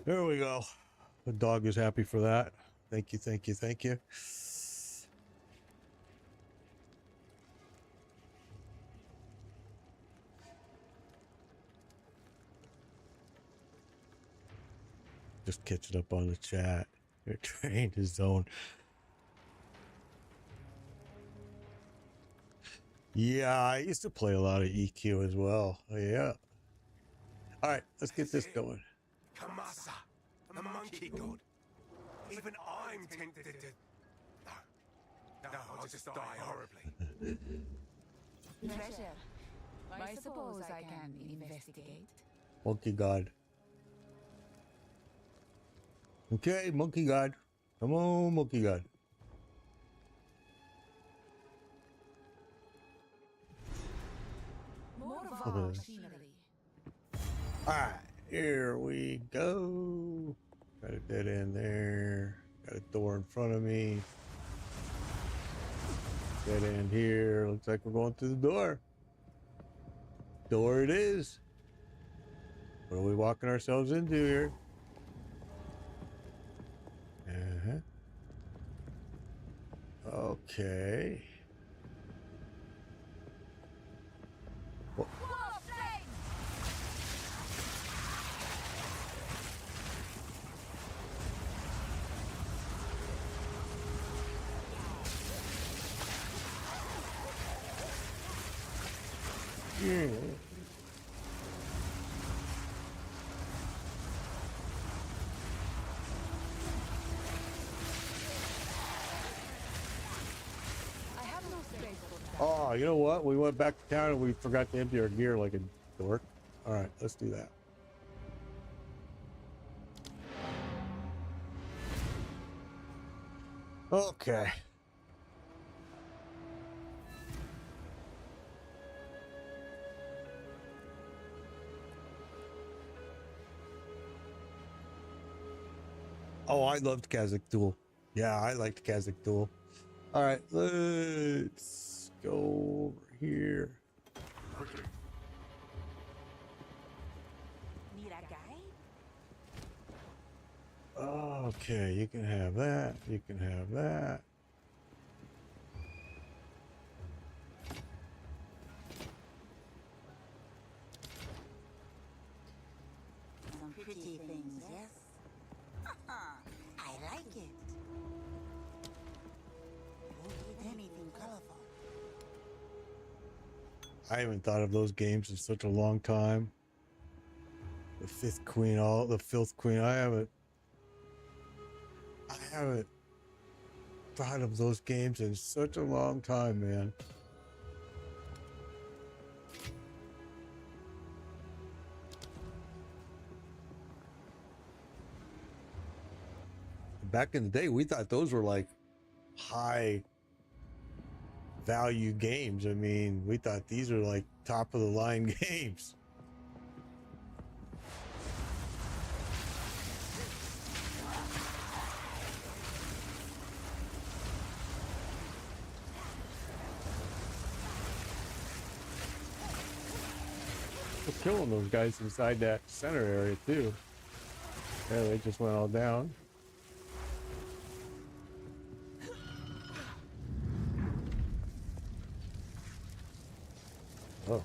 There we go. The dog is happy for that. Thank you, thank you, thank you. Just catching up on the chat. Your train is zone. Yeah, I used to play a lot of EQ as well. Yeah. All right, let's get this going. Kamasa, the monkey god. Even I'm tempted to... No, I'll just die horribly. Treasure. I suppose I can investigate. Monkey God. Okay, Monkey God. Come on, Monkey God. More of our machinery. Alright, here we go. Got a dead end there. Got a door in front of me. Dead end here. Looks like we're going through the door. Door it is. What are we walking ourselves into here? Okay. Well, yeah. Oh, you know what? We went back to town and we forgot to empty our gear like a dork. All right, let's do that. Okay. Oh, I loved Kazakh Duel. Yeah, I liked Kazakh Duel. All right, let's go over here. Need a guide? Okay, you can have that. You can have that. Some pretty things, yes? I like it. Won't need anything colorful. I haven't thought of those games in such a long time. The Fifth Queen, the Filth Queen. I haven't thought of those games in such a long time, man. Back in the day, we thought those were like high value games. I mean, we thought these are like top of the line games. We're killing those guys inside that center area too. Yeah, they just went all down. Oh.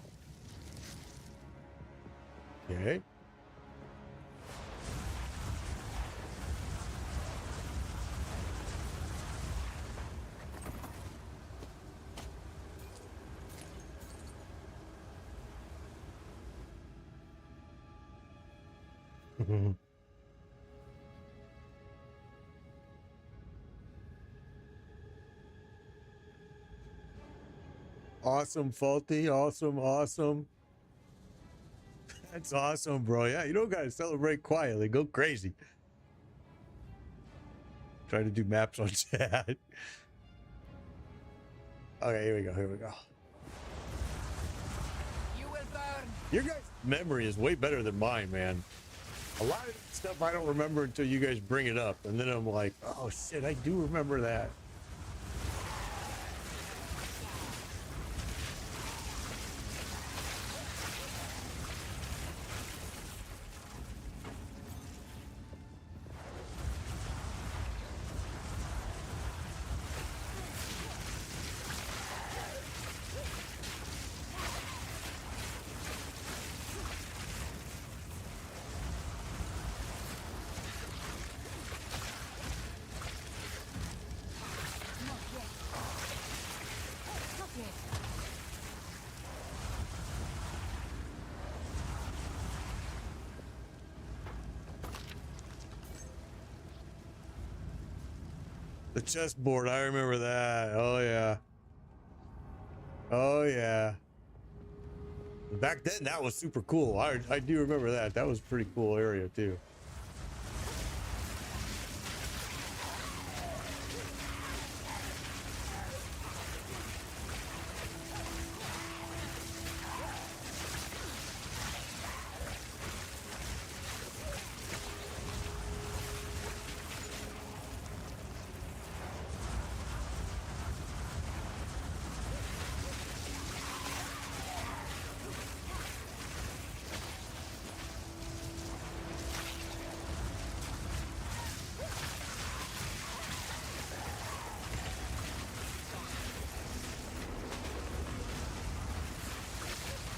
Okay. Awesome, Faulty. Awesome, awesome. That's awesome, bro. Yeah, you don't gotta celebrate quietly. Go crazy. Trying to do maps on chat. Okay, here we go. Here we go. You will burn. Your guys' memory is way better than mine, man. A lot of stuff I don't remember until you guys bring it up, and then I'm like, oh shit, I do remember that. The chessboard, I remember that. Oh yeah. Oh yeah. Back then that was super cool. I do remember that. That was a pretty cool area too.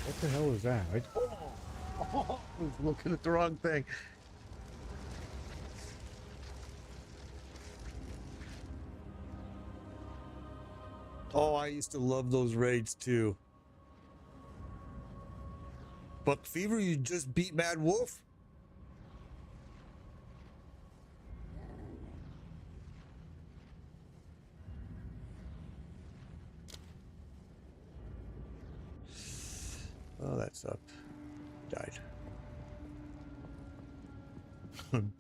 What the hell is that? I was looking at the wrong thing. Oh, I used to love those raids too. Buck Fever, you just beat Mad Wolf? Oh, that sucked. Died. I'm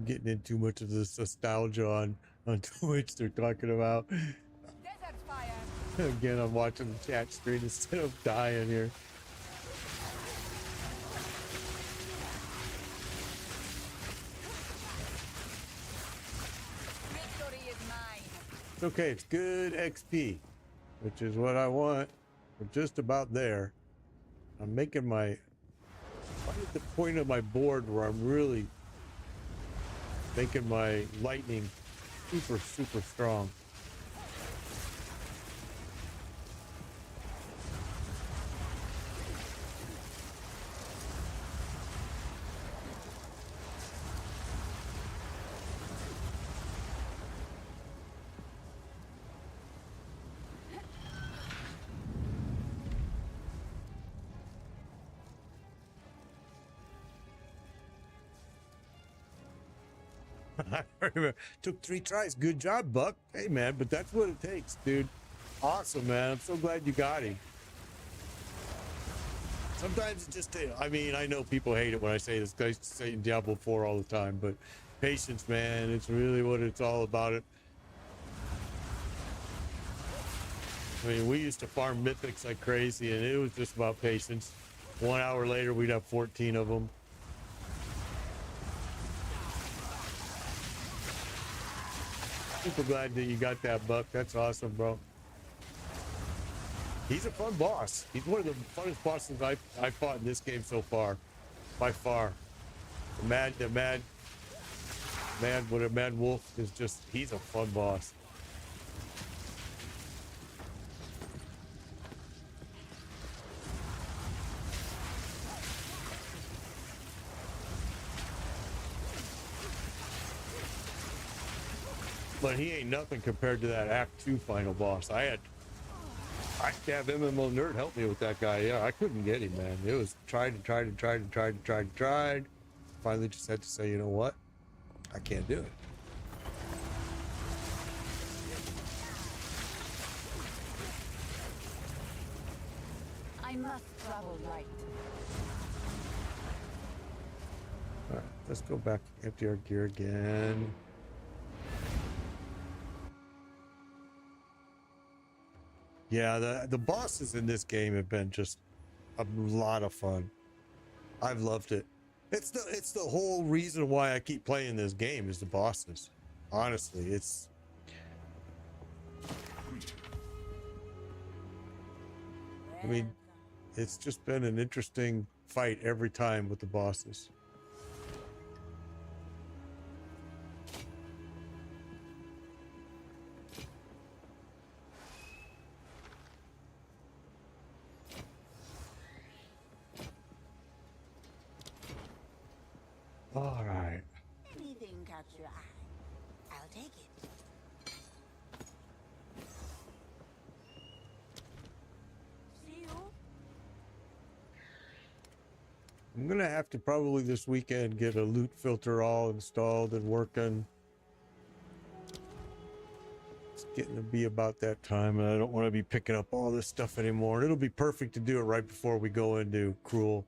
getting in too much of this nostalgia on Twitch they're talking about. Desert fire. Again, I'm watching the chat screen instead of dying here. Victory is mine. It's okay, it's good XP, which is what I want. We're just about there. I'm making I'm at the point of my board where I'm really making my lightning super, super strong. I remember, took 3 tries. Good job, Buck. Hey, man, but that's what it takes, dude. Awesome, man. I'm so glad you got him. Sometimes it just, I mean, I know people hate it when I say this. Guys say Diablo 4 all the time, but patience, man. It's really what it's all about. It. I mean, we used to farm mythics like crazy, and it was just about patience. 1 hour later, we'd have 14 of them. Super glad that you got that, Buck. That's awesome, bro. He's a fun boss. He's one of the funnest bosses I fought in this game so far, by far. The mad wolf is just, he's a fun boss. But he ain't nothing compared to that Act 2 final boss. I had to have MMO Nerd help me with that guy. Yeah, I couldn't get him, man. It was tried. Finally just had to say, you know what? I can't do it. I must travel light. All right, let's go back, empty our gear again. Yeah, the bosses in this game have been just a lot of fun. I've loved it. It's the whole reason why I keep playing this game is the bosses. Honestly, it's I mean, it's just been an interesting fight every time with the bosses. All right. Anything catch your eye? I'll take it. See you. I'm gonna have to probably this weekend get a loot filter all installed and working. getting to be about that time, and I don't want to be picking up all this stuff anymore. It'll be perfect to do it right before we go into Cruel.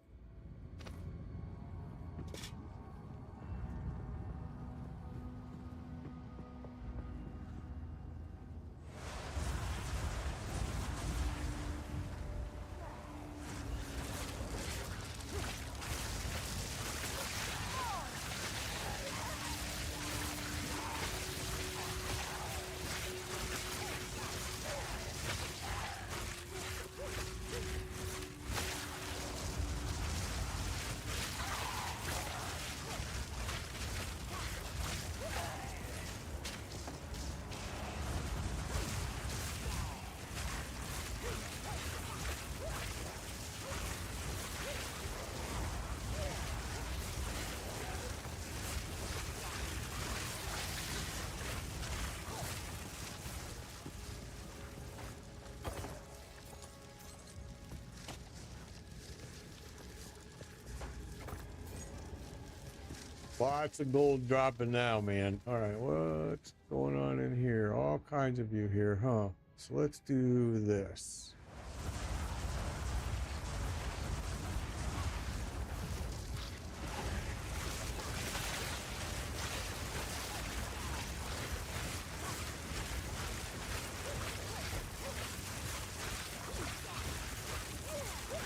Lots of gold dropping now, man. All right, what's going on in here? All kinds of you here, huh? So let's do this.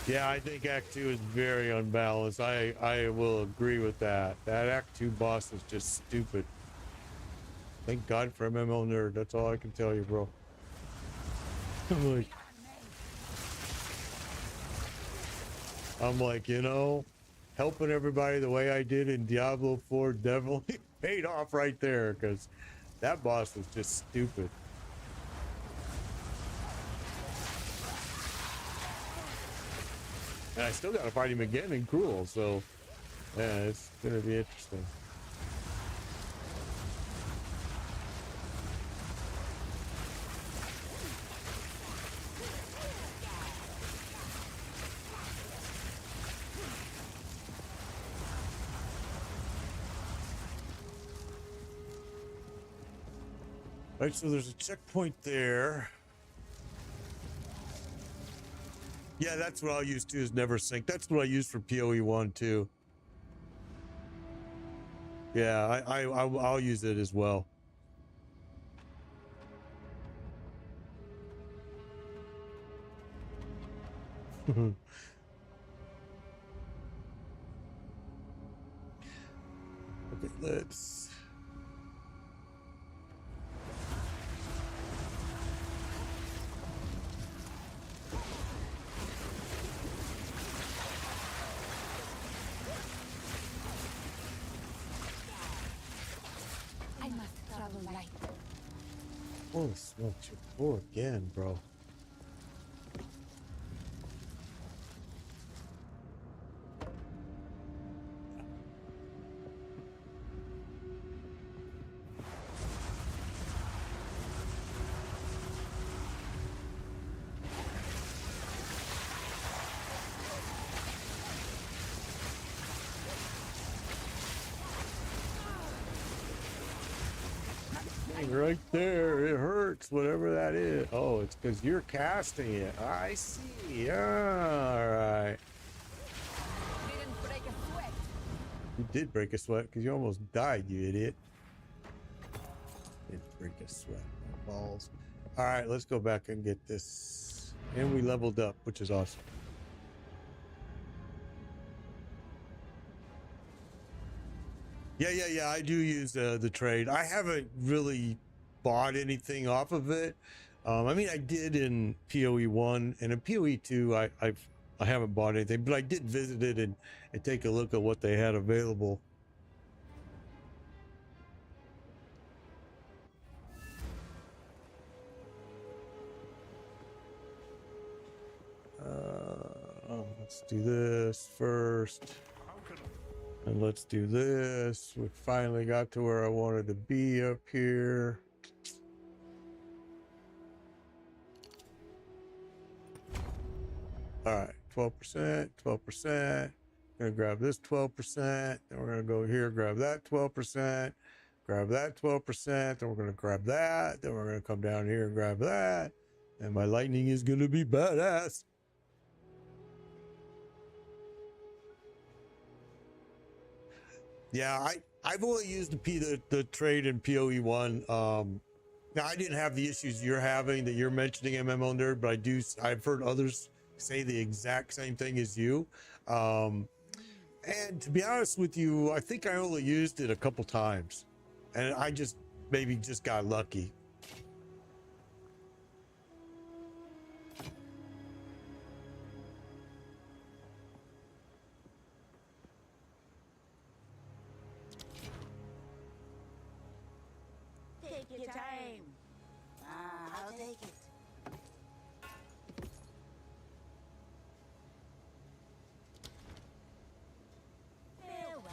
Yeah, I think Act 2 is very unbalanced. I will agree with that. That Act 2 boss is just stupid. Thank God for MMO Nerd. That's all I can tell you, bro. I'm like, you know, helping everybody the way I did in Diablo 4 definitely paid off right there, because that boss was just stupid. And I still got to fight him again in Cruel, so yeah, it's going to be interesting. All right, so there's a checkpoint there. Yeah, that's what I'll use too, is never sync. That's what I use for PoE 1 too. Yeah, I'll use it as well. Okay, let's... I must travel light. Oh, smoke your four again, bro. Right there, it hurts, whatever that is. Oh, it's because you're casting it. I see. All right. Didn't break a sweat. You did break a sweat because you almost died, you idiot. Didn't break a sweat. My balls. All right, let's go back and get this. And we leveled up, which is awesome. Yeah. I do use the trade. I haven't really bought anything off of it. I mean, I did in PoE 1 and in PoE 2. I haven't bought anything, but I did visit it and take a look at what they had available. Let's do this first. And let's do this. We finally got to where I wanted to be up here. All right, 12%, 12%. Gonna grab this 12%. Then we're gonna go here, grab that 12%. grab that 12%. Then we're going to grab that. Then we're going to come down here and grab that. And my lightning is going to be badass. Yeah, I've only used the trade in PoE1. Now I didn't have the issues you're having that you're mentioning, MMO nerd, but I've heard others say the exact same thing as you. And to be honest with you, I think I only used it a couple times, and I just maybe just got lucky. Take your time. I'll take it. Farewell.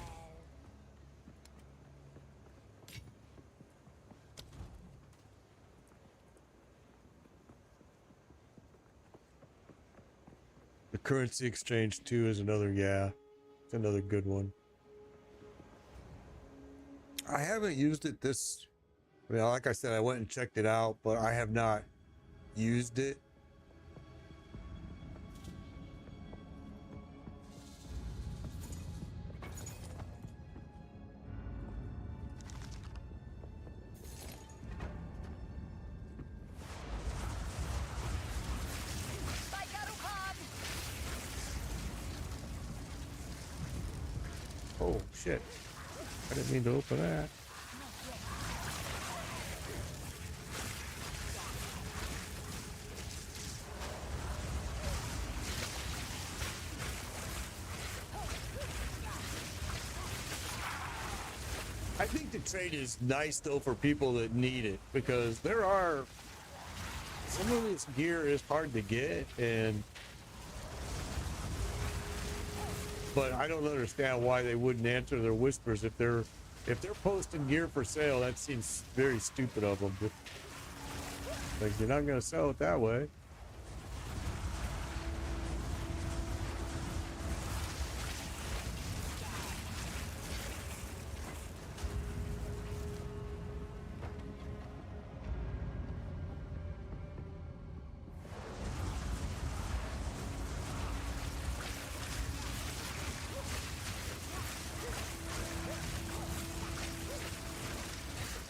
The currency exchange too is another, yeah, it's another good one. I haven't used it this, I mean, like I said, I went and checked it out, but I have not used it. Oh shit, I didn't mean to open that. I think the trade is nice though for people that need it, because there are some of this gear is hard to get, but I don't understand why they wouldn't answer their whispers if they're posting gear for sale. That seems very stupid of them. Like, you're not going to sell it that way.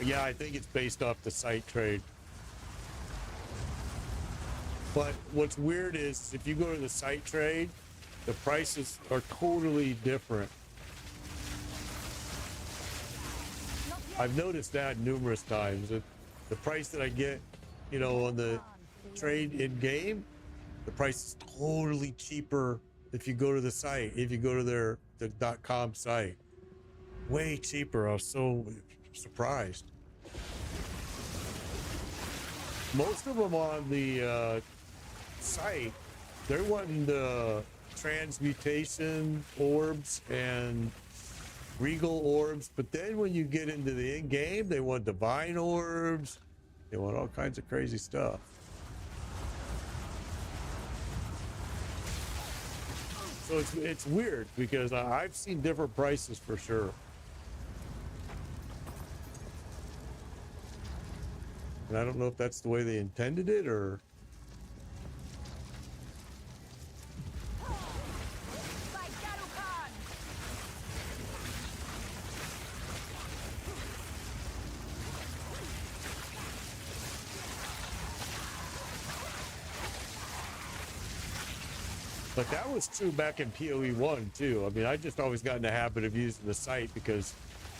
Yeah, I think it's based off the site trade. But what's weird is if you go to the site trade, the prices are totally different. I've noticed that numerous times. The price that I get, on the trade in game, the price is totally cheaper if you go to the site, if you go to the .com site. Way cheaper. I was so surprised. Most of them on the site, they're wanting the transmutation orbs and regal orbs, but then when you get into the in-game, they want divine orbs, they want all kinds of crazy stuff. So it's weird, because I've seen different prices for sure. And I don't know if that's the way they intended it, or... But that was true back in PoE 1 too. I mean, I just always got in the habit of using the site because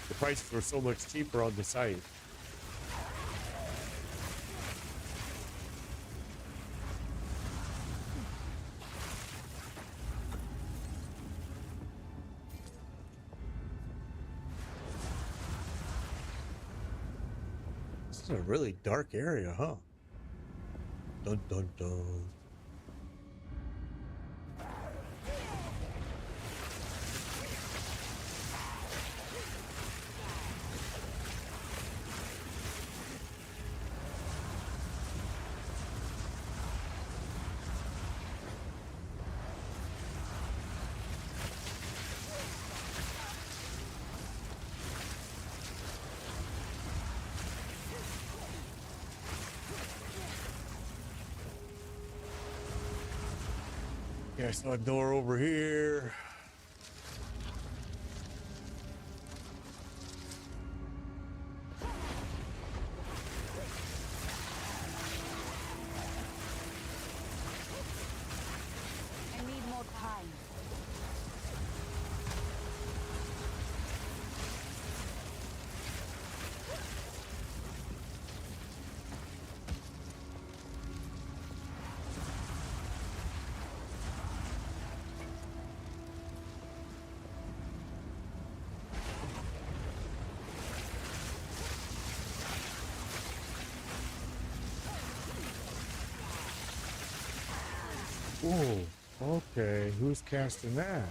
the prices were so much cheaper on the site. This is a really dark area, huh? Dun dun dun. Yeah, I saw a door over here. I need more time. Whoa, okay, who's casting that?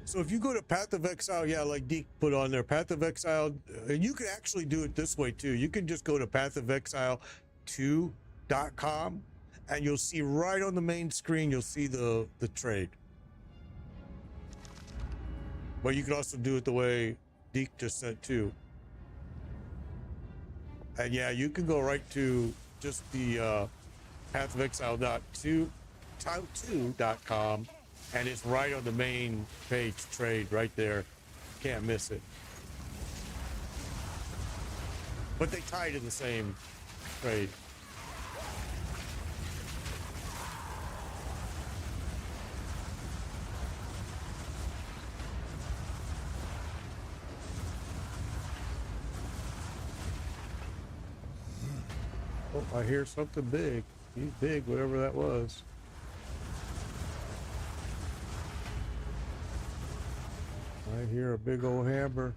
So if you go to Path of Exile, yeah, like Deke put on there, Path of Exile, you can actually do it this way too. You can just go to pathofexile2.com and you'll see right on the main screen, you'll see the trade. But you can also do it the way Deke just said too. And yeah, you can go right to just the pathofexile2.com and it's right on the main page trade right there. Can't miss it. But they tied in the same trade. Oh, I hear something big. He's big, whatever that was. I hear a big old hammer.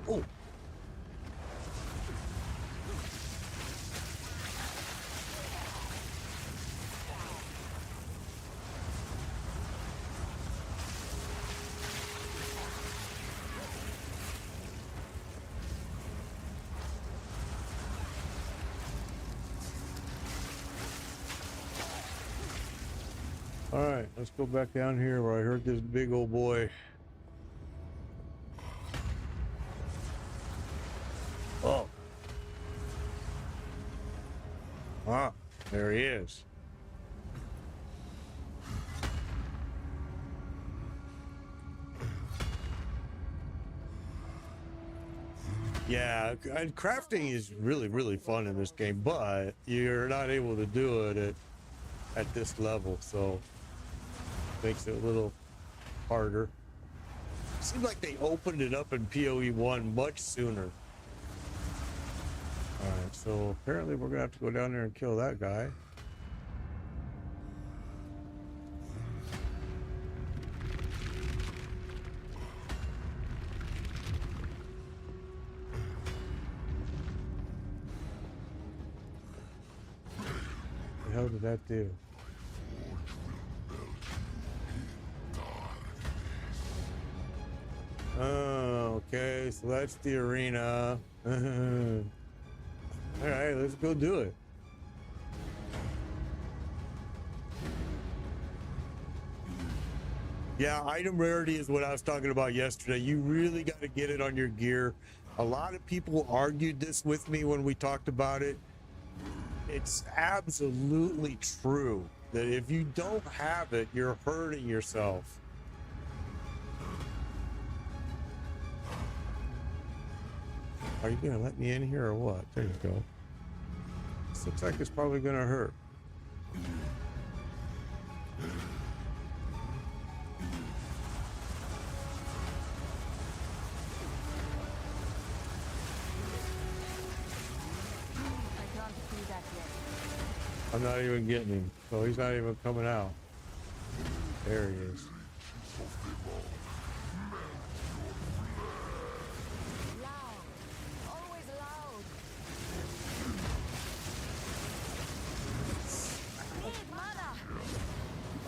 Oh. All right, let's go back down here where I heard this big old boy. Oh. Ah, there he is. Yeah, and crafting is really, really fun in this game, but you're not able to do it at this level, so makes it a little harder. Seems like they opened it up in PoE 1 much sooner. All right, so apparently we're gonna have to go down there and kill that guy. What the hell did that do? Oh, okay, so that's the arena. All right, let's go do it. Yeah, item rarity is what I was talking about yesterday. You really got to get it on your gear. A lot of people argued this with me when we talked about it. It's absolutely true that if you don't have it, you're hurting yourself. Are you gonna let me in here or what? There you go. This looks like it's probably gonna hurt. I'm not even getting him, so he's not even coming out. There he is. Loud. Always loud. Need mana.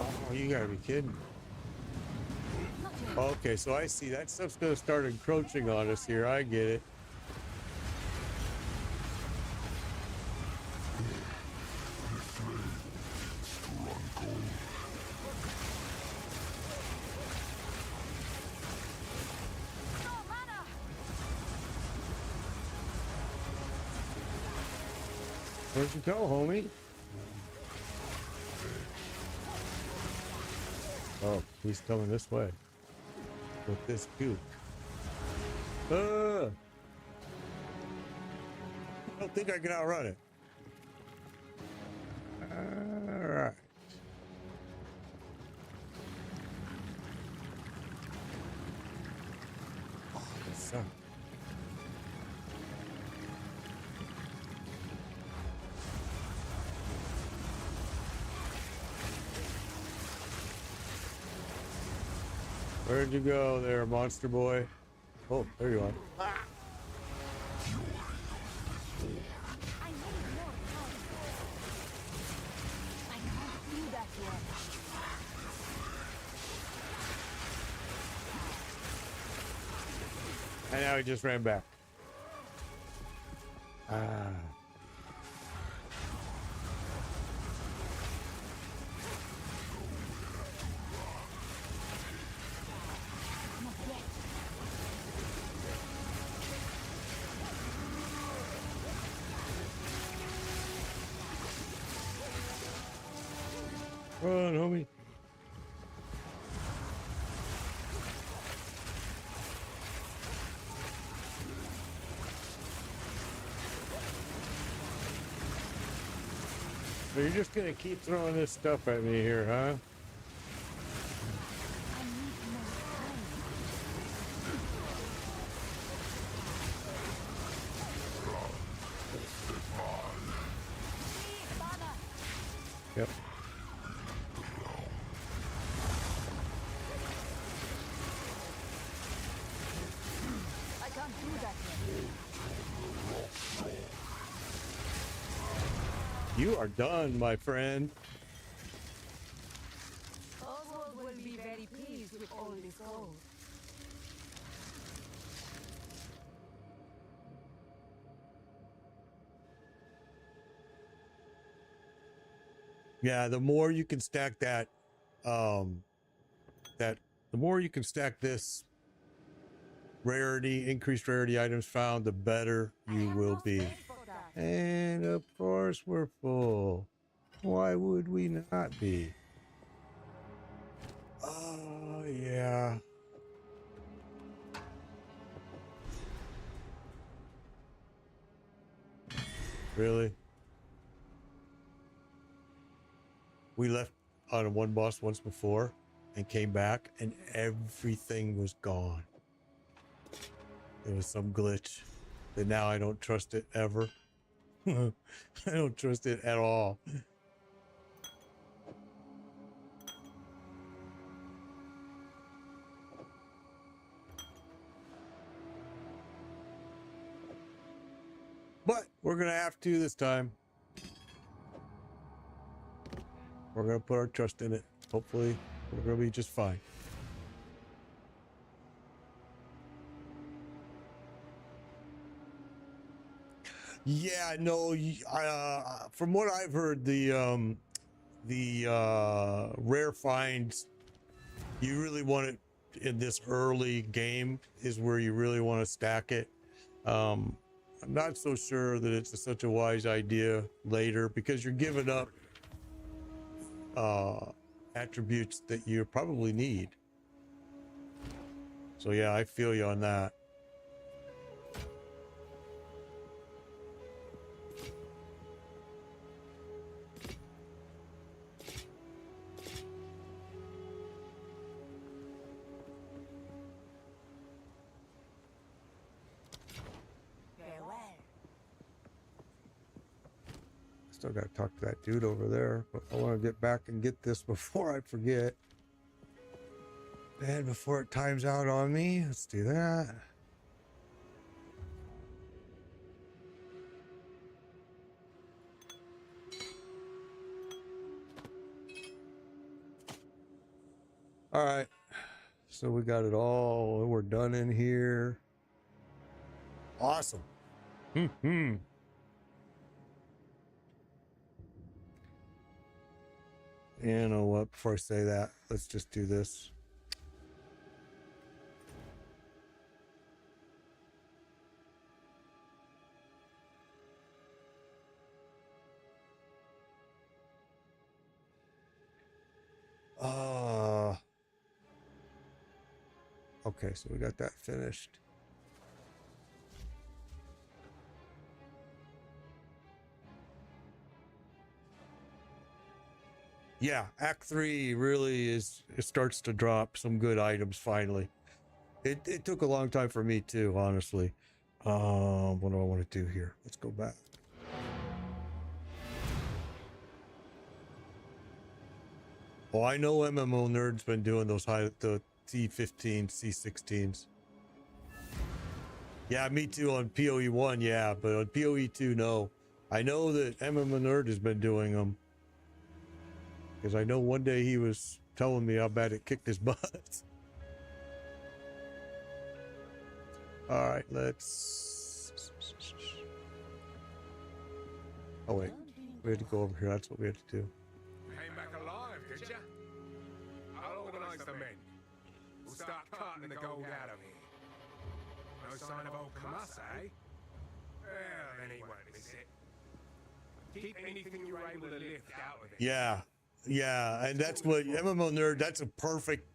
Oh, you gotta be kidding. Okay, so I see that stuff's gonna start encroaching on us here. I get it. No mana. Where'd you go, homie? Oh, he's coming this way with this goop. I don't think I can outrun it. All right. Oh, the sun. Where'd you go there, monster boy? Oh, there you are. I need more time. I can't do that yet. And now he just ran back. Ah. Not yet. Run, homie. So you're just gonna keep throwing this stuff at me here, huh? I need more time. Need mana. Yep. I can't do that yet. You are done, my friend. Oswald will be very pleased with all this gold. Yeah, the more you can stack that, the more you can stack this rarity, increased rarity items found, the better you will be. And of course we're full. Why would we not be? Oh, yeah. Really? We left on one boss once before and came back and everything was gone. It was some glitch that now I don't trust it ever. I don't trust it at all. But we're gonna have to this time. We're gonna put our trust in it. Hopefully, we're gonna be just fine. Yeah, no. From what I've heard, the rare finds, you really want it in this early game is where you really want to stack it. I'm not so sure that it's such a wise idea later because you're giving up attributes that you probably need. So yeah, I feel you on that. Still got to talk to that dude over there, but I want to get back and get this before I forget. And before it times out on me, let's do that. All right. So we got it all. We're done in here. Awesome. Hmm. You know what? Before I say that, let's just do this. Okay, so we got that finished. Yeah, Act 3 really is, it starts to drop some good items finally. It took a long time for me too, honestly. What do I want to do here? Let's go back. Oh, I know MMO Nerd's been doing those the C15, C16s. Yeah, me too on PoE 1, yeah, but on PoE 2, no. I know that MMO Nerd has been doing them. Because I know one day he was telling me how bad it kicked his butt. All right, let's... Oh, wait. We had to go over here. That's what we had to do. Came back alive, did ya? I'll organize the men. We'll start carting the gold out of here. No sign of old Kamas, eh? Well, then he won't miss it. Keep anything you're able to lift out of it. Yeah. Yeah, and that's what MMO Nerd, that's a perfect,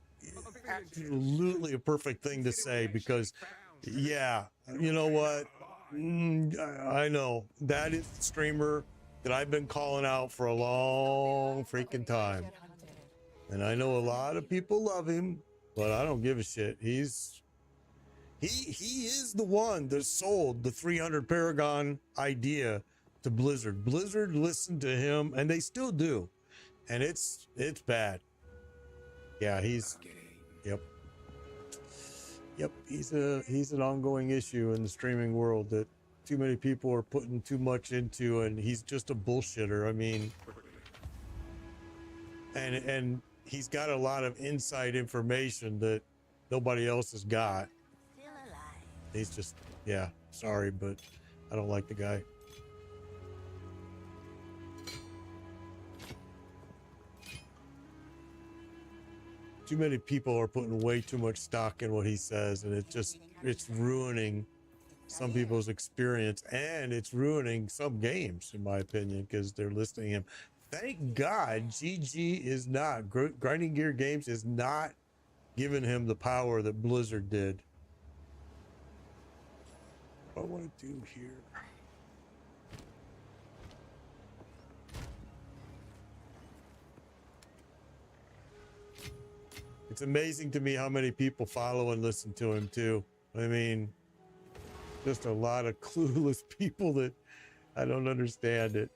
absolutely a perfect thing to say because, yeah, you know what? I know that is the streamer that I've been calling out for a long freaking time. And I know a lot of people love him, but I don't give a shit. He is the one that sold the 300 Paragon idea to Blizzard. Blizzard listened to him, and they still do. And it's bad. Yeah, he's yep, he's an ongoing issue in the streaming world that too many people are putting too much into, and he's just a bullshitter. I mean, and he's got a lot of inside information that nobody else has got. He's just, yeah, sorry, but I don't like the guy. Too many people are putting way too much stock in what he says, and it's ruining some people's experience, and it's ruining some games, in my opinion, because they're listening to him. Thank God GG is not, Grinding Gear Games is not giving him the power that Blizzard did. What do I want to do here? It's amazing to me how many people follow and listen to him too. I mean, just a lot of clueless people that I don't understand it.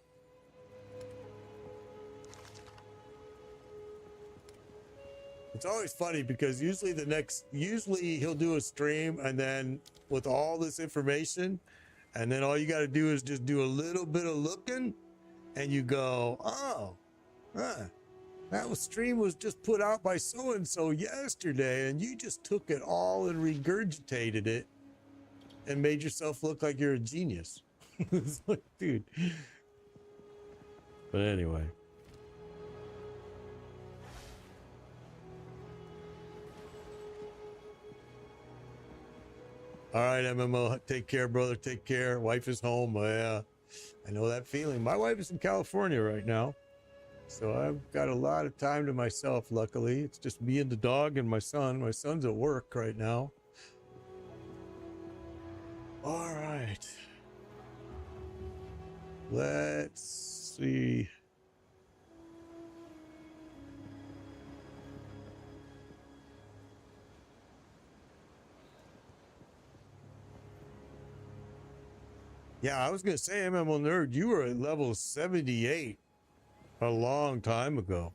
It's always funny because usually he'll do a stream and then with all this information, and then all you got to do is just do a little bit of looking and you go, oh, that stream was just put out by so-and-so yesterday, and you just took it all and regurgitated it and made yourself look like you're a genius. It's like, dude. But anyway. All right, MMO, take care, brother. Take care. Wife is home. Yeah, I know that feeling. My wife is in California right now. So I've got a lot of time to myself, luckily. It's just me and the dog and my son. My son's at work right now. All right. Let's see. Yeah, I was gonna say, MMO Nerd, you were at level 78 a long time ago.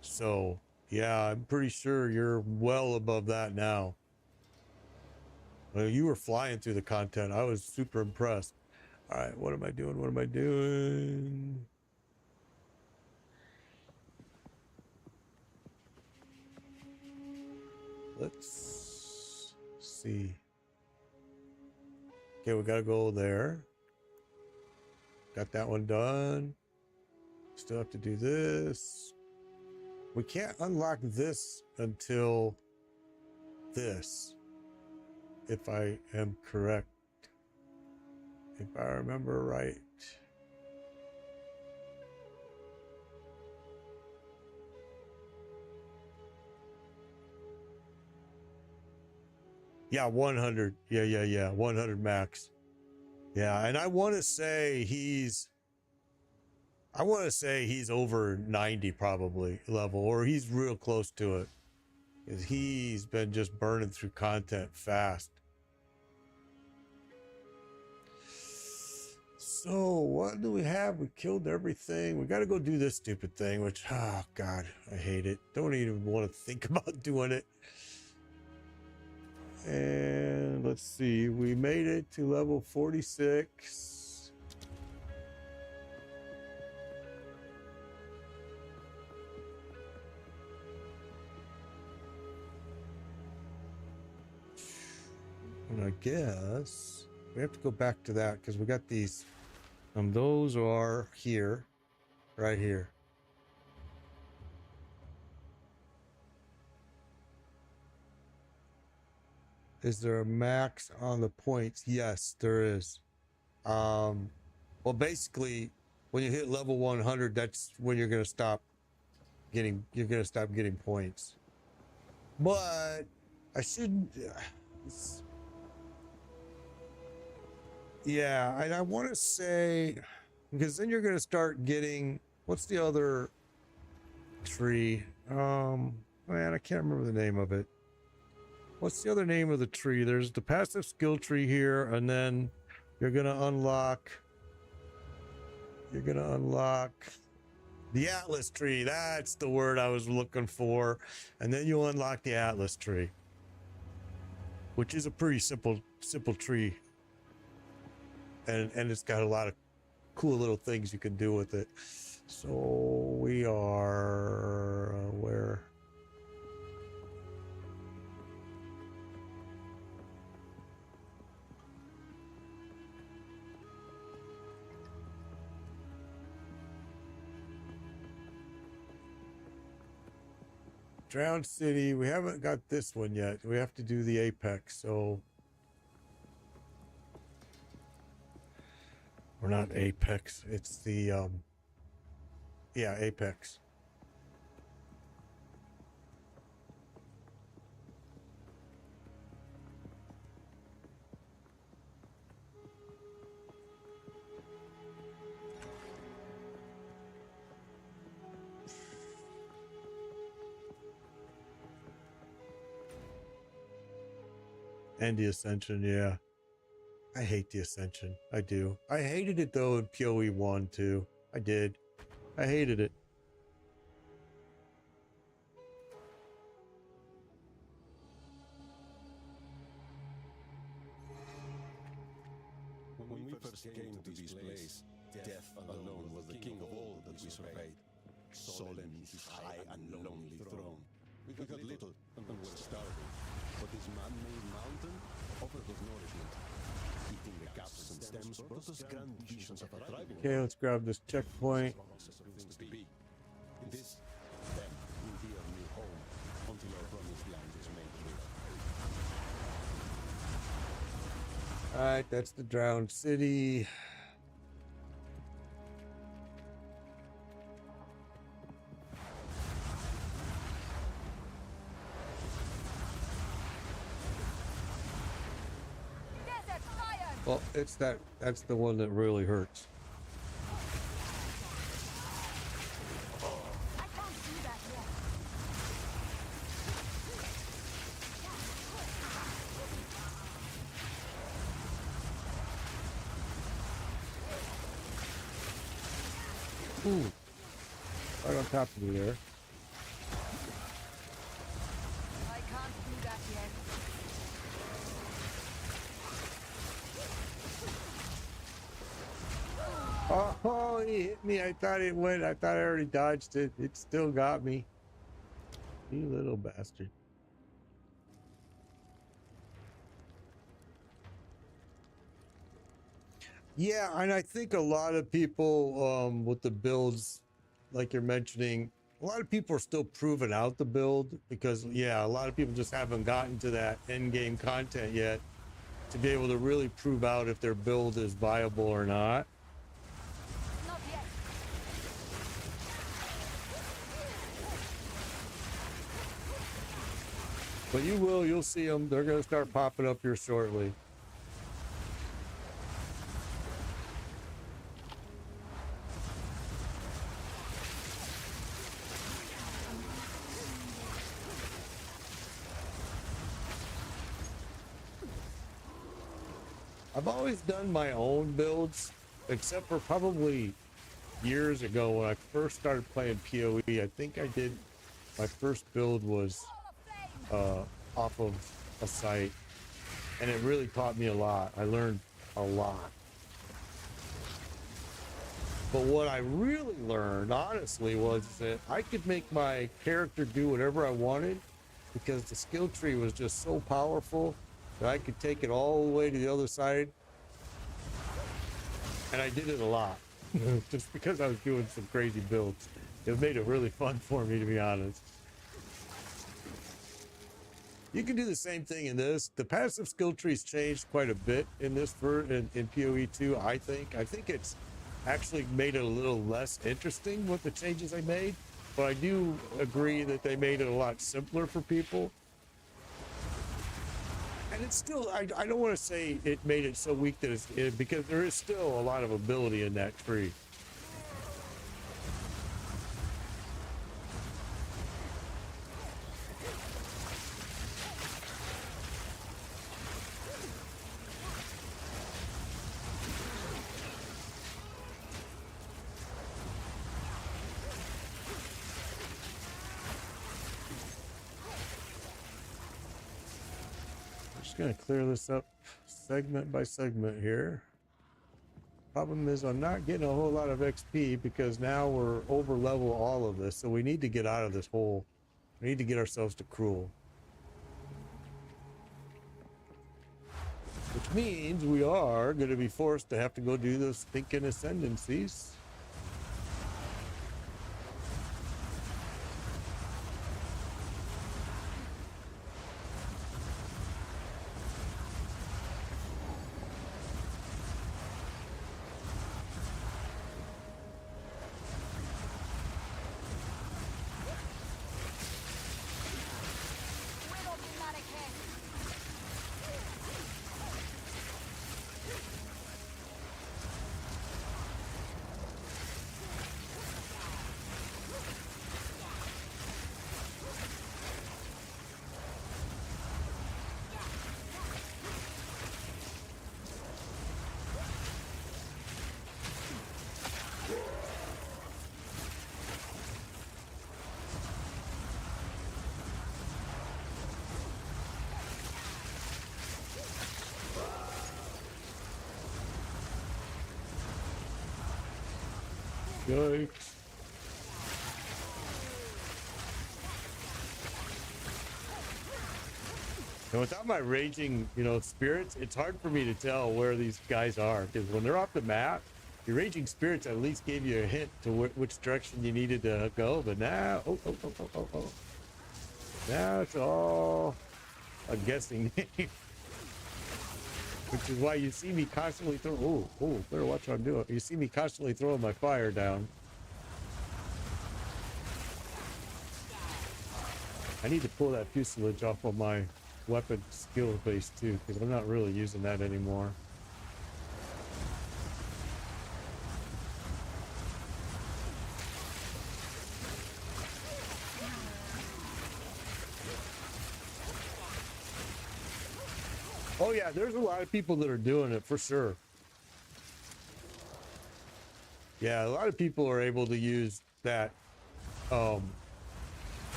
So, yeah, I'm pretty sure you're well above that now. Well, you were flying through the content. I was super impressed. All right, what am I doing? What am I doing? Let's see. Okay, we gotta go there. Got that one done. Still have to do this. We can't unlock this until this, if I am correct. If I remember right. Yeah, 100. Yeah. 100 max. Yeah, and I want to say he's over 90 probably level, or he's real close to it. 'Cause he's been just burning through content fast. So what do we have? We killed everything. We got to go do this stupid thing, which, oh God, I hate it. Don't even want to think about doing it. And let's see, we made it to level 46. And I guess we have to go back to that because we got these. Those are here, right here. Is there a max on the points? Yes, there is. Well, basically, when you hit level 100, that's when you're gonna stop getting. You're gonna stop getting points. But I shouldn't. Yeah, and I want to say, because then you're gonna start getting. What's the other tree? Man, I can't remember the name of it. What's the other name of the tree? There's the passive skill tree here, and then you're gonna unlock the Atlas tree. That's the word I was looking for. And then you unlock the Atlas tree, which is a pretty simple tree. And it's got a lot of cool little things you can do with it. So we are where? Drowned City. We haven't got this one yet. We have to do the Apex. So or not Apex. It's the yeah, Apex. And the Ascension, yeah. I hate the Ascension. I do. I hated it though in PoE 1 too. I did. I hated it. When we first came to this place, death alone was the king of all that we surveyed. Solemn his high and lonely throne. We got little and were starving, but this man-made mountain offered us nourishment. Eating the caps and stems brought us grand visions of a thriving Okay, let's grab this checkpoint. This, then, will be our new home until our promised land is made real. Alright, that's the Drowned City. Well, that's the one that really hurts. I can't do that yet. Ooh, right on top of me there. I can't do that yet. Oh, he hit me. I thought it went. I thought I already dodged it. It still got me. You little bastard. Yeah, and I think a lot of people with the builds, like you're mentioning, a lot of people are still proving out the build because, yeah, a lot of people just haven't gotten to that end game content yet to be able to really prove out if their build is viable or not. Not yet. But you will, you'll see them. They're going to start popping up here shortly. I've always done my own builds, except for probably years ago when I first started playing PoE. I think I did, my first build was off of a site, and it really taught me a lot. I learned a lot. But what I really learned, honestly, was that I could make my character do whatever I wanted because the skill tree was just so powerful that I could take it all the way to the other side. And I did it a lot just because I was doing some crazy builds. It made it really fun for me, to be honest. You can do the same thing in this. The passive skill trees changed quite a bit in this in PoE 2, I think. I think it's actually made it a little less interesting with the changes I made, but I do agree that they made it a lot simpler for people. And it's still, I don't want to say it made it so weak that because there is still a lot of ability in that tree. Gonna clear this up segment by segment here. Problem is I'm not getting a whole lot of XP because now we're over level all of this, so we need to get out of this hole. We need to get ourselves to Cruel, which means we are going to be forced to have to go do those stinking ascendancies. Yikes. And without my raging, spirits, it's hard for me to tell where these guys are because when they're off the map, your raging spirits at least gave you a hint to which direction you needed to go. But now, now it's all a guessing game. Which is why you see me constantly throw. Oh, better watch what I'm doing. You see me constantly throwing my fire down. I need to pull that fuselage off of my weapon skill base too, because I'm not really using that anymore. Oh yeah, there's a lot of people that are doing it for sure. Yeah, a lot of people are able to use that um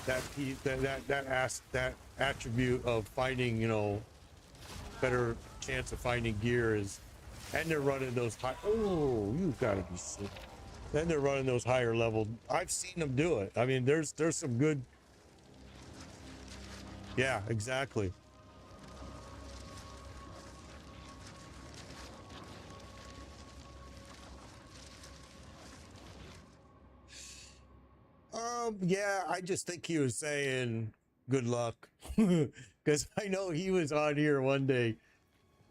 that attribute of finding, you know, better chance of finding gear is, and they're running those high. Oh, you gotta be sick. Then they're running those higher level. I've seen them do it. I mean, there's some good. Yeah, exactly. Yeah, I just think he was saying good luck because I know he was on here one day,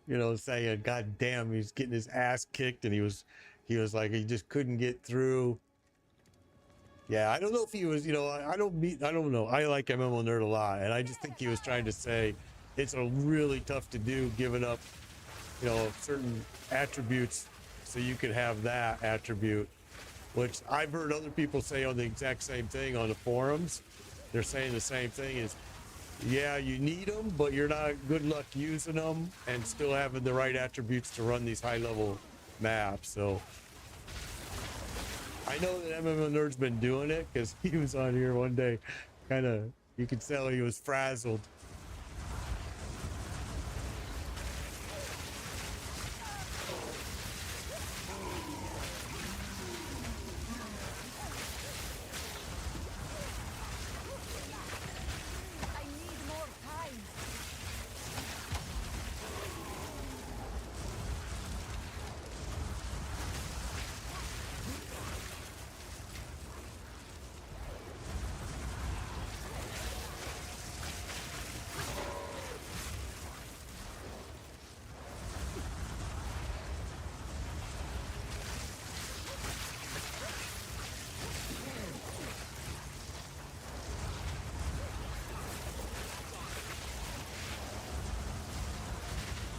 you know, saying, "God damn, he's getting his ass kicked," and he was like, he just couldn't get through. Yeah, I don't know if he was, you know, I don't know. I like MMO Nerd a lot, and I just think he was trying to say it's a really tough to do, giving up, you know, certain attributes so you could have that attribute, which I've heard other people say on the exact same thing on the forums. They're saying the same thing is, yeah, you need them, but you're not good luck using them and still having the right attributes to run these high level maps. So I know that MMO Nerd's been doing it because he was on here one day, kind of, you could tell he was frazzled. I need more time.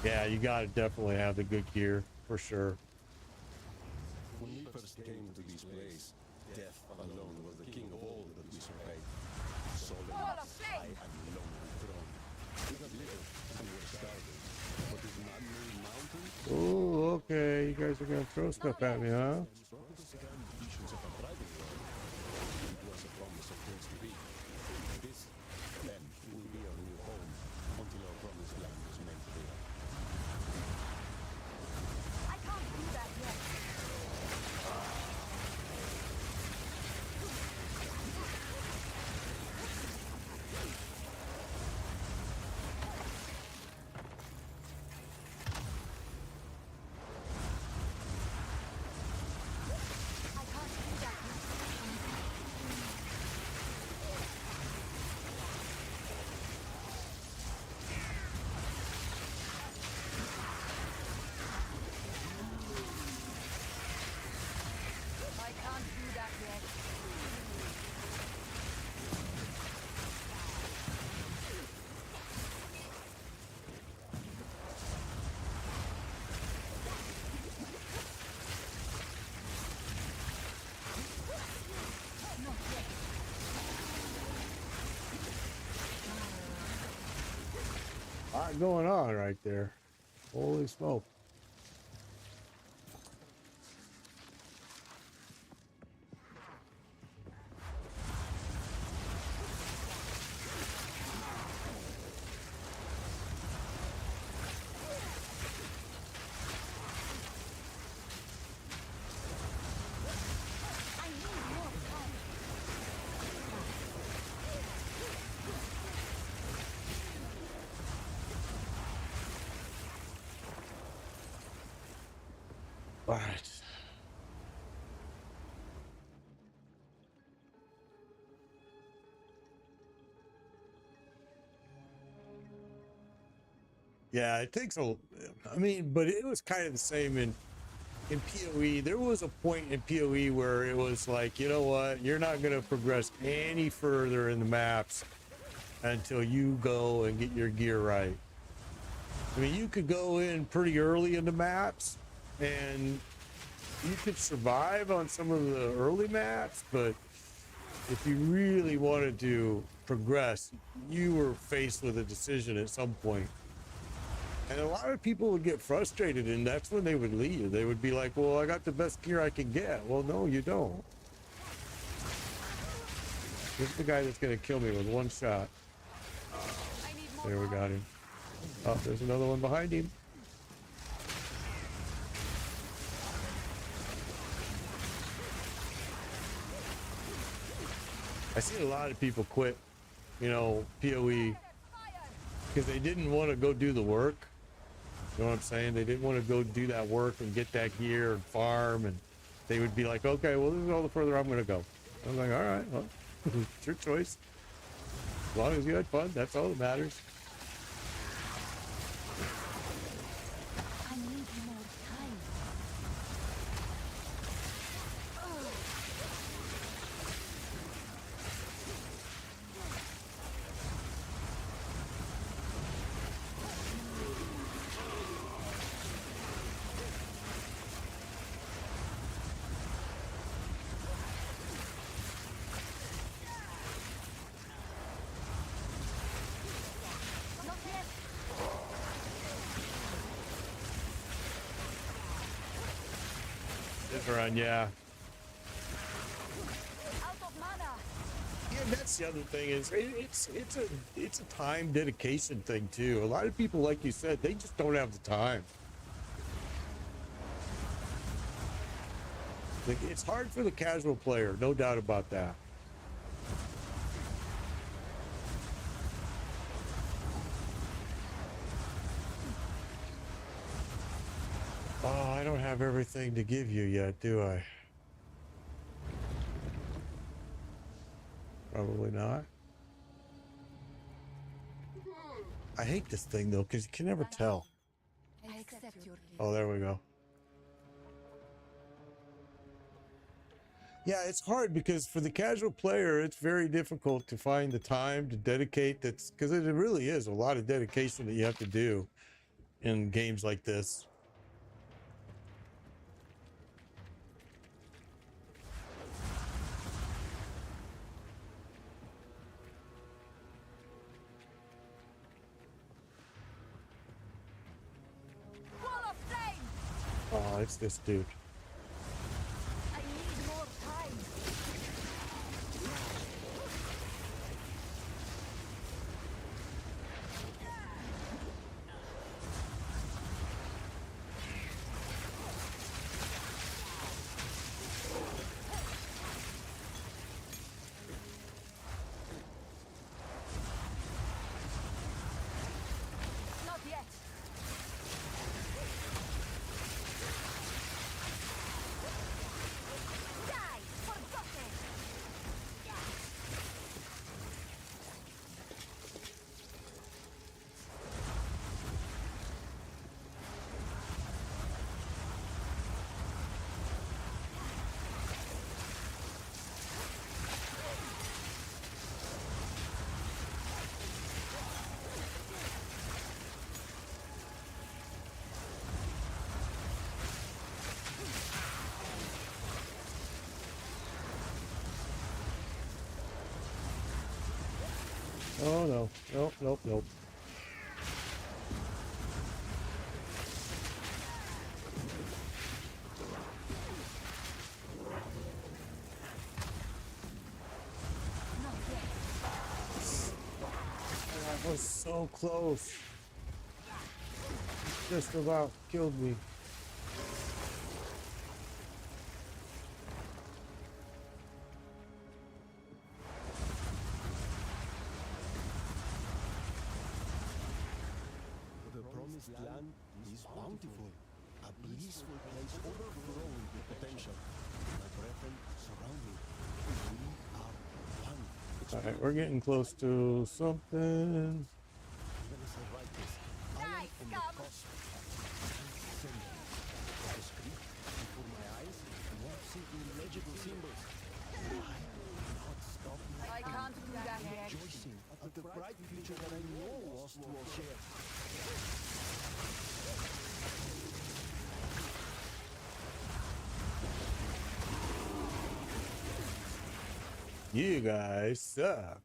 Yeah, you got to definitely have the good gear for sure. When we first came to this place, death alone was the king of all that we surveyed. Solemn, high and lonely throne. We had little and were starving, but this man-made mountain Oh, okay. You guys are gonna throw stuff at me, huh? started to second visions of a thriving world. It was a promise of things to be. This, then, will be our new home until our promised land is made clear. I can't do that yet. I can't do that yet. I can't do that yet. Not yet. A lot going on right there. Holy smoke. I need more time. All right. Yeah, it takes a. I mean, but it was kind of the same in PoE. There was a point in PoE where it was like, you know what, you're not going to progress any further in the maps until you go and get your gear right. I mean, you could go in pretty early in the maps and you could survive on some of the early maps, but if you really wanted to progress, you were faced with a decision at some point. And a lot of people would get frustrated, and that's when they would leave. They would be like, well, I got the best gear I can get. Well, no, you don't. This is the guy that's going to kill me with one shot. There, we got him. Oh, there's another one behind him. I see a lot of people quit, you know, PoE because they didn't want to go do the work. You know what I'm saying? They didn't want to go do that work and get that gear and farm, and they would be like, okay, well, this is all the further I'm going to go. I'm like, all right, well, it's your choice. As long as you had fun, that's all that matters. I need more time. Not yet. This run, yeah. Out of mana. Yeah, that's the other thing is it's a time dedication thing too. A lot of people, like you said, they just don't have the time. Like, it's hard for the casual player, no doubt about that. Oh, I don't have everything to give you yet, do I? Probably not. I hate this thing though, because you can never tell. I accept your gift. Oh, there we go. Yeah, it's hard because for the casual player, it's very difficult to find the time to dedicate. That's because it really is a lot of dedication that you have to do in games like this. Wall of flame. Oh, it's this dude. I need more time. Not yet. Die! Forgotten! Oh no, nope, nope, nope. Not yet. That was so close. Just about killed me. The promised land is bountiful, a blissful place overflowing with potential. My brethren surround me. We are one. All right, we're getting close to something. Even as I write this, I am Die, on the scum! cusp of transcendence. On the script before my eyes, I see illegible symbols. I will not stop I can't do that yet. rejoicing at the bright future that I know was to all share. You guys suck.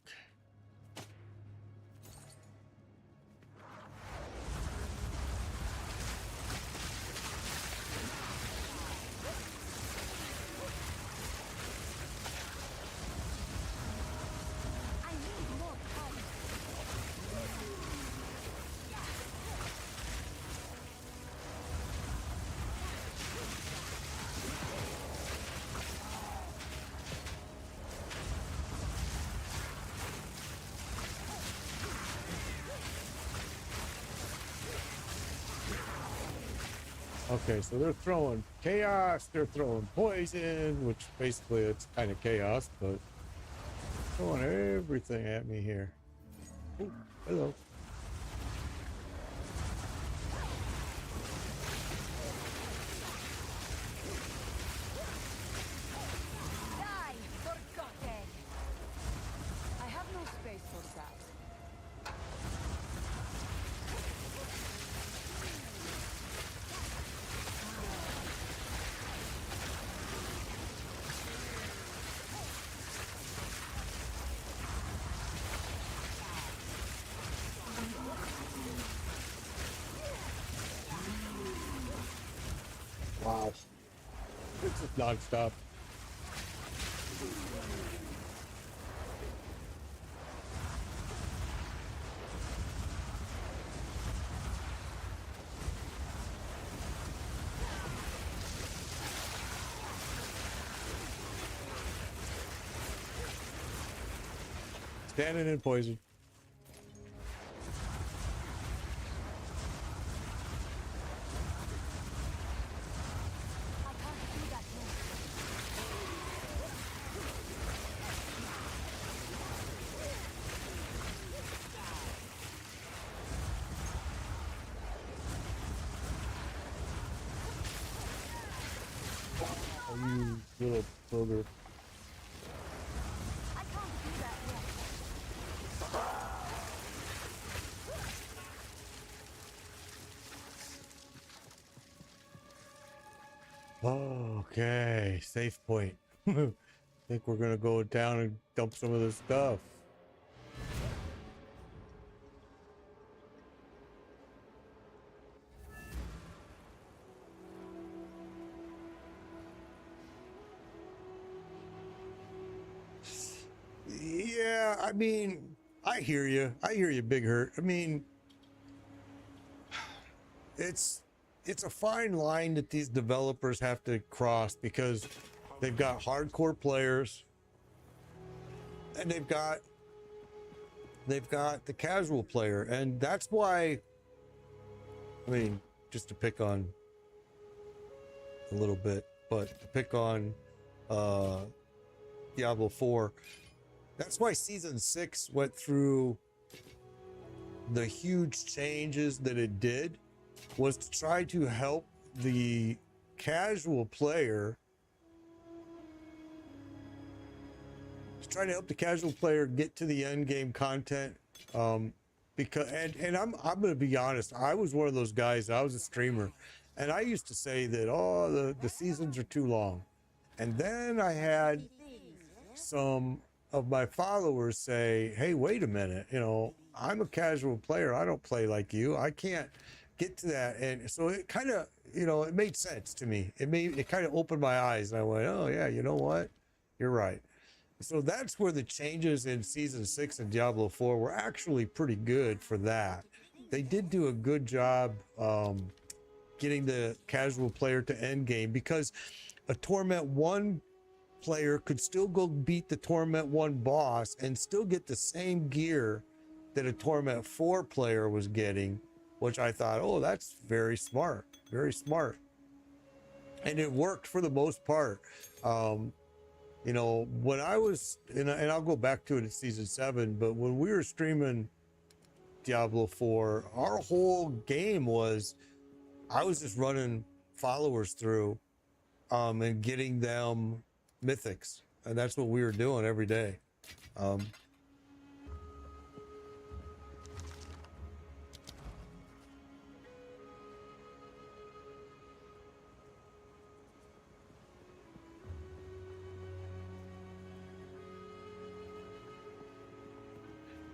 Okay, so they're throwing chaos, they're throwing poison, which basically it's kind of chaos, but throwing everything at me here. Ooh, hello. Die, forgotten! I have no space for that. Wow. It's just nonstop. Standing in poison. I can't do that here. Oh, you little booger. I can't do that yet. Okay, safe point. Think we're gonna go down and dump some of this stuff. Yeah, I mean, I hear you. I hear you, Big Hurt. I mean, it's a fine line that these developers have to cross because they've got hardcore players and they've got the casual player, and that's why, I mean, just to pick on a little bit, but to pick on Diablo 4, that's why season 6 went through the huge changes that it did, was to try to help the casual player get to the end game content, because I'm going to be honest, I was one of those guys. I was a streamer and I used to say that, oh, the seasons are too long, and then I had some of my followers say, hey, wait a minute, you know, I'm a casual player, I don't play like you, I can't get to that. And so it kind of, you know, it made sense to me. It kind of opened my eyes, and I went, oh yeah, you know what, you're right. So that's where the changes in season 6 and Diablo 4 were actually pretty good for that. They did do a good job getting the casual player to end game, because a Torment 1 player could still go beat the Torment 1 boss and still get the same gear that a Torment 4 player was getting, which I thought, oh, that's very smart, very smart. And it worked for the most part. You know, when I was, and I'll go back to it in season 7, but when we were streaming Diablo 4, our whole game was, I was just running followers through and getting them mythics. And that's what we were doing every day.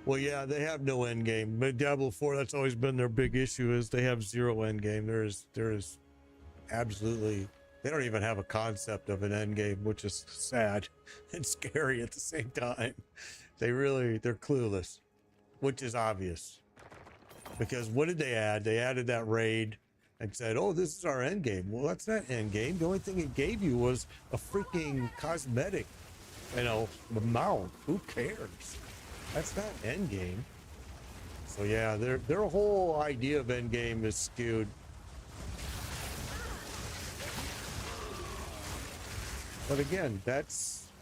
Well, yeah, they have no end game. But Diablo 4, that's always been their big issue, is they have zero end game. There is absolutely, they don't even have a concept of an end game, which is sad and scary at the same time. They're clueless, which is obvious. Because what did they add? They added that raid and said, oh, this is our end game. Well, that's not end game. The only thing it gave you was a freaking cosmetic, you know, mount. Who cares? That's not end game. So yeah, their whole idea of end game is skewed. But again,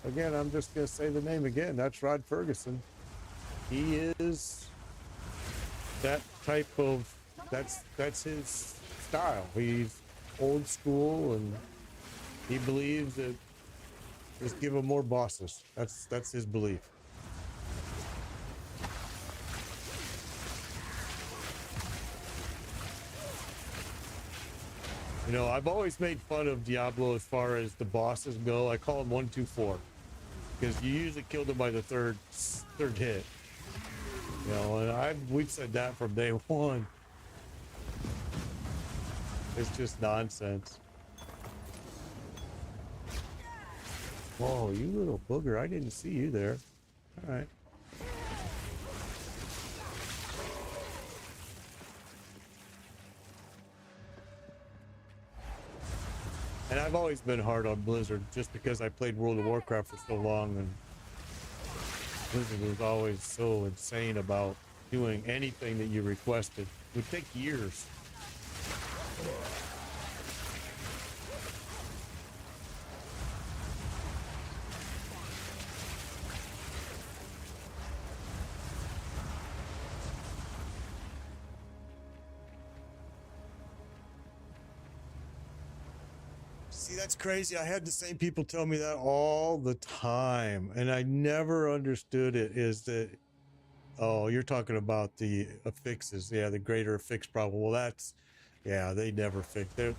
I'm just going to say the name again. That's Rod Ferguson. He is that type of, that's his style. He's old school, and he believes that just give him more bosses. That's his belief. You know, I've always made fun of Diablo as far as the bosses go. I call them 1, 2, 4 because you usually kill them by the third hit. You know, and we've said that from day one. It's just nonsense. Whoa, you little booger! I didn't see you there. All right. And I've always been hard on Blizzard just because I played World of Warcraft for so long, and Blizzard was always so insane about doing anything that you requested. It would take years. See, that's crazy. I had the same people tell me that all the time, and I never understood it. Is that, oh, you're talking about the affixes. Yeah, the greater affix problem. Well, that's, yeah, they never fix it.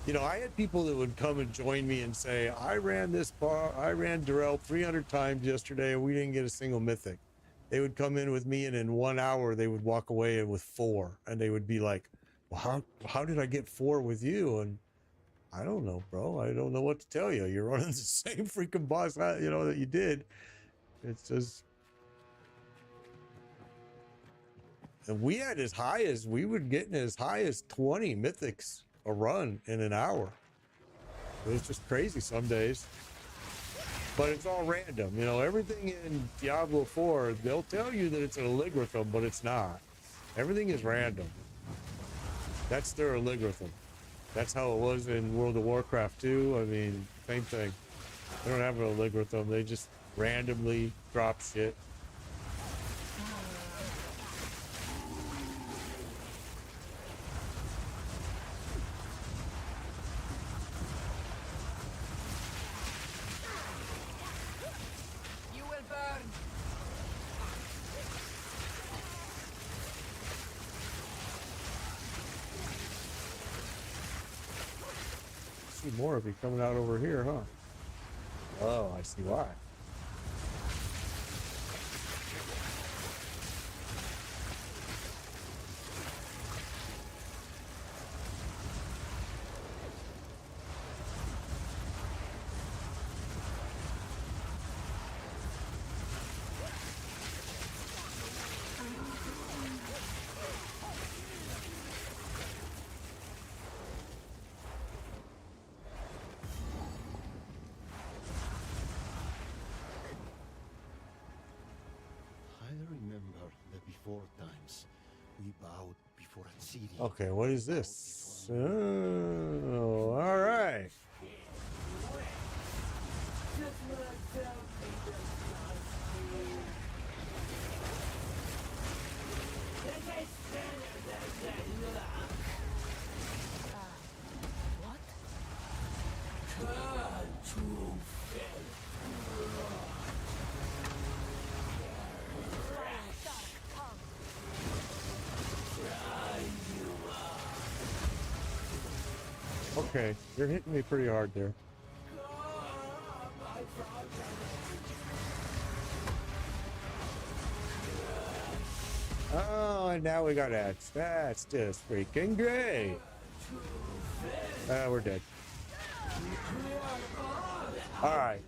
You know, I had people that would come and join me and say, I ran Durrell 300 times yesterday and we didn't get a single mythic. They would come in with me, and in 1 hour they would walk away with 4, and they would be like, well, how did I get 4 with you? And I don't know, bro. I don't know what to tell you. You're running the same freaking boss, you know, that you did. It's just, and we had we would get as high as 20 mythics a run in an hour. It was just crazy some days. But it's all random. You know, everything in Diablo 4, they'll tell you that it's an algorithm, but it's not. Everything is random. That's their algorithm. That's how it was in World of Warcraft 2. I mean, same thing. They don't have an algorithm. They just randomly drop shit. You will burn. See more of you coming out over here, huh? Oh, I see why. Before times, we bowed before a city. Okay, what is this? Oh, all right. Okay, you're hitting me pretty hard there. Oh, and now we got X. That's just freaking great. We're dead. All right.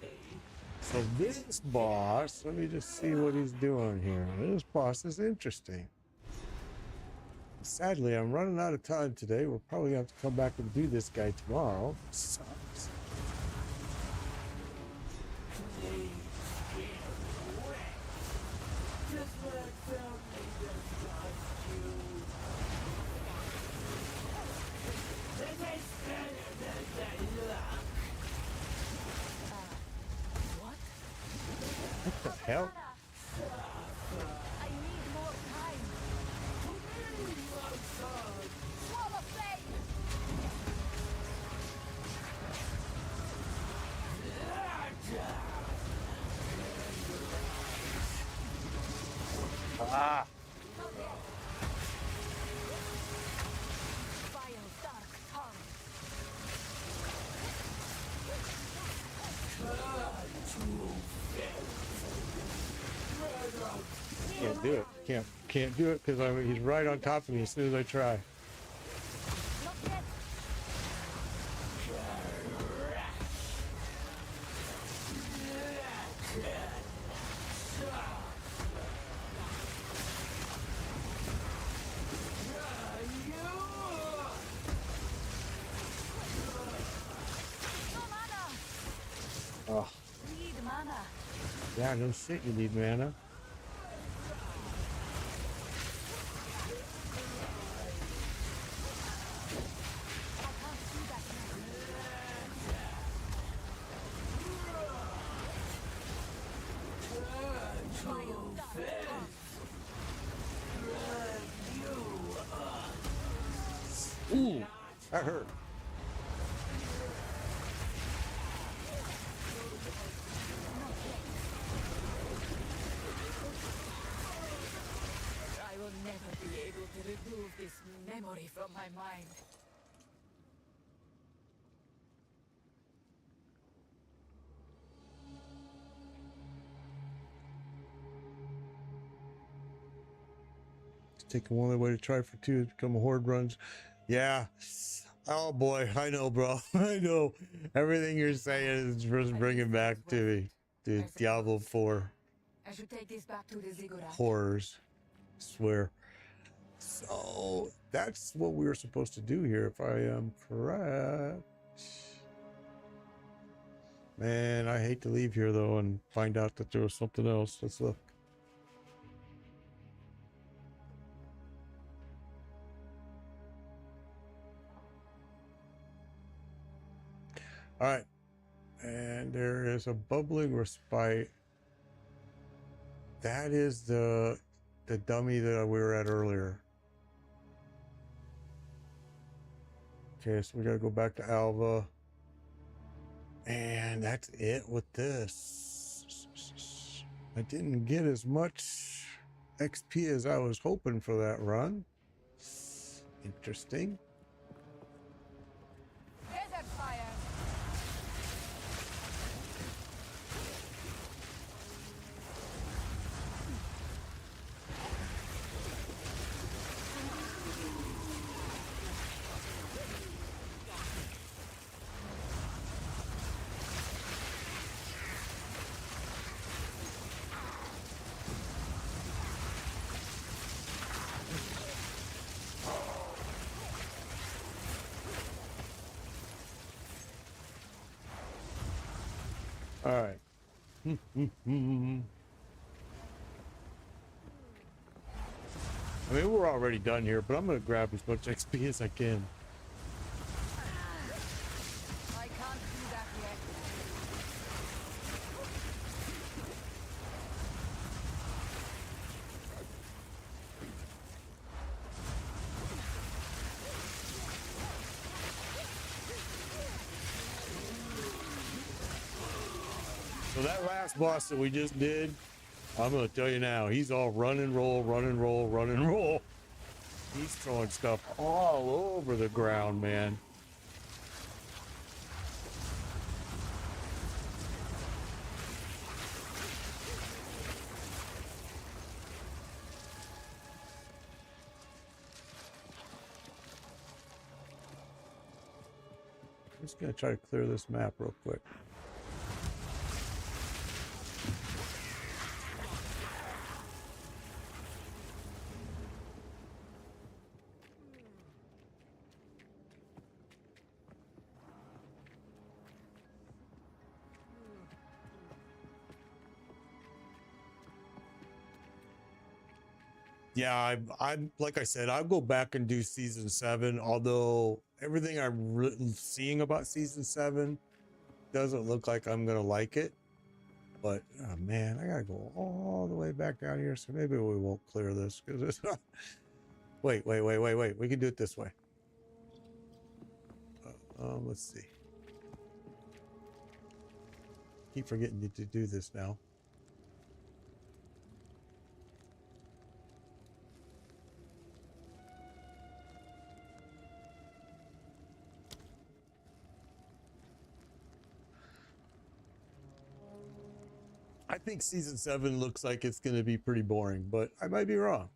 So this boss, let me just see what he's doing here. This boss is interesting. Sadly, I'm running out of time today. We'll probably have to come back and do this guy tomorrow. Sucks. hell? I need more time. Wall of flame! Ah! Vile dark tongue. Can't do it. Can't do it because he's right on top of me as soon as I try. Not yet. No mana. Oh, Need mana. yeah, no shit. You need mana. I can't see that yet. Vile dark tongue. Ooh, that hurt. I will never be able to remove this memory from my mind. It's taking one other way to try for two to become a horde runs. Yeah. Oh boy, I know, bro. I know. Everything you're saying is just bringing back to me the Diablo 4 I should take this back to the ziggurat. horrors. I swear. So that's what we were supposed to do here, if I am correct. Man, I hate to leave here though and find out that there was something else. Let's look. All right. And there is a bubbling respite. That is the dummy that we were at earlier. Okay, so we gotta go back to Alva. And that's it with this. I didn't get as much XP as I was hoping for that run. Interesting. Desert fire. All right. I mean, we're already done here, but I'm gonna grab as much XP as I can. I can't do that yet. So that last boss that we just did, I'm gonna tell you now, he's all run and roll, run and roll, run and roll. He's throwing stuff all over the ground, man. I'm just gonna try to clear this map real quick. Yeah, I'm like I said, I'll go back and do season 7. Although everything I'm seeing about season 7 doesn't look like I'm gonna like it. But oh man, I gotta go all the way back down here, so maybe we won't clear this because it's wait. We can do it this way. Let's see. Keep forgetting to do this now. I think season 7 looks like it's going to be pretty boring, but I might be wrong.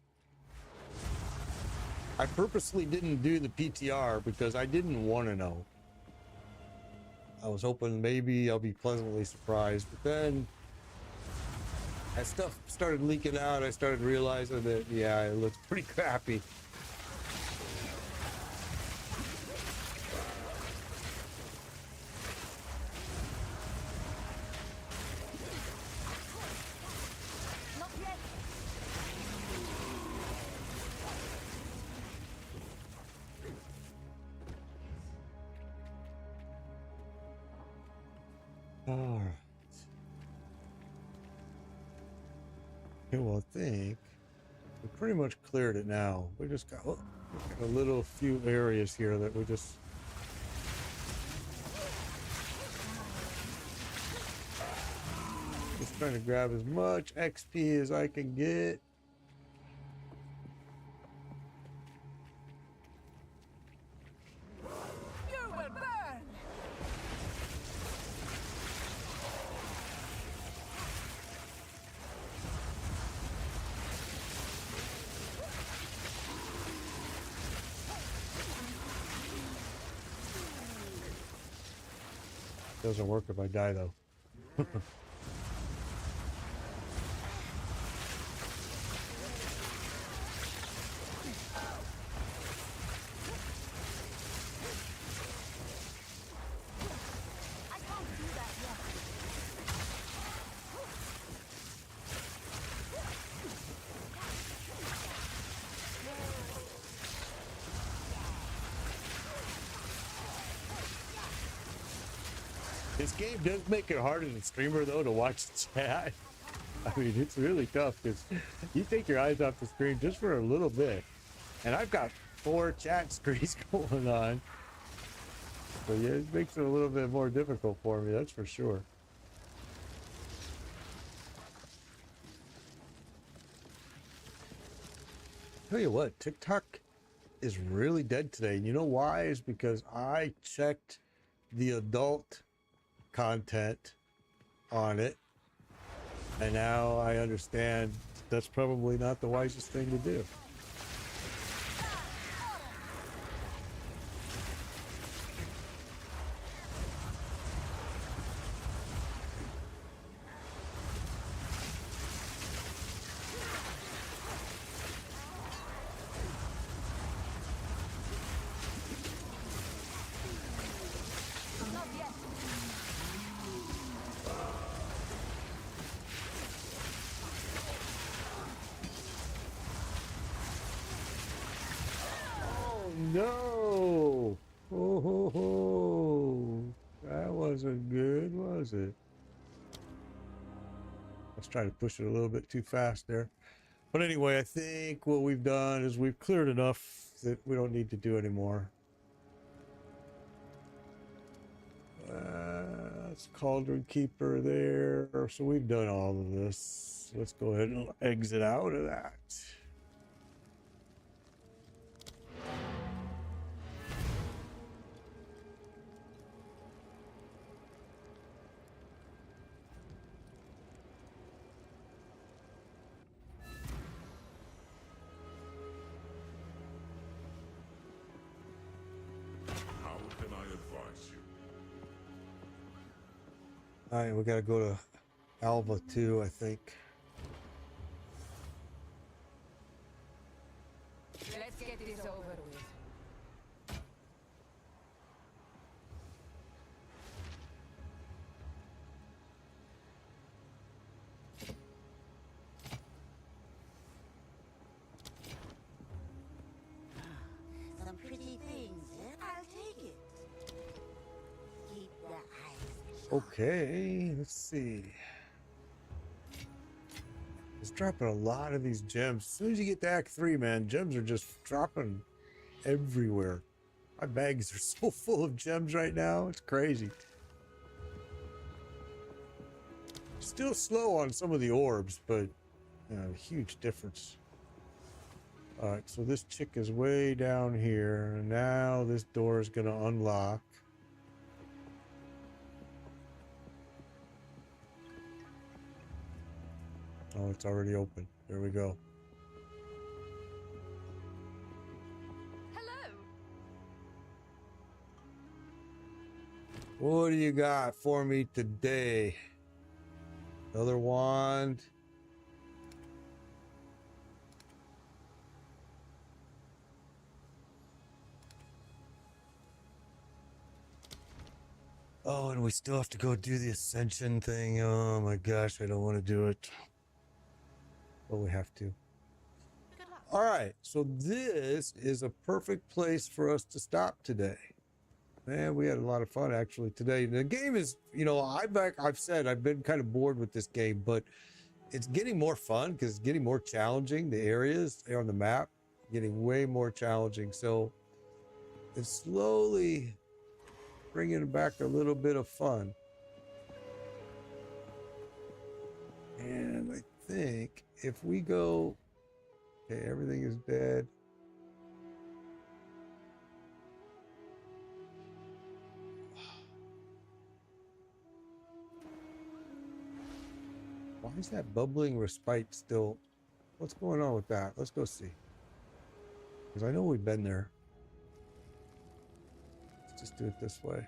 I purposely didn't do the PTR because I didn't want to know. I was hoping maybe I'll be pleasantly surprised, but then as stuff started leaking out, I started realizing that, yeah, it looks pretty crappy. All right. Okay, well, I think we pretty much cleared it now. We just got a little few areas here that we just trying to grab as much XP as I can get. You will burn! Doesn't work if I die though. This game does make it hard as a streamer though to watch the chat. I mean, it's really tough because you take your eyes off the screen just for a little bit. And I've got 4 chat screens going on. So yeah, it makes it a little bit more difficult for me, that's for sure. Tell you what, TikTok is really dead today. And you know why? Is because I checked the adult content on it, and now I understand that's probably not the wisest thing to do. No! Oh, ho, ho. That wasn't good, was it? Let's try to push it a little bit too fast there. But anyway, I think what we've done is we've cleared enough that we don't need to do anymore. That's Cauldron Keeper there. So we've done all of this. Let's go ahead and exit out of that. How can I advise you? All right, we got to go to Alva 2, I think. Let's get this over with. Some pretty things, eh? I'll take it. Keep your eyes. Okay, let's see. dropping a lot of these gems. As soon as you get to Act 3, man, gems are just dropping everywhere. My bags are so full of gems right now. It's crazy. Still slow on some of the orbs, but huge difference. All right, so this chick is way down here. And now this door is going to unlock. Oh, it's already open. There we go. Hello. What do you got for me today? Another wand. Oh, and we still have to go do the ascension thing. Oh my gosh, I don't want to do it. But we have to. Good luck. All right, so this is a perfect place for us to stop today. Man, we had a lot of fun actually today. The game is, I've said I've been kind of bored with this game, but it's getting more fun because it's getting more challenging. The areas on the map getting way more challenging. So it's slowly bringing back a little bit of fun. And I think if we go, okay, everything is dead. Why is that bubbling respite still? What's going on with that? Let's go see. Because I know we've been there. Let's just do it this way.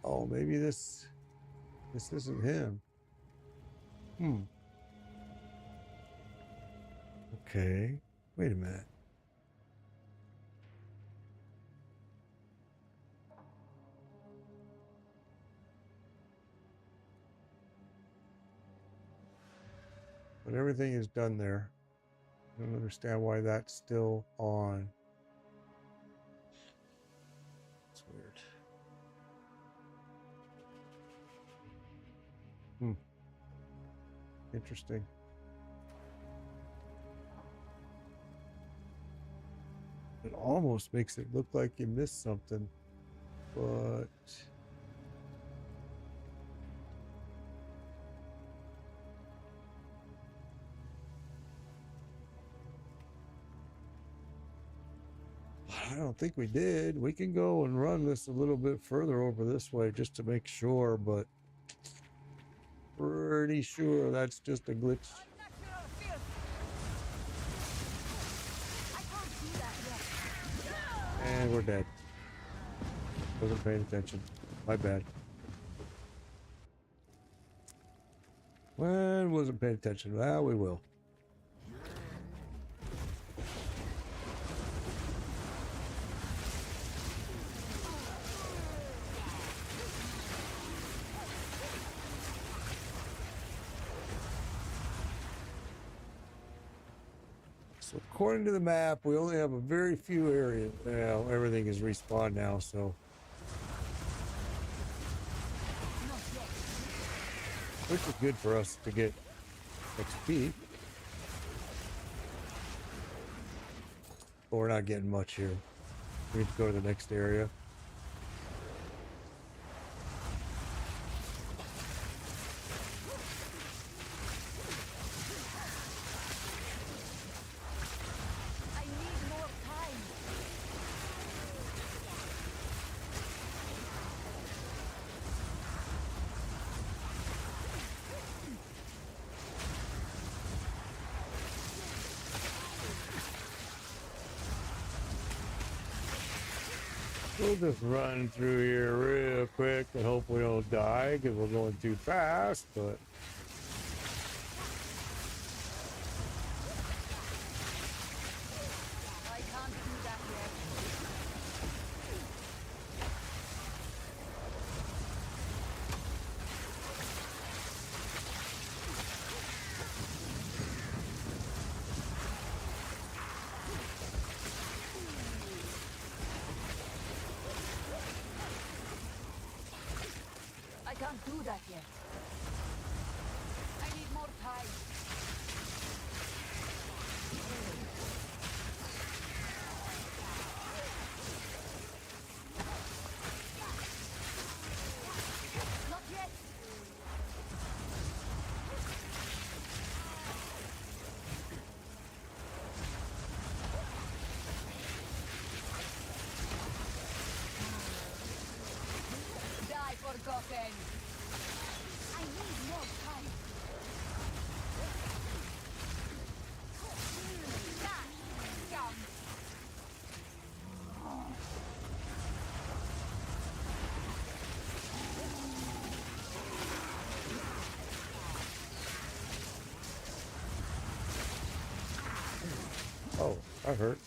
Oh, maybe this isn't him. Okay. Wait a minute. But everything is done there. I don't understand why that's still on. It's weird. Interesting. It almost makes it look like you missed something, but I don't think we did. We can go and run this a little bit further over this way just to make sure, but pretty sure that's just a glitch. And we're dead. Wasn't paying attention. My bad. When wasn't paying attention? Well, we will. So according to the map, we only have a very few areas. Now everything is respawned now, so. Which is good for us to get XP. But we're not getting much here. We need to go to the next area. We'll just run through here real quick and hope we don't die because we're going too fast, but I can't do that yet. can't do that yet. I need more time. Not yet. Die, forgotten. I need more time. Come. Oh, that hurt.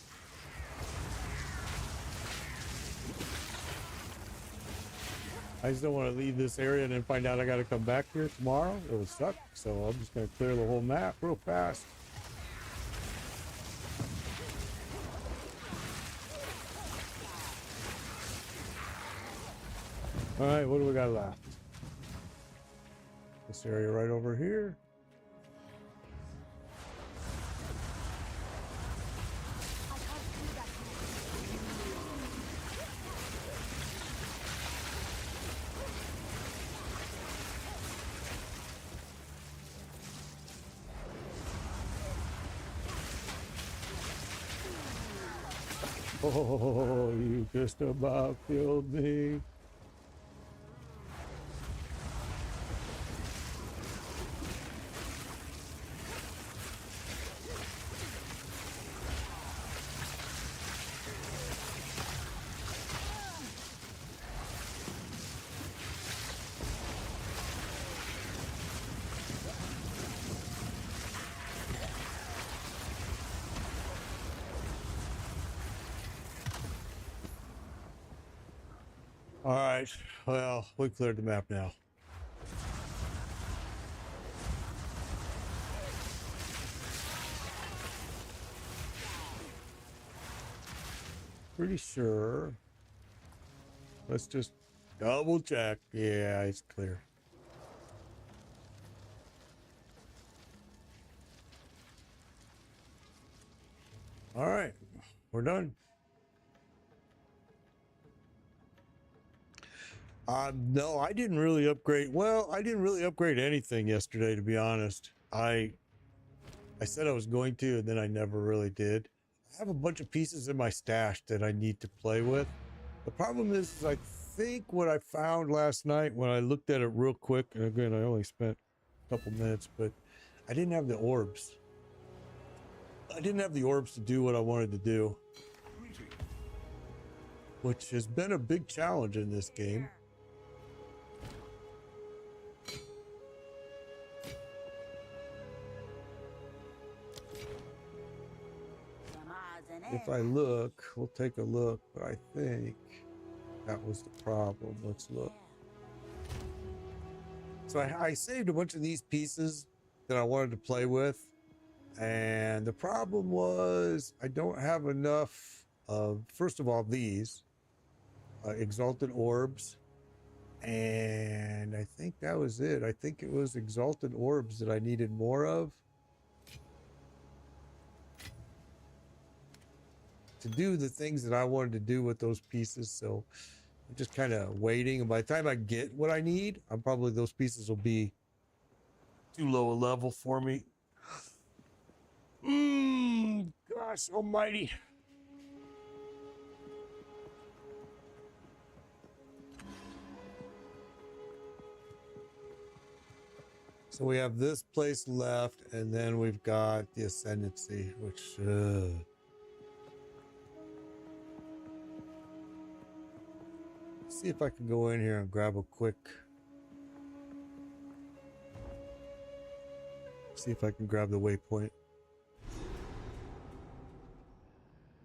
I just don't want to leave this area and then find out I got to come back here tomorrow. It would suck. So I'm just going to clear the whole map real fast. All right, what do we got left? This area right over here. Oh, you just about killed me. All right, well, we cleared the map now. Pretty sure. Let's just double check. Yeah, it's clear. All right, we're done. No, I didn't really upgrade. Well, I didn't really upgrade anything yesterday, to be honest. I said I was going to, and then I never really did. I have a bunch of pieces in my stash that I need to play with. The problem is I think what I found last night when I looked at it real quick, and again, I only spent a couple minutes, but I didn't have the orbs. I didn't have the orbs to do what I wanted to do, which has been a big challenge in this game. If I look, we'll take a look, but I think that was the problem. Let's look. So I saved a bunch of these pieces that I wanted to play with, and the problem was I don't have enough of, first of all, these exalted orbs, and I think that was it. I think it was exalted orbs that I needed more of to do the things that I wanted to do with those pieces. So I'm just kind of waiting, and by the time I get what I need, I'm probably, those pieces will be too low a level for me. Gosh almighty. So we have this place left, and then we've got the Ascendancy, which see if I can go in here and grab a quick, see if I can grab the waypoint.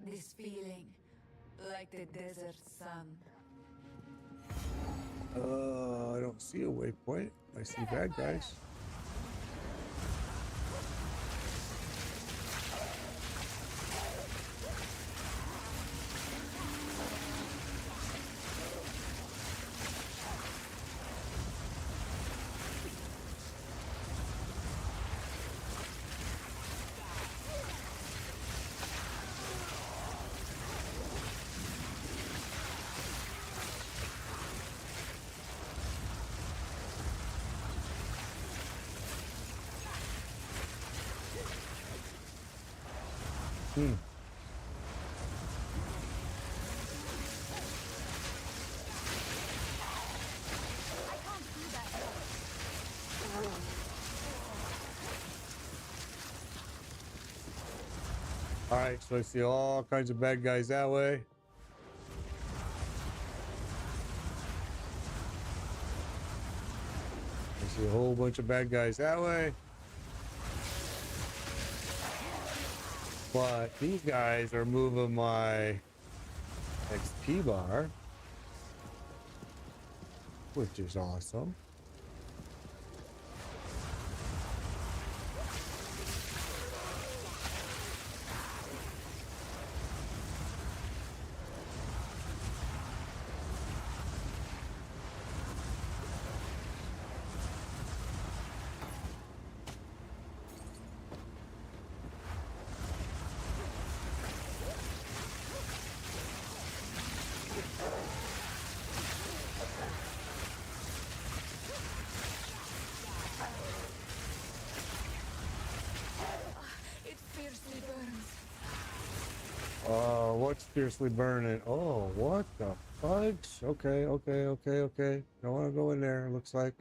This feeling, like the desert sun. I don't see a waypoint. I see bad guys. Hmm. All right, so I see all kinds of bad guys that way. I see a whole bunch of bad guys that way. But these guys are moving my XP bar, which is awesome. It fiercely burns. What's fiercely burning? Oh, what the fudge? Okay, okay, okay, okay. Don't want to go in there, looks like.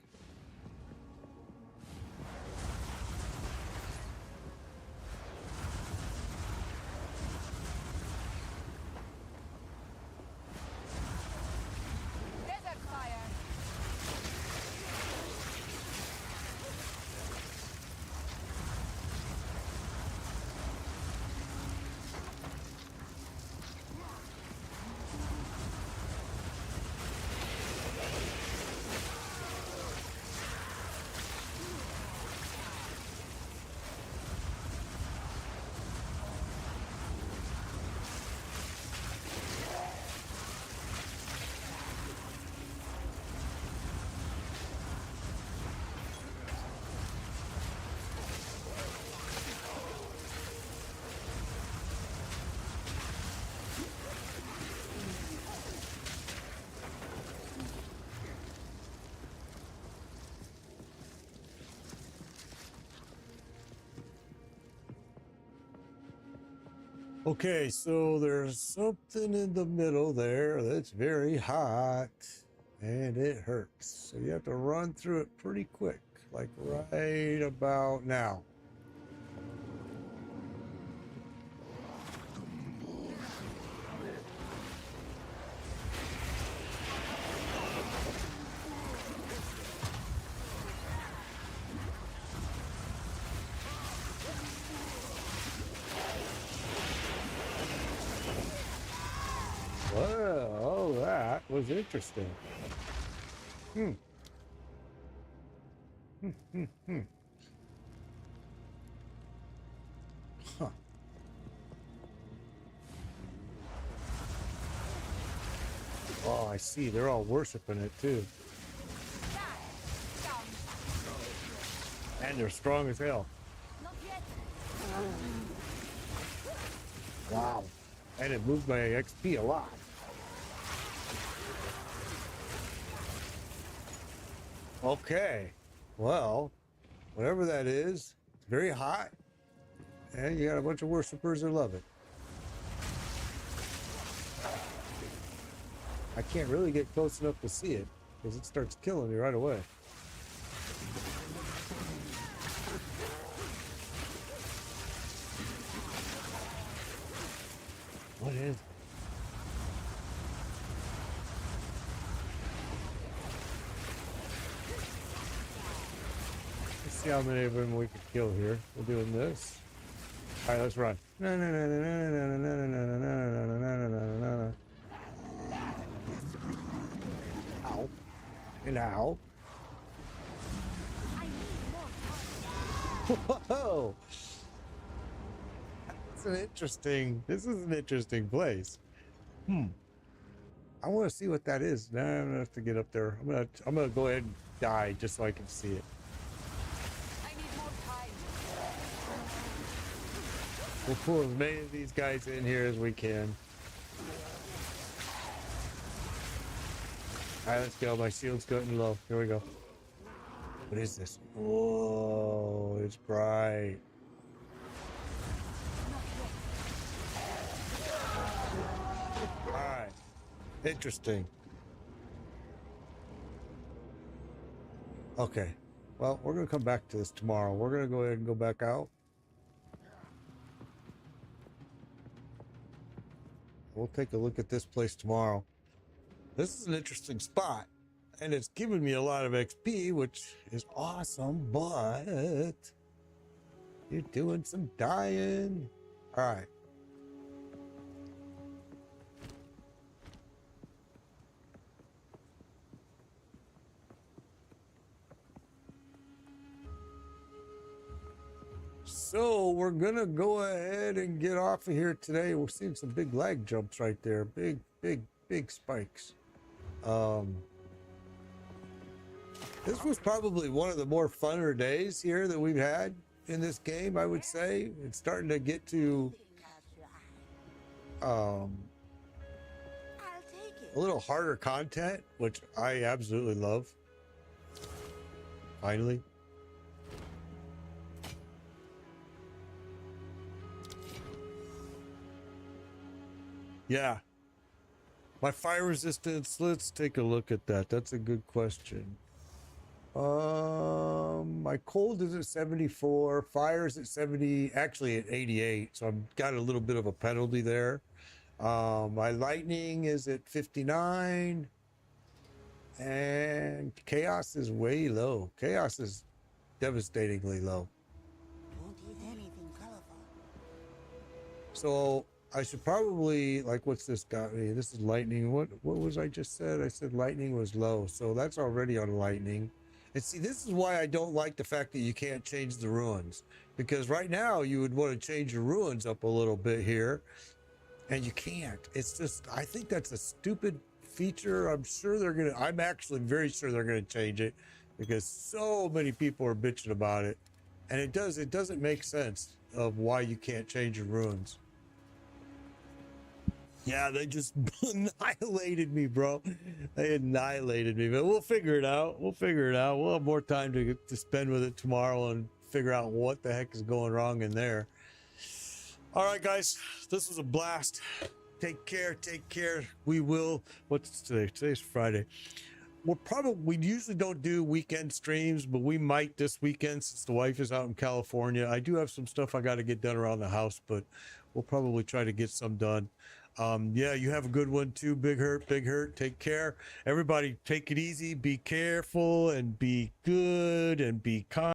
Desert fire. Okay, so there's something in the middle there that's very hot and it hurts. So you have to run through it pretty quick, like right about now. Well, that was interesting. Hmm. Huh. Oh, I see. They're all worshiping it too. And they're strong as hell. Not yet. Wow. And it moved my XP a lot. Okay. Well, whatever that is, it's very hot. And you got a bunch of worshipers that love it. I can't really get close enough to see it because it starts killing me right away. What is it? Let's see how many of them we can kill here. We're doing this. All right, let's run. Ow. And ow. Whoa. This is an interesting place. I want to see what that is. Now I'm gonna have to get up there. I'm gonna go ahead and die just so I can see it. I need more time. We'll pull as many of these guys in here as we can. All right, let's go. My shield's getting low. Here we go. What is this? Whoa, it's bright. Interesting. Okay. Well, we're going to come back to this tomorrow. We're going to go ahead and go back out. We'll take a look at this place tomorrow. This is an interesting spot, and it's giving me a lot of XP, which is awesome, but you're doing some dying. All right. So we're gonna go ahead and get off of here today. We're seeing some big lag jumps right there. Big spikes. This was probably one of the more funner days here that we've had in this game, I would say. It's starting to get to I'll take it. a little harder content, which I absolutely love. Finally. Yeah. My fire resistance, let's take a look at that. That's a good question. My cold is at 74, fire is at 70, actually at 88, so I've got a little bit of a penalty there. My lightning is at 59, and chaos is way low. Chaos is devastatingly low. Won't eat anything colorful. So I should probably, like, what's this got me? This is lightning. What was I just said? I said lightning was low, so that's already on lightning. And see, this is why I don't like the fact that you can't change the ruins, because right now you would want to change your ruins up a little bit here, and you can't. It's just, I think that's a stupid feature. I'm actually very sure they're gonna change it, because so many people are bitching about it, and it doesn't make sense of why you can't change your ruins. Yeah, they just annihilated me, bro. They annihilated me, but we'll figure it out. We'll have more time to spend with it tomorrow and figure out what the heck is going wrong in there. All right, guys, this was a blast. Take care. We will. What's today? Today's Friday. We usually don't do weekend streams, but we might this weekend since the wife is out in California. I do have some stuff I got to get done around the house, but we'll probably try to get some done. Yeah, you have a good one too. Big Hurt. Take care. Everybody take it easy, be careful, and be good, and be kind.